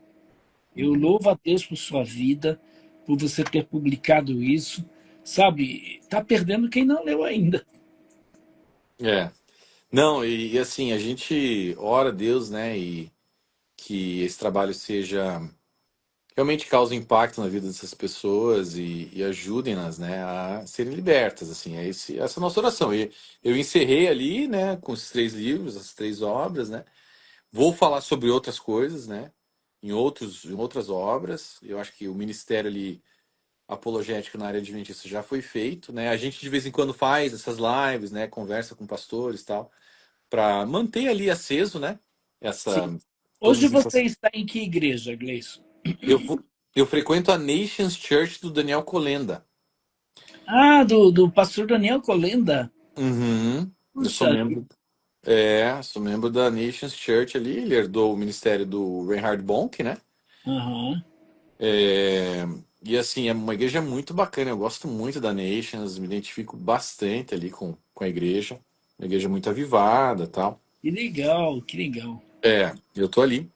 Eu Uhum. louvo a Deus por sua vida, por você ter publicado isso. Sabe, está perdendo quem não leu ainda. É. Não, e assim, a gente ora a Deus, né? E que esse trabalho seja realmente cause impacto na vida dessas pessoas e ajudem-nas, né, a serem libertas, assim, essa é a nossa oração. E eu encerrei ali, né, com esses três livros, as três obras, né, vou falar sobre outras coisas, né, em outras obras, eu acho que o ministério ali apologético na área adventista já foi feito, né, a gente de vez em quando faz essas lives, né, conversa com pastores e tal, para manter ali aceso, né, Sim. essa, Hoje todas você essas. está em que igreja, Gleison? Eu, eu frequento a Nations Church do Daniel Kolenda. Ah, do pastor Daniel Colenda. Uhum. Eu sou Puxa, membro. Sou membro da Nations Church ali. Ele herdou o ministério do Reinhard Bonk, né? aham, É, e assim, é uma igreja muito bacana. Eu gosto muito da Nations, me identifico bastante ali com a igreja. Uma igreja muito avivada e tal. que legal, que legal. Eu tô ali.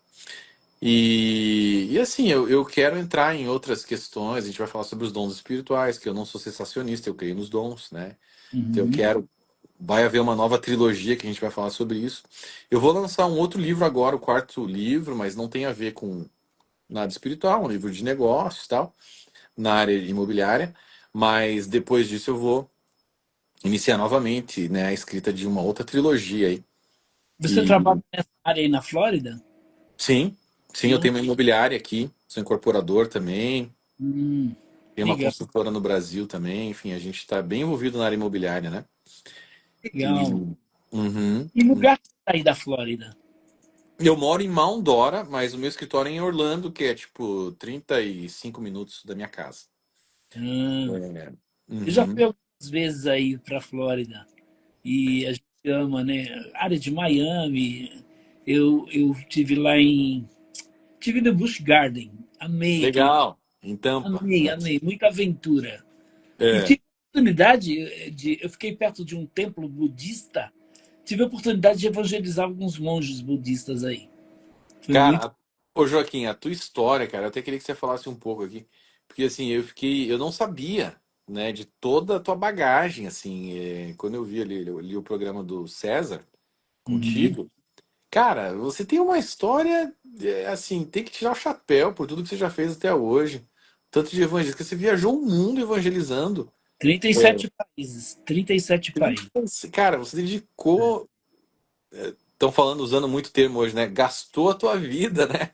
E assim, eu quero entrar em outras questões. A gente vai falar sobre os dons espirituais, que eu não sou cessacionista, eu creio nos dons, né? Então eu Uhum. quero. Vai haver uma nova trilogia que a gente vai falar sobre isso. Eu vou lançar um outro livro agora, o quarto livro, mas não tem a ver com nada espiritual, um livro de negócios e tal, na área imobiliária. Mas depois disso eu vou iniciar novamente, né, a escrita de uma outra trilogia aí. Você trabalha nessa área aí na Flórida? Sim, sim, eu Não. tenho uma imobiliária aqui, sou incorporador também, tenho uma Legal, construtora no Brasil também, enfim, a gente está bem envolvido na área imobiliária, né? E, legal. uhum. Que lugar que você está aí da Flórida? Eu moro em Mount Dora, mas o meu escritório é em Orlando, que é tipo 35 minutos da minha casa. Ah, É. eu já fui Uhum. algumas vezes aí para a Flórida e a gente ama, né? A área de Miami. Eu tive lá em. Tive no Busch Garden. Amei aquele. Legal, em Tampa. Amei, amei. Muita aventura. E É, tive a oportunidade de. Eu fiquei perto de um templo budista. Tive a oportunidade de evangelizar alguns monges budistas aí. Foi muito. cara, ô Joaquim, a tua história, cara, eu até queria que você falasse um pouco aqui, porque assim, eu não sabia, né, de toda a tua bagagem, assim, quando eu vi ali, eu li o programa do César Uhum. contigo, cara, você tem uma história, assim, tem que tirar o chapéu por tudo que você já fez até hoje, tanto de evangelismo, que você viajou o mundo evangelizando. 37 países. 37 países. Cara, você dedicou, estão falando, usando muito termo hoje, né? Gastou a tua vida, né?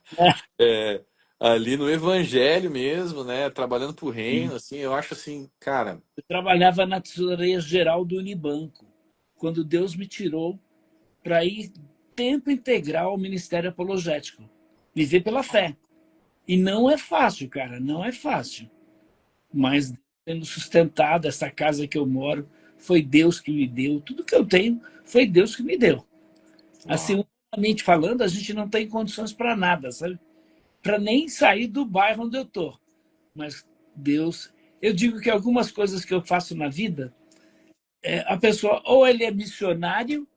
É, ali no evangelho mesmo, né? Trabalhando pro reino, assim, eu acho assim, cara, Eu trabalhava na tesouraria geral do Unibanco, quando Deus me tirou para ir tempo integral ao ministério apologético. Viver pela fé. E não é fácil, cara, não é fácil. Mas tendo sustentado essa casa que eu moro, foi Deus que me deu. Tudo que eu tenho foi Deus que me deu. Assim, uau, humanamente falando, a gente não tem condições para nada, sabe? Para nem sair do bairro onde eu tô. Mas Deus, eu digo que algumas coisas que eu faço na vida, a pessoa ou ele é missionário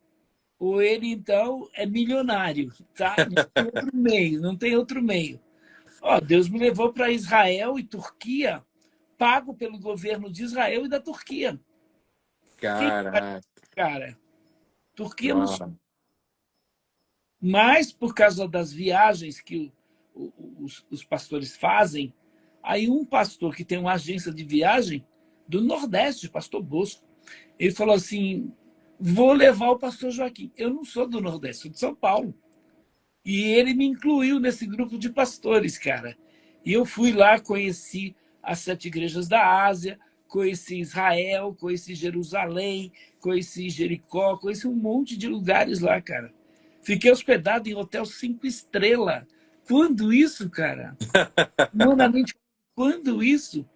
ou ele então é milionário, tá? Não tem outro meio, não tem outro meio. Ó, Deus me levou para Israel e Turquia, pago pelo governo de Israel e da Turquia. Quem faz, caraca, cara? Turquia não. uau, Mas por causa das viagens que os pastores fazem, aí um pastor que tem uma agência de viagem do Nordeste, pastor Bosco, ele falou assim: vou levar o pastor Joaquim. Eu não sou do Nordeste, sou de São Paulo. E ele me incluiu nesse grupo de pastores, cara. E eu fui lá, conheci as 7 igrejas da Ásia, conheci Israel, conheci Jerusalém, conheci Jericó, conheci um monte de lugares lá, cara. Fiquei hospedado em hotel 5 estrelas. Quando isso, cara? Humanamente, quando isso?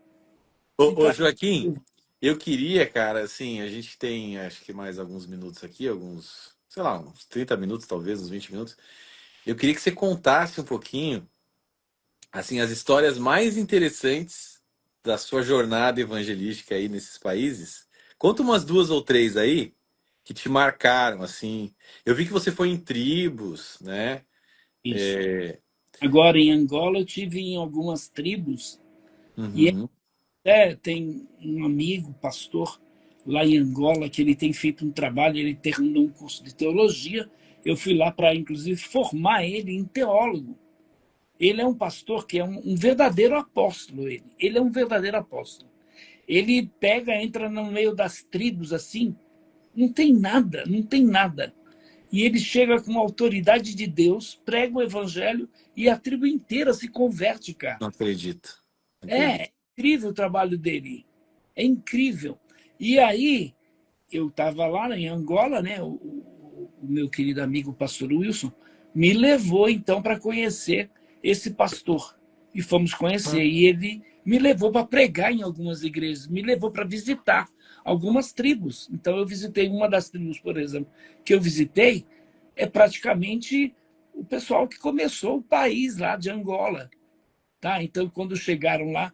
Ô, Então, Joaquim, eu queria, cara, assim, a gente tem acho que mais alguns minutos aqui, alguns, sei lá, uns 30 minutos, talvez, uns 20 minutos. Eu queria que você contasse um pouquinho, assim, as histórias mais interessantes da sua jornada evangelística aí nesses países. Conta umas duas ou três aí que te marcaram, assim. Eu vi que você foi em tribos, né? isso. É, Agora, em Angola, eu tive em algumas tribos, e uhum. até tem um amigo, pastor, lá em Angola, que ele tem feito um trabalho, ele terminou um curso de teologia. Eu fui lá para, inclusive, formar ele em teólogo. Ele é um pastor que é um verdadeiro apóstolo. Ele é um verdadeiro apóstolo. Ele pega, entra no meio das tribos assim, não tem nada, não tem nada. E ele chega com a autoridade de Deus, prega o evangelho e a tribo inteira se converte, cara. Não acredito. Não acredito. É incrível o trabalho dele. É incrível. E aí, eu estava lá em Angola, né? O meu querido amigo, o pastor Wilson, me levou então para conhecer esse pastor. E fomos conhecer. E ele me levou para pregar em algumas igrejas, me levou para visitar algumas tribos. Então, eu visitei uma das tribos, por exemplo, que eu visitei, é praticamente o pessoal que começou o país lá de Angola. Tá? Então, quando chegaram lá,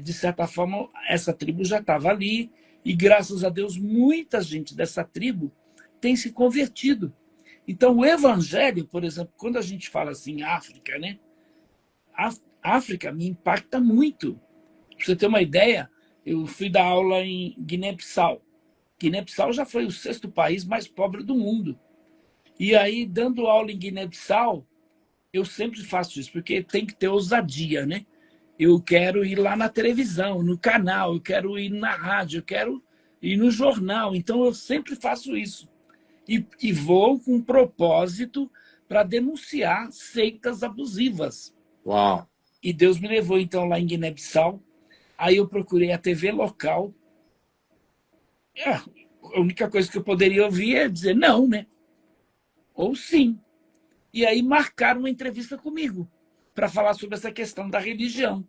de certa forma, essa tribo já estava ali, e graças a Deus, muita gente dessa tribo tem se convertido. Então, o evangelho, por exemplo, quando a gente fala assim, África, né? A África me impacta muito. Para você ter uma ideia, eu fui dar aula em Guiné-Bissau. Guiné-Bissau já foi o 6º país mais pobre do mundo. E aí, dando aula em Guiné-Bissau, eu sempre faço isso, porque tem que ter ousadia, né? Eu quero ir lá na televisão, no canal, eu quero ir na rádio, eu quero ir no jornal. Então, eu sempre faço isso. E vou com um propósito para denunciar seitas abusivas. Uau. E Deus me levou, então, lá em Guiné-Bissau. Aí eu procurei a TV local. A única coisa que eu poderia ouvir é dizer não, né? Ou sim. E aí marcaram uma entrevista comigo para falar sobre essa questão da religião.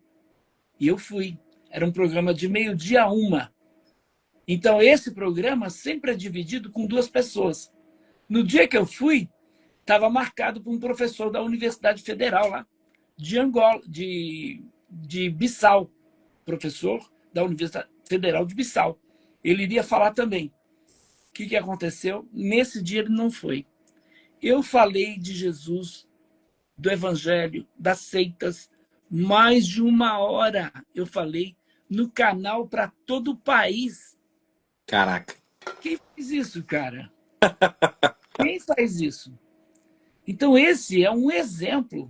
E eu fui. Era um programa de 12h a 1h. Então, esse programa sempre é dividido com 2 pessoas. No dia que eu fui, estava marcado por um professor da Universidade Federal lá, de Angola, de Bissau. Professor da Universidade Federal de Bissau. Ele iria falar também. O que aconteceu? Nesse dia ele não foi. Eu falei de Jesus, do Evangelho, das seitas, mais de 1 hora eu falei no canal para todo o país. Caraca. Quem fez isso, cara? Quem faz isso? Então, esse é um exemplo,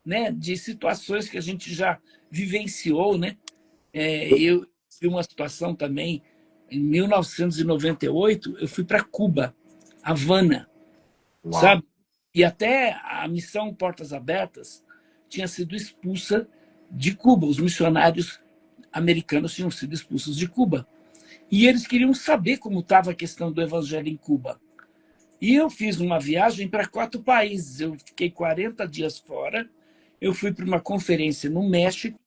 né, de situações que a gente já vivenciou. Né? Eu vi uma situação também, em 1998, eu fui para Cuba, Havana, Uau. sabe? E até a missão Portas Abertas tinha sido expulsa de Cuba. Os missionários americanos tinham sido expulsos de Cuba. E eles queriam saber como estava a questão do evangelho em Cuba. E eu fiz uma viagem para 4 países. Eu fiquei 40 dias fora. Eu fui para uma conferência no México,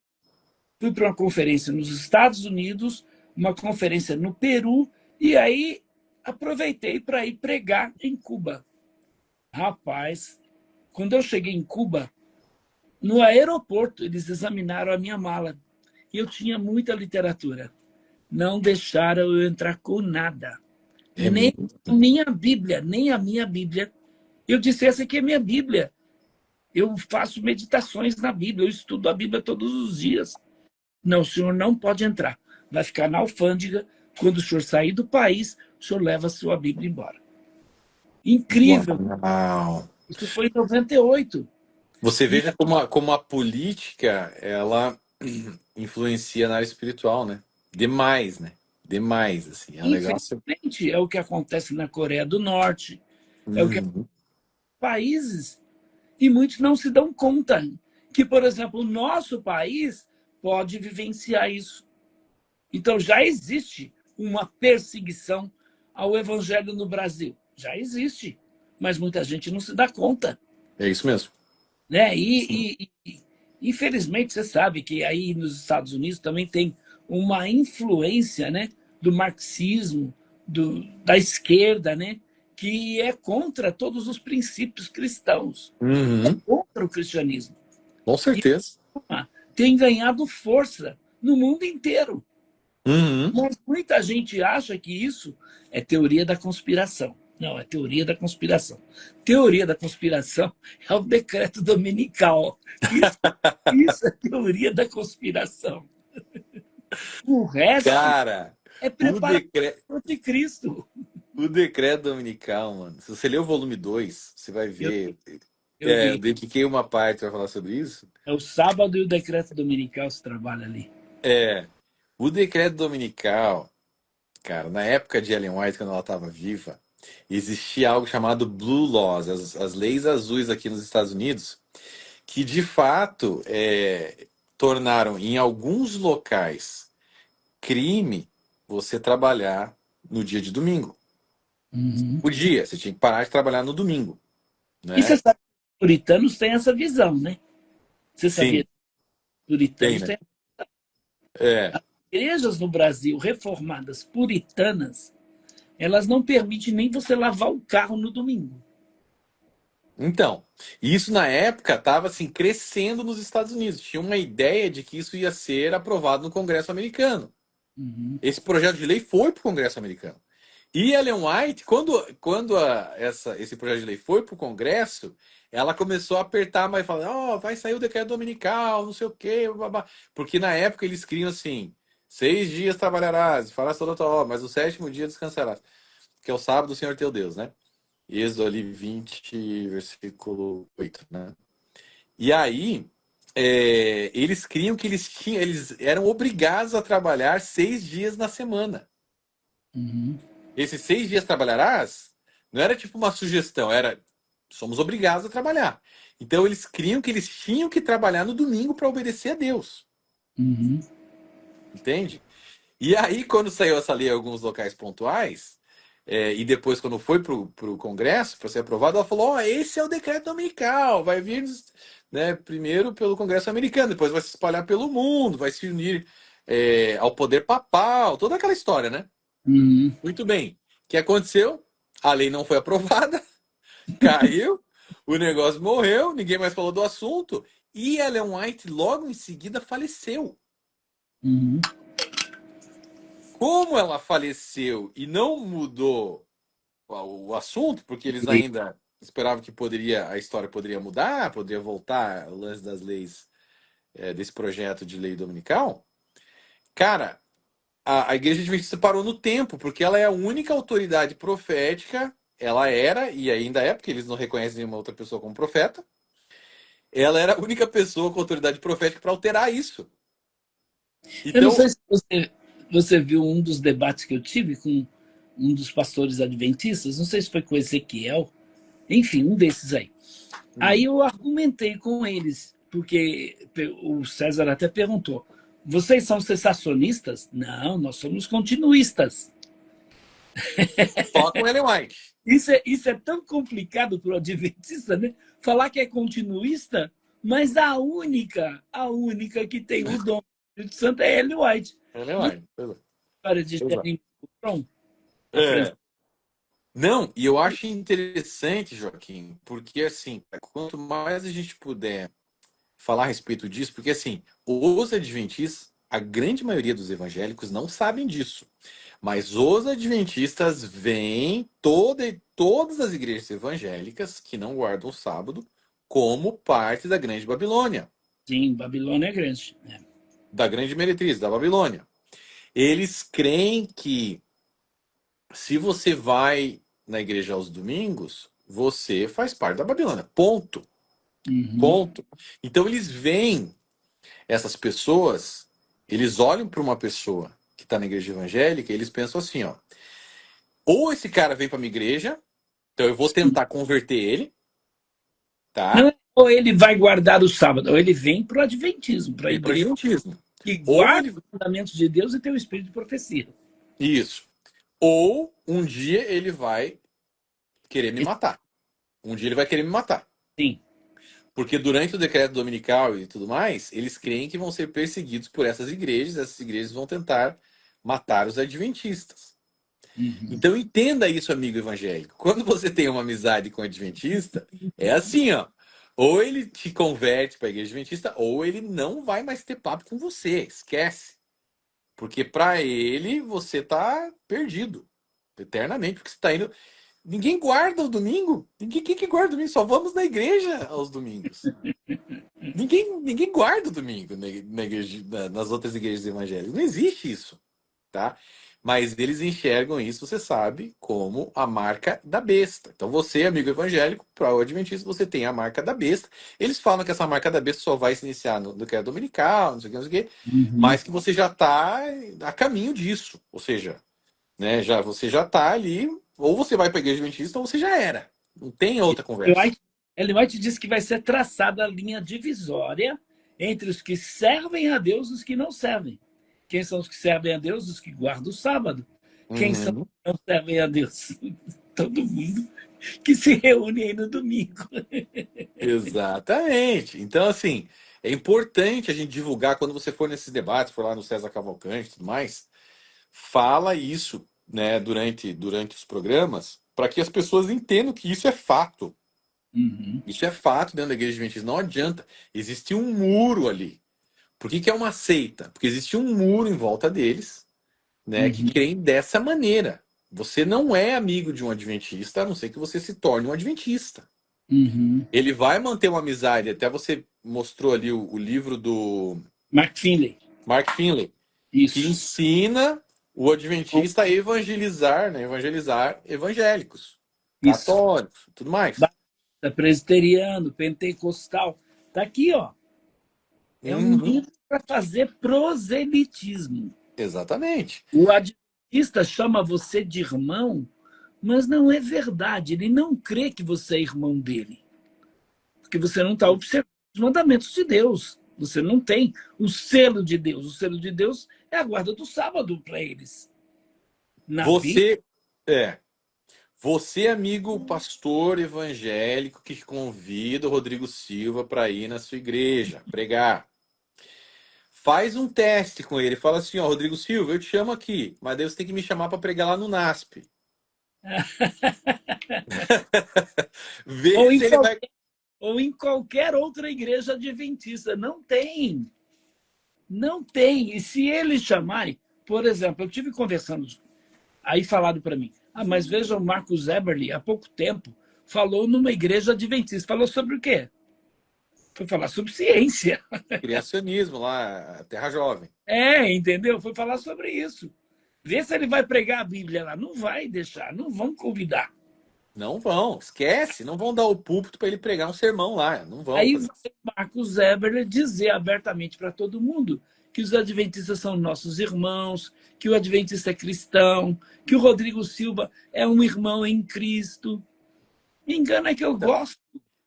fui para uma conferência nos Estados Unidos, uma conferência no Peru, e aí aproveitei para ir pregar em Cuba. Rapaz, quando eu cheguei em Cuba, no aeroporto, eles examinaram a minha mala. E eu tinha muita literatura. Não deixaram eu entrar com nada. É Nem a muito. minha Bíblia, nem a minha Bíblia. Eu disse, essa aqui é minha Bíblia. Eu faço meditações na Bíblia, eu estudo a Bíblia todos os dias. Não, o senhor não pode entrar. Vai ficar na alfândega. Quando o senhor sair do país, o senhor leva a sua Bíblia embora. Incrível. Uau. Isso foi em 98. Você E veja como a política ela influencia na área espiritual, né? Demais, né? Demais, assim. É um negócio. Infelizmente, é o que acontece na Coreia do Norte, é o que Uhum. países, e muitos não se dão conta que, por exemplo, o nosso país pode vivenciar isso. Então, já existe uma perseguição ao evangelho no Brasil. Já existe, mas muita gente não se dá conta. É isso mesmo. Né? Sim. Infelizmente, você sabe que aí nos Estados Unidos também tem uma influência, né, do marxismo, da esquerda, né, que é contra todos os princípios cristãos, Uhum. contra o cristianismo. Com E certeza. tem ganhado força no mundo inteiro. Uhum. Mas muita gente acha que isso é teoria da conspiração. Não, é teoria da conspiração. Teoria da conspiração é o decreto dominical. Isso, isso é teoria da conspiração. O resto Cara, é o preparação decreto. para o anticristo. O decreto dominical, mano, se você ler o volume 2 você vai Eu, ver. eu Eu li. dediquei uma parte para falar sobre isso. É o sábado e o decreto dominical se trabalha ali. É, o decreto dominical, cara, na época de Ellen White, quando ela estava viva, existia algo chamado Blue Laws, as leis azuis aqui nos Estados Unidos, que de fato tornaram em alguns locais crime você trabalhar no dia de domingo. Uhum. Você tinha que parar de trabalhar no domingo, E você né? sabe que os puritanos têm essa visão, né? Você sabia Sim, que os tem, puritanos né? têm É. igrejas no Brasil reformadas puritanas, elas não permitem nem você lavar o carro no domingo. Então, isso na época estava assim crescendo nos Estados Unidos. Tinha uma ideia de que isso ia ser aprovado no Congresso americano. Uhum. Esse projeto de lei foi para o Congresso americano. E Ellen White, esse projeto de lei foi para o Congresso, ela começou a apertar, mas falar, ó, vai sair o decreto dominical, não sei o quê, babá. Porque na época eles criam assim, 6 dias trabalharás, farás toda a tua obra, mas o sétimo dia descansarás, que é o sábado do Senhor teu Deus, né? Êxodo ali 20, versículo 8, né? E aí, eles criam que eles eram obrigados a trabalhar 6 dias na semana. Uhum. Esses 6 dias trabalharás não era tipo uma sugestão, era somos obrigados a trabalhar. Então eles criam que eles tinham que trabalhar no domingo para obedecer a Deus, Uhum. entende? E aí, quando saiu essa lei em alguns locais pontuais, e depois, quando foi para o Congresso, para ser aprovado, ela falou: Ó, esse é o decreto dominical, vai vir, né, primeiro pelo Congresso americano, depois vai se espalhar pelo mundo, vai se unir ao poder papal, toda aquela história, né? Uhum. Muito bem. O que aconteceu? A lei não foi aprovada, caiu, o negócio morreu, ninguém mais falou do assunto, e Ellen White logo em seguida faleceu. Uhum. Como ela faleceu e não mudou o assunto, porque eles ainda esperavam que a história poderia mudar, poderia voltar o lance das leis, desse projeto de lei dominical, cara, a Igreja Adventista parou no tempo, porque ela é a única autoridade profética, ela era, e ainda é, porque eles não reconhecem nenhuma outra pessoa como profeta, ela era a única pessoa com autoridade profética para alterar isso. Eu não Então, sei se você viu um dos debates que eu tive com um dos pastores adventistas, não sei se foi com Ezequiel, enfim, um desses aí. Aí hum, eu argumentei com eles, porque o César até perguntou: vocês são cessacionistas? Não, nós somos continuistas. só com Ellen White. Isso é tão complicado para o adventista, né? Falar que é continuista, mas a única que tem o dom do Espírito Santo é Ellen White. Ellen E a White. Pois é. história de Pois é. Jeremy Strong, a França. É. Não, e eu acho interessante, Joaquim, porque assim, quanto mais a gente puder falar a respeito disso, porque assim, os adventistas, a grande maioria dos evangélicos não sabem disso, mas os adventistas veem todas as igrejas evangélicas que não guardam o sábado como parte da Grande Babilônia, Sim, Babilônia é grande. Né? da Grande Meretriz, da Babilônia. Eles creem que se você vai na igreja aos domingos, você faz parte da Babilônia. Ponto. Uhum. Ponto. Então eles veem essas pessoas, eles olham para uma pessoa que está na igreja evangélica, eles pensam assim, ó. Ou esse cara vem para minha igreja, então eu vou tentar converter ele, Não tá? é ou ele vai guardar o sábado, ou ele vem para o adventismo, para a Vem para o igreja adventismo. que Ou guarda ele... os mandamentos de Deus e tem o espírito de profecia. Isso. Ou um dia ele vai querer me matar. Um dia ele vai querer me matar. Sim. Porque durante o decreto dominical e tudo mais, eles creem que vão ser perseguidos por essas igrejas vão tentar matar os adventistas. Uhum. Então entenda isso, amigo evangélico. Quando você tem uma amizade com o adventista, é assim, ó. Ou ele te converte para a igreja adventista, ou ele não vai mais ter papo com você. Esquece. Porque para ele você tá perdido eternamente, porque você tá indo. Ninguém guarda o domingo. Quem que guarda o domingo? Só vamos na igreja aos domingos. Ninguém guarda o domingo na igreja, nas outras igrejas evangélicas. Não existe isso, tá? Mas eles enxergam isso, você sabe, como a marca da besta. Então você, amigo evangélico, para o adventista, você tem a marca da besta. Eles falam que essa marca da besta só vai se iniciar no decreto dominical, não sei o que, não sei o que, Uhum. mas que você já está a caminho disso. Ou seja, né, você já está ali, ou você vai para a igreja adventista, ou você já era. Não tem outra conversa. Ellen White diz que vai ser traçada a linha divisória entre os que servem a Deus e os que não servem. Quem são os que servem a Deus? Os que guardam o sábado. Quem são os Uhum. que não servem a Deus? Todo mundo que se reúne aí no domingo. Exatamente. Então, assim, é importante a gente divulgar quando você for nesses debates, for lá no César Cavalcante e tudo mais, fala isso, né, durante os programas, para que as pessoas entendam que isso é fato. Uhum. Isso é fato dentro da igreja adventista. Não adianta. Existe um muro ali. Por que é uma seita? Porque existe um muro em volta deles, né, que Uhum. creem dessa maneira. Você não é amigo de um adventista, a não ser que você se torne um adventista. Uhum. Ele vai manter uma amizade. Até você mostrou ali o livro do Mark Finley. Mark Finley, que Isso. ensina o adventista a evangelizar, né? Evangelizar evangélicos, Isso. católicos, tudo mais. Presbiteriano, pentecostal. Tá aqui, ó. É um Uhum, livro para fazer proselitismo. exatamente. O adventista chama você de irmão, mas não é verdade. Ele não crê que você é irmão dele. Porque você não está observando os mandamentos de Deus. Você não tem o selo de Deus. O selo de Deus é a guarda do sábado para eles. Na Bíblia, Você é. Você, amigo pastor evangélico que convida o Rodrigo Silva para ir na sua igreja pregar. Faz um teste com ele. Fala assim, ó, Rodrigo Silva, eu te chamo aqui, mas daí você tem que me chamar para pregar lá no NASP. ou Vê em, se ele vai. ou em qualquer outra igreja adventista. Não tem. Não tem. E se ele chamar, por exemplo, eu tive conversando, aí falaram para mim, mas veja o Marcus Eberly, há pouco tempo, falou numa igreja adventista. Falou sobre o quê? Foi falar sobre ciência. Criacionismo lá, Terra Jovem. Entendeu? Foi falar sobre isso. Vê se ele vai pregar a Bíblia lá. Não vai deixar, não vão convidar. Não vão, esquece, não vão dar o púlpito para ele pregar um sermão lá, não vão Aí fazer isso. vai Marcos Eberle dizer abertamente para todo mundo que os adventistas são nossos irmãos, que o adventista é cristão, que o Rodrigo Silva é um irmão em Cristo. Me engana que eu Então, gosto.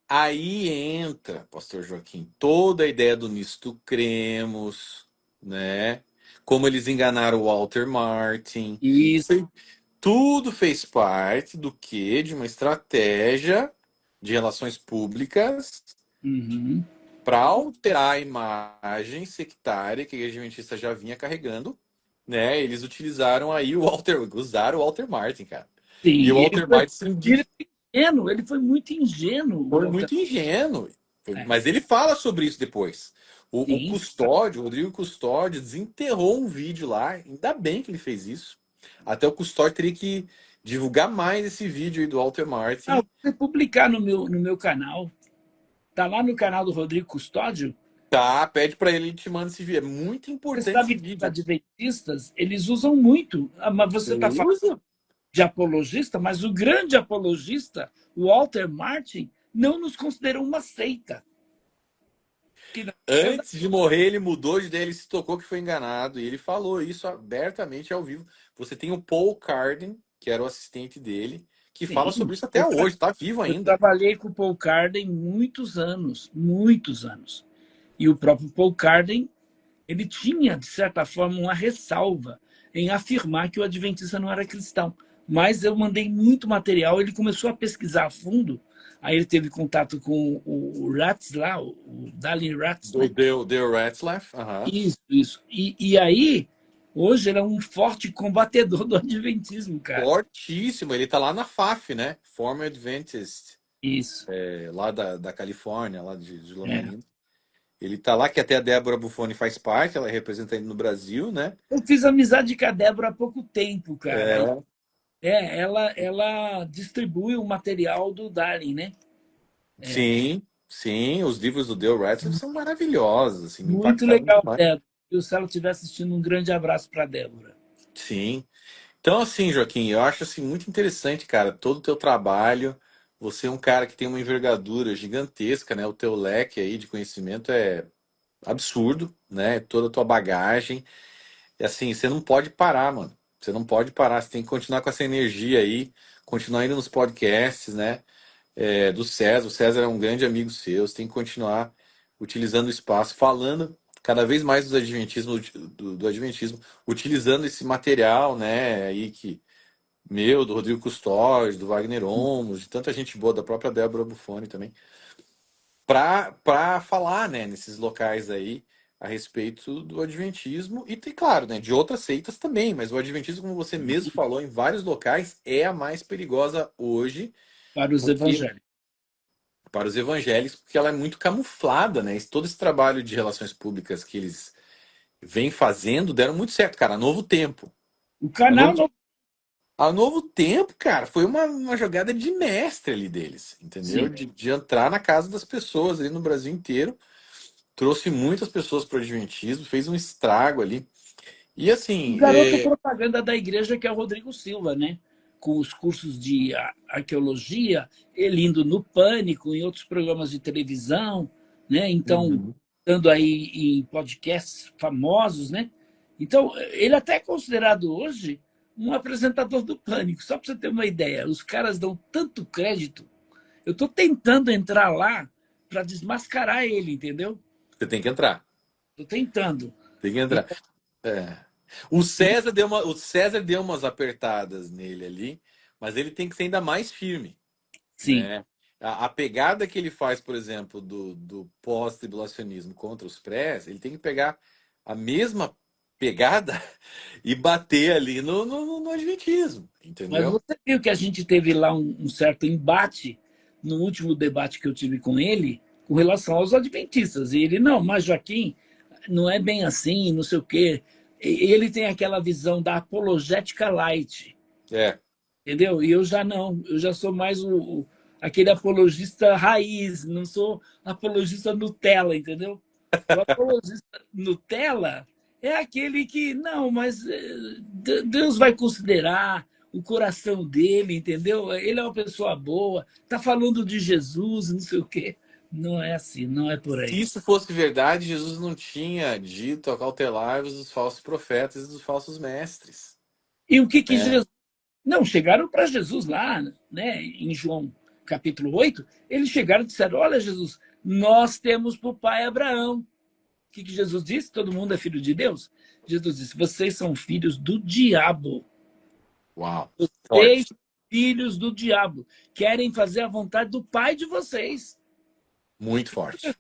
aí entra, pastor Joaquim, toda a ideia do nisto cremos, né? Como eles enganaram o Walter Martin. Isso. Tudo fez parte do quê? De uma estratégia de relações públicas Uhum. para alterar a imagem sectária que a Igreja Adventista já vinha carregando, né? Eles utilizaram aí usaram o Walter Martin, cara. E o Sim, Walter Martin ele foi muito ingênuo. foi muito ingênuo. É, Mas ele fala sobre isso depois. O sim. Custódio, o Rodrigo Custódio, desenterrou um vídeo lá. Ainda bem que ele fez isso. Até o Custódio teria que divulgar mais esse vídeo aí do Walter Martin. Vou publicar no meu canal. Tá lá no canal do Rodrigo Custódio. Tá, pede para ele te manda esse vídeo. É muito Você importante esse sabe que os vídeo. adventistas, eles usam muito. Mas você está falando Usa. de apologista, mas o grande apologista, o Walter Martin, não nos considerou uma seita. Que não anda. Antes de morrer, ele mudou de ideia, ele se tocou que foi enganado. E ele falou isso abertamente ao vivo. Você tem o Paul Carden, que era o assistente dele, que fala Sim, sobre isso até hoje, tá vivo eu ainda. trabalhei com o Paul Carden muitos anos, muitos anos. E o próprio Paul Carden, ele tinha, de certa forma, uma ressalva em afirmar que o adventista não era cristão. Mas eu mandei muito material, ele começou a pesquisar a fundo, aí ele teve contato com o Ratz lá, o Dallin Ratz, O né? Dale Ratzlaff. Aham. Isso. E aí, hoje ele é um forte combatedor do adventismo, cara. Fortíssimo. Ele tá lá na FAF, né? Former Adventist, Isso. lá da Califórnia, lá de Loma É. Linda. Ele tá lá, que até a Débora Buffoni faz parte, ela representa ele no Brasil, né? Eu fiz amizade com a Débora há pouco tempo, cara. É. Ela distribui o material do Darwin, né? Sim, sim, os livros do Dale Ratzlaff são maravilhosos, assim, me Muito impactaram legal, demais. Débora. E se ela estiver assistindo, um grande abraço para a Débora. Sim. Então, assim, Joaquim, eu acho assim muito interessante, cara, todo o teu trabalho. Você é um cara que tem uma envergadura gigantesca, né? O teu leque aí de conhecimento é absurdo, né? Toda a tua bagagem. E assim, você não pode parar, mano. Você não pode parar, você tem que continuar com essa energia aí, continuar indo nos podcasts, né? Do César. O César é um grande amigo seu. Você tem que continuar utilizando o espaço, falando cada vez mais do adventismo, utilizando esse material, né? Aí que do Rodrigo Custódio, do Wagner Olmos, de tanta gente boa, da própria Débora Buffoni também, para falar, né? Nesses locais aí a respeito do adventismo e tem claro, né? De outras seitas também, mas o adventismo, como você mesmo falou, em vários locais é a mais perigosa hoje Para os porque evangélicos. para os evangélicos, porque ela é muito camuflada, né? Todo esse trabalho de relações públicas que eles vêm fazendo deram muito certo, cara. A Novo Tempo. O A canal Novo, não. a Novo Tempo, cara, foi uma jogada de mestre ali deles, entendeu? Sim. De entrar na casa das pessoas ali no Brasil inteiro. Trouxe muitas pessoas para o Adventismo, fez um estrago ali. E O assim, garoto propaganda da igreja, que é o Rodrigo Silva, né? Com os cursos de arqueologia, ele indo no Pânico, em outros programas de televisão, né? Então, uhum. estando aí em podcasts famosos, né? Então, ele até é considerado hoje um apresentador do Pânico. Só para você ter uma ideia, os caras dão tanto crédito. Eu estou tentando entrar lá para desmascarar ele, entendeu? Você tem que entrar. Estou tentando. Tem que entrar. Então, É. O César deu umas apertadas nele ali, mas ele tem que ser ainda mais firme, sim. né? A pegada que ele faz, por exemplo, do pós-tribulacionismo contra os prés, ele tem que pegar a mesma pegada e bater ali no adventismo, Mas entendeu? você viu que a gente teve lá um certo embate no último debate que eu tive com ele com relação aos adventistas. E ele, não, mas Joaquim, não é bem assim, não sei o quê. E ele tem aquela visão da apologética light, É. entendeu? E eu já não, eu já sou mais aquele apologista raiz, não sou apologista Nutella, entendeu? O apologista Nutella é aquele que, não, mas Deus vai considerar o coração dele, entendeu? Ele é uma pessoa boa, está falando de Jesus, não sei o quê. Não é assim, não é por Se aí. isso fosse verdade, Jesus não tinha dito acautelai-vos dos falsos profetas e dos falsos mestres, E o que né? Jesus. Não, chegaram para Jesus lá, né, em João capítulo 8, eles chegaram e disseram: Olha, Jesus, nós temos por pai Abraão. O que Jesus disse? Todo mundo é filho de Deus? Jesus disse: Vocês são filhos do diabo. Uau, Vocês, forte, filhos do diabo, querem fazer a vontade do pai de vocês. muito forte.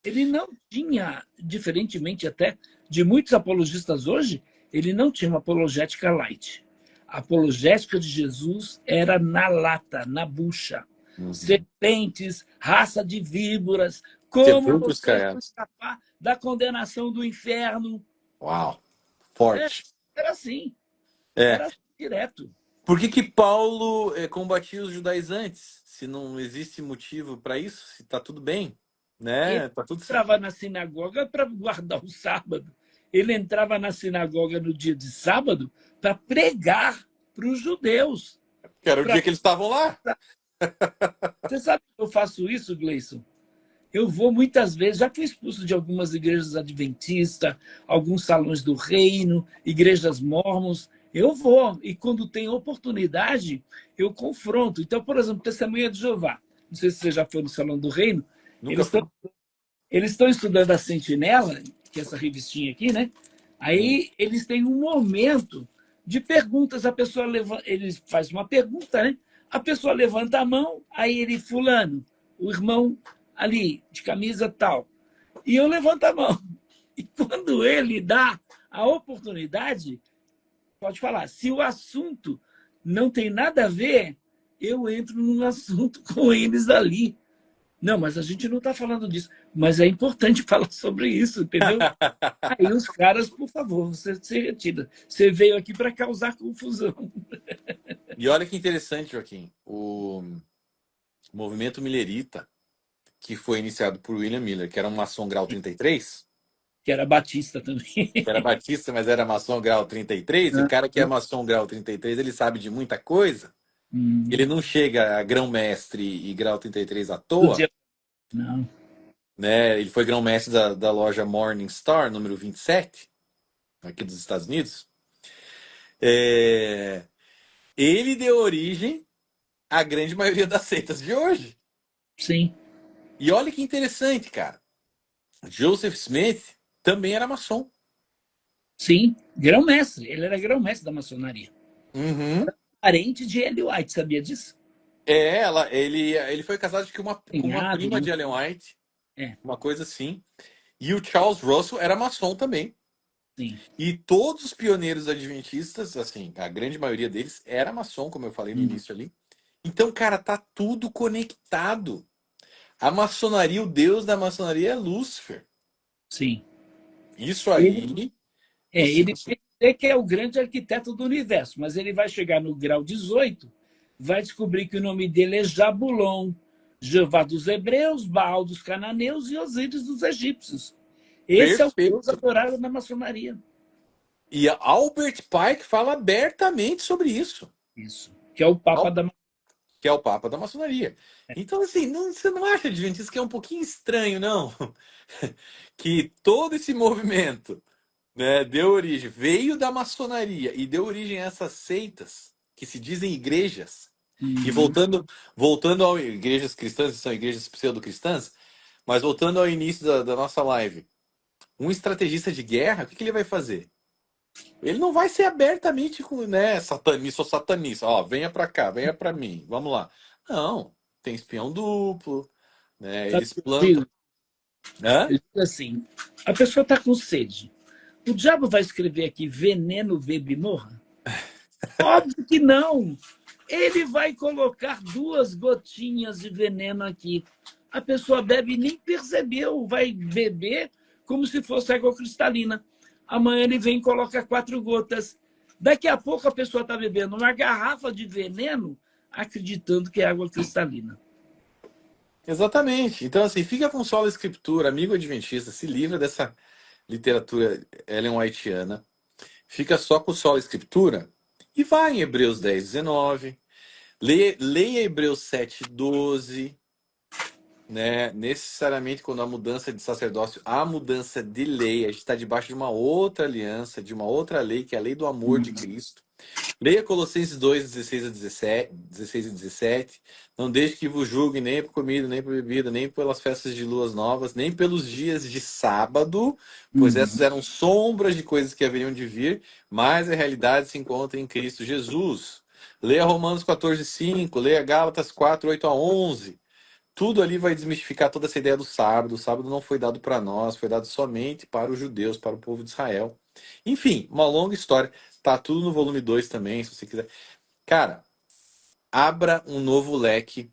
Ele não tinha, diferentemente até de muitos apologistas hoje, ele não tinha uma apologética light. A apologética de Jesus era na lata, na bucha. Uhum. Serpentes, raça de víboras, como Sepulcros vocês vão caiados. escapar da condenação do inferno? Uau, É, forte. era assim, É. era assim, direto. Por que que Paulo combatia os judaizantes? Se não existe motivo para isso, se tá tudo bem, Ele né? Tá tudo certo. entrava na sinagoga para guardar o sábado. Ele entrava na sinagoga no dia de sábado para pregar para os judeus. Que era o Pra... dia que eles estavam lá. Você sabe que eu faço isso, Gleison? Eu vou muitas vezes, já fui expulso de algumas igrejas adventistas, alguns salões do reino, igrejas mormons. Eu vou, e quando tem oportunidade, eu confronto. Então, por exemplo, Testemunha de Jeová. Não sei se você já foi no Salão do Reino. Nunca Eles fui. estão estudando a Sentinela, que é essa revistinha aqui, né? Hum. Aí eles têm um momento de perguntas. A pessoa levanta, ele faz uma pergunta, né? A pessoa levanta a mão, aí ele, fulano, o irmão ali, de camisa tal. E eu levanto a mão. E quando ele dá a oportunidade, pode falar, se o assunto não tem nada a ver, eu entro num assunto com eles ali. Não, mas a gente não está falando disso. Mas é importante falar sobre isso, entendeu? Aí os caras, por favor, você se retira. Você veio aqui para causar confusão. E olha que interessante, Joaquim, o movimento Millerita, que foi iniciado por William Miller, que era um maçom grau 33, Que era Batista também. que era batista, mas era maçom grau 33, e o cara que é maçom grau 33, ele sabe de muita coisa. Ele não chega a grão-mestre e grau 33 à Do toa, dia. Não. né? Ele foi grão-mestre da loja Morningstar, número 27, aqui dos Estados Unidos. É, Ele deu origem à grande maioria das seitas de hoje. Sim, E olha que interessante, cara. Joseph Smith também era maçom. sim. Grão-mestre. Ele era grão-mestre da maçonaria. Uhum. Parente de Ellen White, sabia disso? Ele foi casado acho que com uma Cunhado, prima não de Ellen sei. White, É, uma coisa assim. E o Charles Russell era maçom também. sim. E todos os pioneiros adventistas, assim, a grande maioria deles era maçom, como eu falei no início ali. Então, cara, tá tudo conectado. A maçonaria, o deus da maçonaria é Lúcifer. Sim. Isso Ele, aí, se ele você... pensa que é o grande arquiteto do universo, mas ele vai chegar no grau 18, vai descobrir que o nome dele é Jabulon, Jeová dos hebreus, Baal dos cananeus e Osíris dos egípcios. Esse é o Deus Perfeito. adorado na maçonaria. E a Albert Pike fala abertamente sobre isso. Isso. Que é o Papa da. Que é o Papa da maçonaria. Então, assim, você não acha, Adventista, que é um pouquinho estranho, não? Que todo esse movimento, né, deu origem, veio da maçonaria e deu origem a essas seitas que se dizem igrejas. E voltando ao igrejas cristãs, que são igrejas pseudo-cristãs, mas voltando ao início da nossa live, um estrategista de guerra, o que ele vai fazer? Ele não vai ser abertamente com, né, satanista ou satanista. Ó, venha pra cá, venha pra mim, vamos lá. Não, tem espião duplo, né? Sabe Eles o que eu plantam. digo? Hã? Eu digo assim: a pessoa está com sede. O diabo vai escrever aqui veneno, bebe e morra? Óbvio que não. Ele vai colocar 2 gotinhas de veneno aqui. A pessoa bebe e nem percebeu, vai beber como se fosse água cristalina. Amanhã ele vem e coloca 4 gotas. Daqui a pouco a pessoa está bebendo uma garrafa de veneno, acreditando que é água cristalina. Exatamente. Então, assim, fica com sola escritura, amigo adventista, se livra dessa literatura Ellen Whiteana, fica só com sola escritura e vai em Hebreus 10, 19, leia Hebreus 7, 12, né? Necessariamente, quando há mudança de sacerdócio, há mudança de lei. A gente está debaixo de uma outra aliança, de uma outra lei, que é a lei do amor de Cristo. Leia Colossenses 2, 16 a 17, 16 e 17. Não deixe que vos julgue nem por comida, nem por bebida, nem pelas festas de luas novas, nem pelos dias de sábado, pois essas eram sombras de coisas que haveriam de vir, mas a realidade se encontra em Cristo Jesus. Leia Romanos 14, 5, leia Gálatas 4, 8 a 11. Tudo ali vai desmistificar toda essa ideia do sábado. O sábado não foi dado para nós, foi dado somente para os judeus, para o povo de Israel. Enfim, uma longa história. Tá tudo no volume 2 também, se você quiser. Cara, abra um novo leque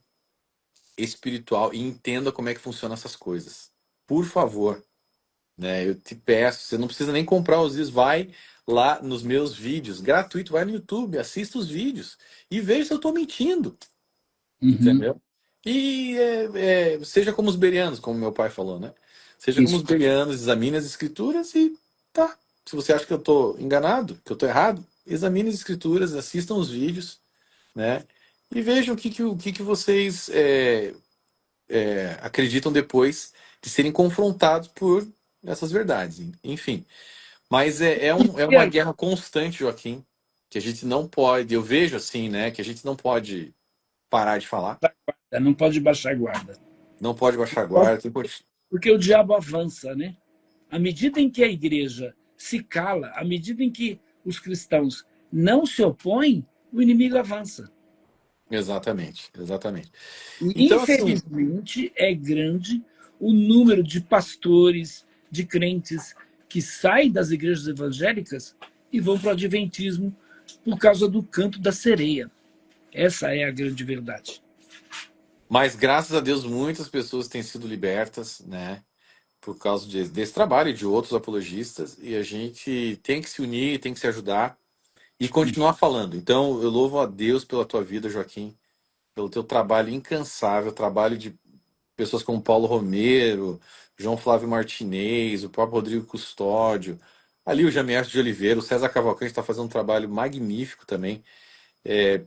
espiritual e entenda como é que funcionam essas coisas. Por favor, né? Eu te peço, você não precisa nem comprar os livros, vai lá nos meus vídeos, gratuito, vai no YouTube, assista os vídeos e veja se eu estou mentindo. Uhum. Entendeu? E seja como os berianos, como meu pai falou, né? Seja como os Isso. berianos, examine as escrituras e tá. Se você acha que eu estou enganado, que eu estou errado, examine as escrituras, assistam os vídeos, né? E vejam o que vocês acreditam depois de serem confrontados por essas verdades. Enfim. Mas é uma guerra constante, Joaquim, que a gente não pode, eu vejo assim, né, que a gente não pode parar de falar, Não pode baixar a guarda. não pode baixar a guarda, Porque o diabo avança, né? À medida em que a igreja se cala, à medida em que os cristãos não se opõem, o inimigo avança. Exatamente. E, Então, assim, infelizmente, é grande o número de pastores, de crentes que saem das igrejas evangélicas e vão para o adventismo por causa do canto da sereia. Essa é a grande verdade. mas graças a Deus muitas pessoas têm sido libertas, né, por causa desse trabalho e de outros apologistas, e a gente tem que se unir, tem que se ajudar e continuar falando. Então, eu louvo a Deus pela tua vida, Joaquim, pelo teu trabalho incansável, trabalho de pessoas como Paulo Romero, João Flávio Martinez, o próprio Rodrigo Custódio, ali o Jamier de Oliveira, o César Cavalcante está fazendo um trabalho magnífico também.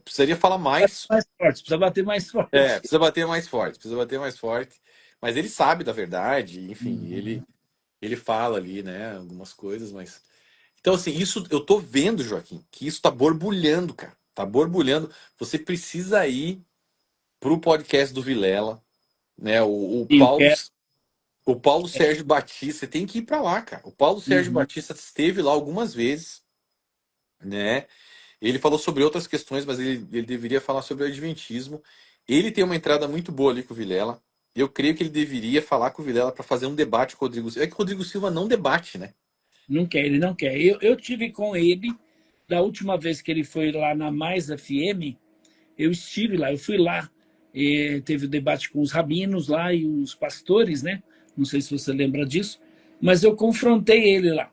Precisaria falar mais. Mais forte, precisa bater mais forte. Precisa bater mais forte, Mas ele sabe da verdade, enfim, ele fala ali, né, algumas coisas, mas. Então, assim, isso eu tô vendo, Joaquim, que isso tá borbulhando, cara. Tá borbulhando. Você precisa ir pro podcast do Vilela, né? Sim, quer. O Paulo Sérgio Batista, você tem que ir para lá, cara. O Paulo Sérgio Batista esteve lá algumas vezes, né? Ele falou sobre outras questões, mas ele deveria falar sobre o Adventismo. Ele tem uma entrada muito boa ali com o Vilela. Eu creio que ele deveria falar com o Vilela para fazer um debate com o Rodrigo Silva. É que o Rodrigo Silva não debate, né? Não quer, ele não quer. Eu tive com ele, da última vez que ele foi lá na Mais FM, eu estive lá, eu fui lá. Teve o debate com os rabinos lá e os pastores, né? Não sei se você lembra disso, mas eu confrontei ele lá.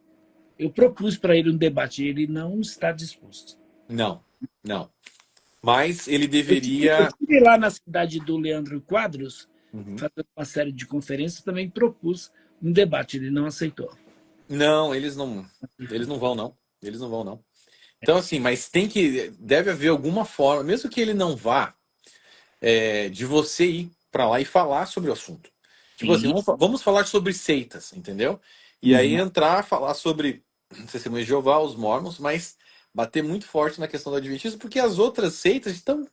Eu propus para ele um debate, ele não está disposto. Não, não. Mas ele Eu deveria. estive lá na cidade do Leandro Quadros, Uhum. fazendo uma série de conferências, também propus um debate, ele não aceitou. Não, eles não vão, não. Eles não vão, não. Então, assim, mas deve haver alguma forma, mesmo que ele não vá, de você ir para lá e falar sobre o assunto. Tipo assim, Sim. vamos falar sobre seitas, entendeu? E aí entrar, falar sobre Testemunhas de Jeová, os Mormons, mas bater muito forte na questão do Adventismo, porque as outras seitas estão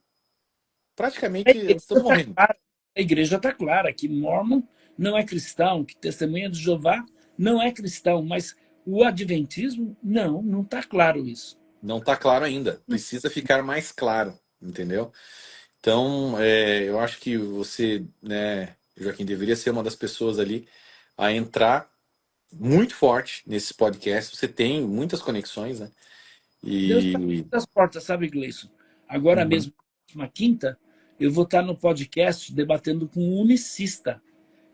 praticamente estão morrendo. A igreja está clara que Mormon não é cristão, que Testemunha de Jeová não é cristão, mas o Adventismo, não está claro isso. Não está claro ainda. Precisa ficar mais claro, entendeu? Então, eu acho que você, né, Joaquim, deveria ser uma das pessoas ali a entrar muito forte nesse podcast. Você tem muitas conexões, né? Deus está E. abrindo as portas, sabe, Gleison? Agora Uhum. mesmo, na quinta, eu vou estar no podcast debatendo com um unicista,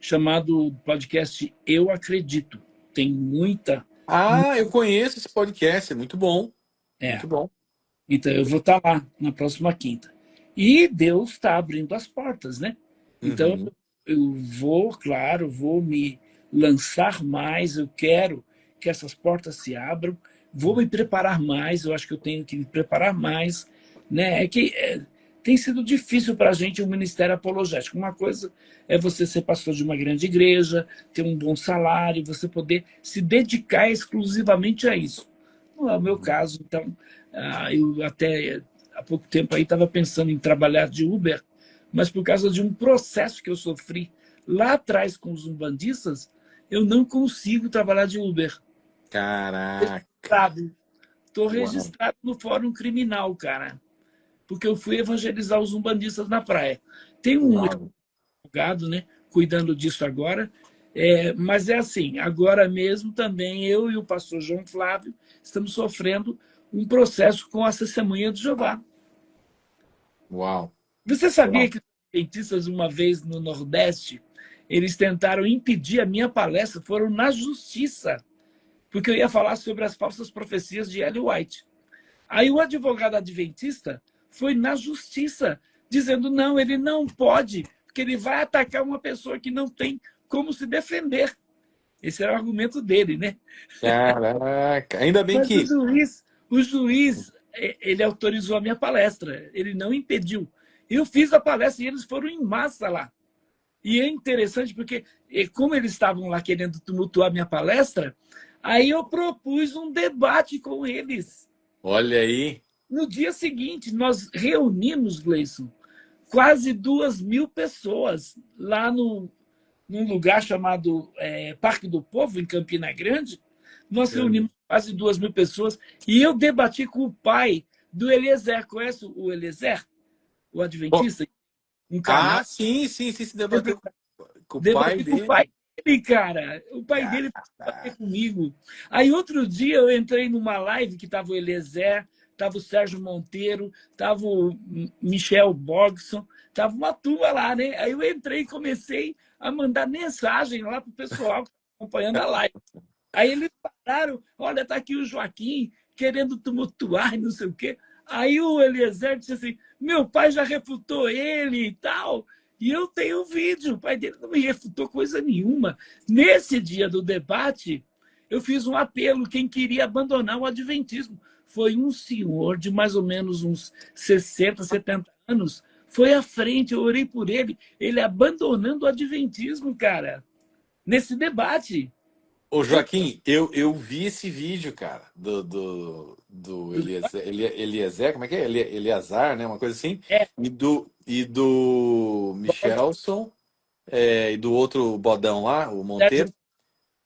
chamado podcast Eu Acredito. Tem muita. Ah, eu conheço esse podcast, é muito bom. É. Muito bom. Então, eu vou estar lá na próxima quinta. E Deus está abrindo as portas, né? Então, Uhum. eu vou, claro, vou me lançar mais, eu quero que essas portas se abram, vou me preparar mais, eu acho que eu tenho que me preparar mais, né? Tem sido difícil para a gente o ministério apologético. Uma coisa é você ser pastor de uma grande igreja, ter um bom salário, você poder se dedicar exclusivamente a isso. Não é o meu caso, então eu até há pouco tempo aí estava pensando em trabalhar de Uber, mas por causa de um processo que eu sofri lá atrás com os umbandistas, eu não consigo trabalhar de Uber. Caraca. Estou Uau. registrado no Fórum Criminal, cara, porque eu fui evangelizar os umbandistas na praia. Tem um Uau. advogado, né, cuidando disso agora, mas é assim, agora mesmo também eu e o pastor João Flávio estamos sofrendo um processo com a Testemunha de Jeová. Uau. Você sabia Uau. que os adventistas, uma vez no Nordeste, eles tentaram impedir a minha palestra, foram na justiça, porque eu ia falar sobre as falsas profecias de Ellen White. Aí o advogado adventista foi na justiça, dizendo não, ele não pode, porque ele vai atacar uma pessoa que não tem como se defender. Esse era o argumento dele, né? Caraca. Ainda bem Mas que. o juiz, ele autorizou a minha palestra, ele não impediu. Eu fiz a palestra e eles foram em massa lá. E é interessante porque, como eles estavam lá querendo tumultuar minha palestra, aí eu propus um debate com eles. Olha aí. No dia seguinte, nós reunimos, Gleison, quase 2.000 pessoas lá num lugar chamado Parque do Povo, em Campina Grande. Nós reunimos quase 2.000 pessoas e eu debati com o pai do Eliezer. Conhece o Eliezer, o adventista? Um canal. Sim, se debateu com o pai Debati com o dele. pai dele, cara. O pai dele debater comigo. Aí outro dia eu entrei numa live que estava o Eliezer, estava o Sérgio Monteiro, estava o Michel Borgson, estava uma turma lá, né? Aí eu entrei e comecei a mandar mensagem lá para o pessoal que estava acompanhando a live. Aí eles pararam, olha, tá aqui o Joaquim querendo tumultuar e não sei o quê. Aí o Eliezer disse assim, meu pai já refutou ele e tal. E eu tenho vídeo, o pai dele não me refutou coisa nenhuma. Nesse dia do debate, eu fiz um apelo, quem queria abandonar o adventismo. Foi um senhor de mais ou menos uns 60, 70 anos, foi à frente, eu orei por ele abandonando o adventismo, cara, nesse debate. Ô, Joaquim, eu vi esse vídeo, cara, do Eliezer, como é que é? Eleazar, né? Uma coisa assim. É, E do Michelson, e do outro bodão lá, o Monteiro.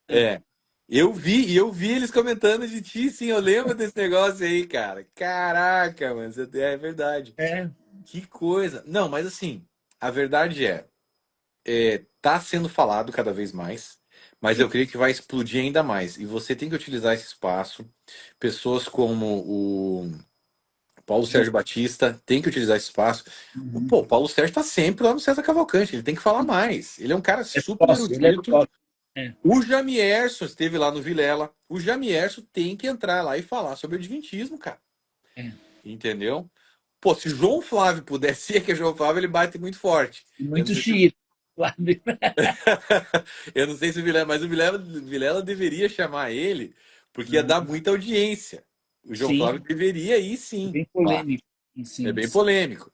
É. Eu vi eles comentando de ti, sim, eu lembro desse negócio aí, cara. Caraca, mano, é verdade. é. Que coisa. Não, mas assim, a verdade tá sendo falado cada vez mais, mas eu creio que vai explodir ainda mais. E você tem que utilizar esse espaço. Pessoas como o Paulo Sérgio Batista tem que utilizar esse espaço. Uhum. Pô, o Paulo Sérgio está sempre lá no César Cavalcante, ele tem que falar mais. Ele é um cara É super sócio, ele é erudito. sócio. É. O Jamierson esteve lá no Vilela. O Jamierson tem que entrar lá e falar sobre o adventismo, cara. É. Entendeu? Pô, se João Flávio pudesse ser, que é João Flávio, ele bate muito forte. Eu não Muito sei se xiita. Eu não sei se o Vilela, mas o Vilela deveria chamar ele, porque ia dar muita audiência. O João Sim, Flávio deveria ir é sim. bem Lá. polêmico. É Sim, bem sim. polêmico.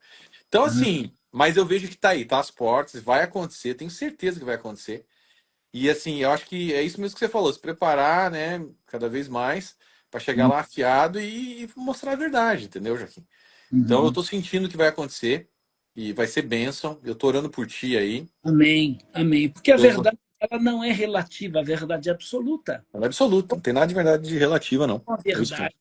Então, Uhum. assim, mas eu vejo que tá aí, tá às portas, vai acontecer, tenho certeza que vai acontecer. E assim, eu acho que é isso mesmo que você falou, se preparar, né, cada vez mais, para chegar lá afiado e mostrar a verdade, entendeu, Joaquim? Então eu Uhum. tô sentindo que vai acontecer e vai ser bênção. Eu tô orando por ti aí. Amém, amém. Porque a Tô- verdade ela não é relativa, a verdade é absoluta. Não é absoluto, não tem nada de verdade relativa, não. A É isso mesmo. verdade.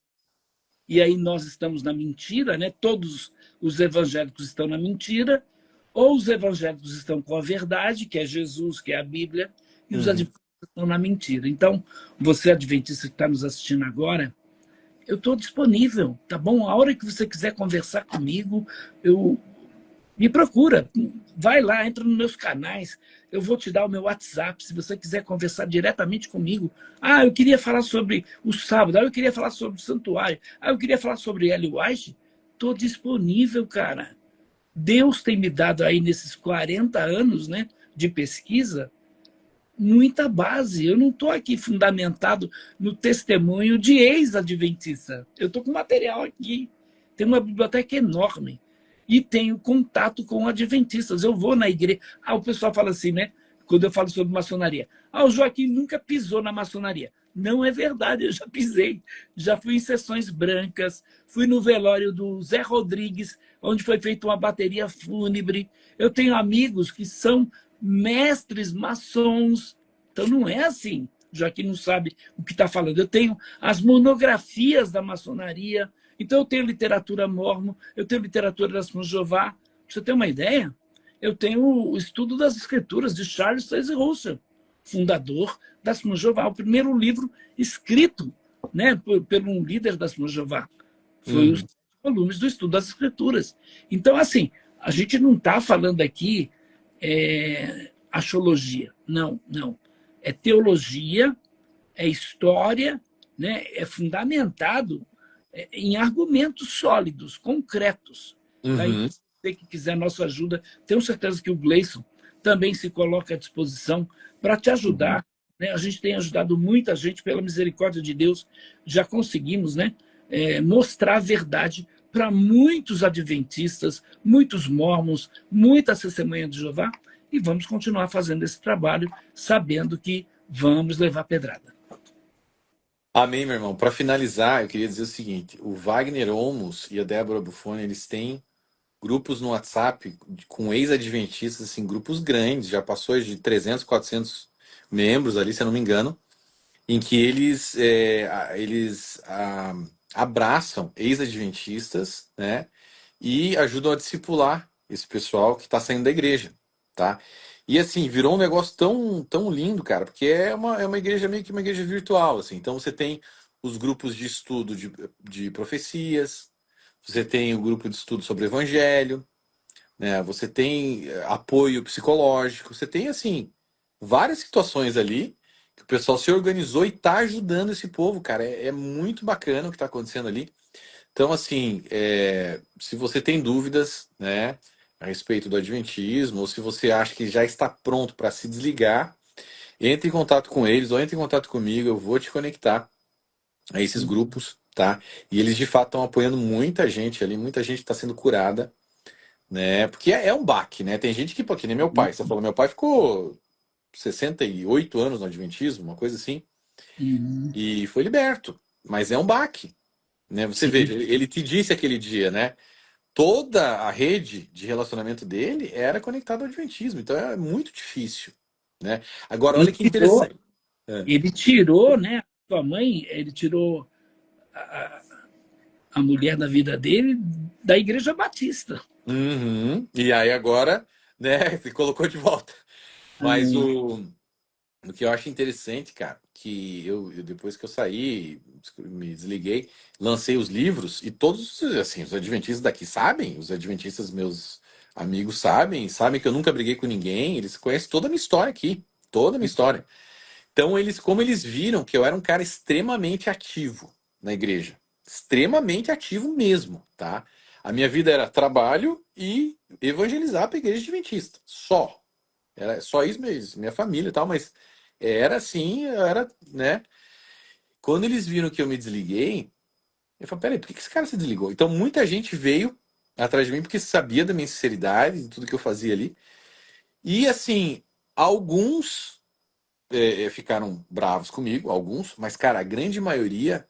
E aí nós estamos na mentira, né? Todos os evangélicos estão na mentira, ou os evangélicos estão com a verdade, que é Jesus, que é a Bíblia, e os Uhum. adventistas estão na mentira. Então, você adventista que está nos assistindo agora, eu estou disponível, tá bom? A hora que você quiser conversar comigo, eu me procura, vai lá, entra nos meus canais, eu vou te dar o meu WhatsApp, se você quiser conversar diretamente comigo. Ah, eu queria falar sobre o sábado, eu queria falar sobre o santuário, eu queria falar sobre Ellen White. Estou disponível, cara. Deus tem me dado aí nesses 40 anos, né, de pesquisa, muita base. Eu não estou aqui fundamentado no testemunho de ex-adventista. Eu estou com material aqui. Tem uma biblioteca enorme. E tenho contato com adventistas. Eu vou na igreja. O pessoal fala assim, né? Quando eu falo sobre maçonaria. O Joaquim nunca pisou na maçonaria. Não é verdade, eu já pisei. Já fui em sessões brancas, fui no velório do Zé Rodrigues, onde foi feita uma bateria fúnebre. Eu tenho amigos que são mestres maçons. Então não é assim. Joaquim não sabe o que está falando. Eu tenho as monografias da maçonaria, então eu tenho literatura mórmon, eu tenho literatura das Testemunhas de Jeová. Pra você ter uma ideia, eu tenho o estudo das escrituras de Charles Taze Russell, fundador das Testemunhas de Jeová, o primeiro livro escrito, né, por um líder das Testemunhas de Jeová. Foi os Uhum. volumes do estudo das escrituras. Então, assim, a gente não está falando aqui axiologia. Não, não. É teologia, é história, né? É fundamentado em argumentos sólidos, concretos. Tá? Então, Uhum. se você que quiser nossa ajuda, tenho certeza que o Gleison também se coloca à disposição para te ajudar. Né? A gente tem ajudado muita gente, pela misericórdia de Deus, já conseguimos, né, mostrar a verdade para muitos adventistas, muitos mormons, muitas testemunhas de Jeová, e vamos continuar fazendo esse trabalho, sabendo que vamos levar pedrada. Amém, meu irmão. Para finalizar, eu queria dizer o seguinte: o Wagner Olmos e a Débora Buffoni, eles têm grupos no WhatsApp com ex-adventistas, assim, grupos grandes, já passou de 300, 400 membros ali, se eu não me engano, em que eles abraçam ex-adventistas, né, e ajudam a discipular esse pessoal que está saindo da igreja, tá? E assim, virou um negócio tão, tão lindo, cara, porque é uma igreja meio que uma igreja virtual, assim. Então você tem os grupos de estudo de profecias, você tem o grupo de estudo sobre o evangelho, né? Você tem apoio psicológico, você tem assim várias situações ali que o pessoal se organizou e tá ajudando esse povo, cara. É muito bacana o que tá acontecendo ali. Então, assim, se você tem dúvidas, né, a respeito do Adventismo, ou se você acha que já está pronto para se desligar, entre em contato com eles ou entre em contato comigo, eu vou te conectar a esses grupos, tá? E eles de fato estão apoiando muita gente ali, muita gente está sendo curada, né? Porque é um baque, né? Tem gente que, pô, que nem meu pai. Você falou, meu pai ficou 68 anos no Adventismo, uma coisa assim, Uhum. e foi liberto. Mas é um baque, né? Você vê, Sim. ele te disse aquele dia, né? Toda a rede de relacionamento dele era conectada ao Adventismo, então é muito difícil, né? Agora, E olha que interessante. É. ele tirou, né? Sua mãe, ele tirou a, a mulher da vida dele da Igreja Batista. Uhum. E aí agora, né, se colocou de volta. Mas Hum. o que eu acho interessante, cara, que depois que eu saí, me desliguei, lancei os livros e todos, assim, os adventistas daqui sabem, os adventistas meus amigos sabem que eu nunca briguei com ninguém, eles conhecem toda a minha história aqui, toda a minha história. Então, como eles viram que eu era um cara extremamente ativo na igreja, extremamente ativo mesmo, tá? A minha vida era trabalho e evangelizar para a igreja adventista, só. Era só isso mesmo, minha família e tal, mas era assim, era, né? Quando eles viram que eu me desliguei, eu falei, peraí, por que esse cara se desligou? Então, muita gente veio atrás de mim porque sabia da minha sinceridade, de tudo que eu fazia ali. E, assim, alguns ficaram bravos comigo, alguns, mas, cara, a grande maioria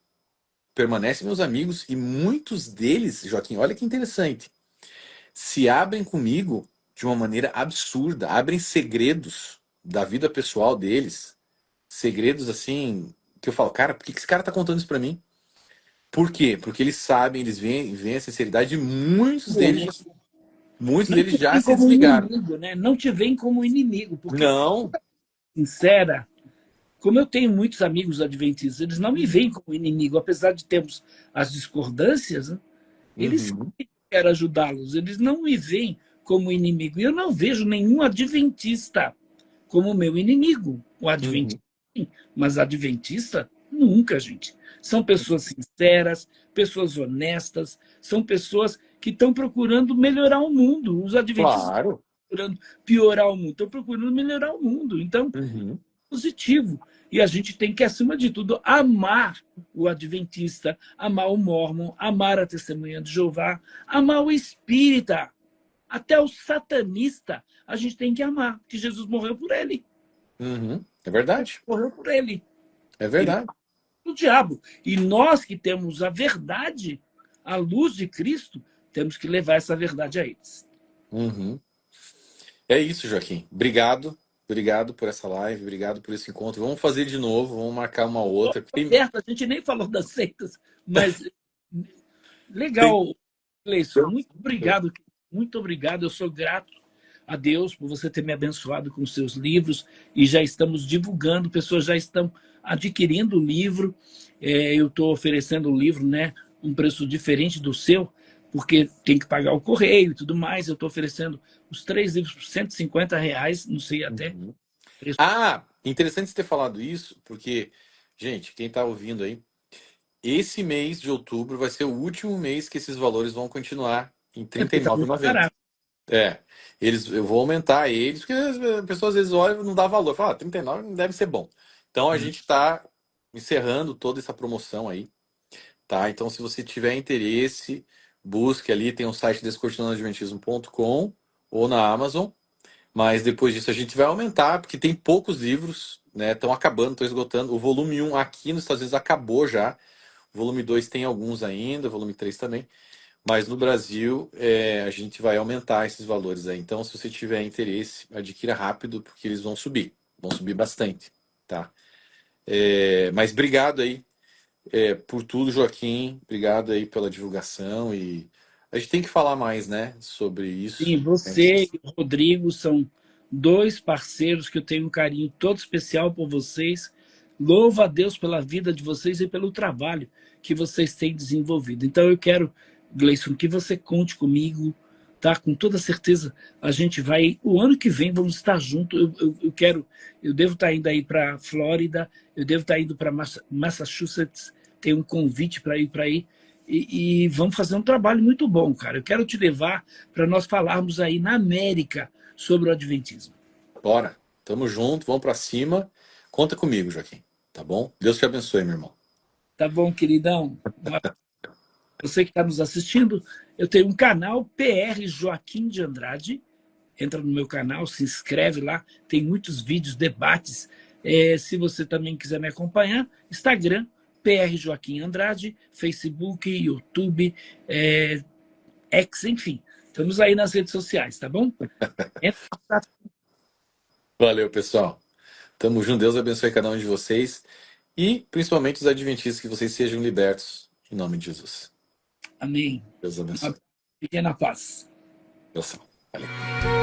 permanece meus amigos e muitos deles, Joaquim, olha que interessante, se abrem comigo de uma maneira absurda, abrem segredos da vida pessoal deles, segredos assim, que eu falo, cara, por que esse cara tá contando isso pra mim? Por quê? Porque eles sabem, eles veem a sinceridade de muitos Não deles te já veem se como desligaram. inimigo, né? Não te veem como inimigo, porque, Não. sincera, como eu tenho muitos amigos adventistas, eles não me veem como inimigo, apesar de termos as discordâncias, né? Eles Uhum. querem ajudá-los, eles não me veem como inimigo. E eu não vejo nenhum adventista como meu inimigo. O adventista, Uhum. sim, mas adventista, nunca, gente. São pessoas sinceras, pessoas honestas, são pessoas que estão procurando melhorar o mundo. Os adventistas estão Claro. procurando piorar o mundo, estão procurando melhorar o mundo. Então, Uhum. positivo. E a gente tem que, acima de tudo, amar o adventista, amar o mormon, amar a testemunha de Jeová, amar o espírita, até o satanista, a gente tem que amar, que Jesus morreu por ele. Uhum. É verdade. Morreu por ele. É Ele verdade. é o diabo. E nós que temos a verdade, a luz de Cristo, temos que levar essa verdade a eles. Uhum. É isso, Joaquim. Obrigado. Obrigado por essa live, obrigado por esse encontro. Vamos fazer de novo, vamos marcar uma outra. Roberto, a gente nem falou das seitas, mas Tem- legal, Gleison. Muito obrigado. Eu sou grato a Deus por você ter me abençoado com seus livros e já estamos divulgando, pessoas já estão adquirindo o livro. Eu estou oferecendo o livro, né, um preço diferente do seu, porque tem que pagar o correio e tudo mais. Eu estou oferecendo os 3 livros por R$ 150, não sei até Uhum. preço. Ah, interessante você ter falado isso, porque, gente, quem está ouvindo aí, esse mês de outubro vai ser o último mês que esses valores vão continuar em R$ Porque está muito 39,90. barato. É, eu vou aumentar eles, porque as pessoas às vezes olham e não dá valor. Fala, 39 não deve ser bom. Então a gente está encerrando toda essa promoção aí, tá? Então se você tiver interesse, busque ali, tem um site descortinonadventismo.com ou na Amazon. Mas depois disso a gente vai aumentar, porque tem poucos livros, né? Estão acabando, estão esgotando. O volume 1 aqui nos Estados Unidos acabou já. O volume 2 tem alguns ainda, o volume 3 também. Mas no Brasil a gente vai aumentar esses valores aí. Então, se você tiver interesse, adquira rápido, porque eles vão subir bastante, tá? Mas obrigado aí por tudo, Joaquim. Obrigado aí pela divulgação e a gente tem que falar mais, né, sobre Sim, isso. você e o Rodrigo são dois parceiros que eu tenho um carinho todo especial por vocês. Louvo a Deus pela vida de vocês e pelo trabalho que vocês têm desenvolvido. Então eu quero, Gleison, que você conte comigo, tá? Com toda certeza a gente vai, o ano que vem vamos estar juntos. Eu devo estar indo aí para Flórida, eu devo estar indo para Massachusetts, tem um convite para ir para aí. E vamos fazer um trabalho muito bom, cara. Eu quero te levar para nós falarmos aí na América sobre o Adventismo. Bora, tamo junto, vamos pra cima. Conta comigo, Joaquim, tá bom? Deus te abençoe, meu irmão. Tá bom, queridão? Você que está nos assistindo, eu tenho um canal, PR Joaquim de Andrade. Entra no meu canal, se inscreve lá, tem muitos vídeos, debates. Se você também quiser me acompanhar, Instagram, PR Joaquim Andrade, Facebook, YouTube, X, enfim. Estamos aí nas redes sociais, tá bom? Valeu, pessoal. Tamo junto, Deus abençoe cada um de vocês e principalmente os adventistas, que vocês sejam libertos em nome de Jesus. Amém. Deus abençoe. Fiquem na paz. Valeu.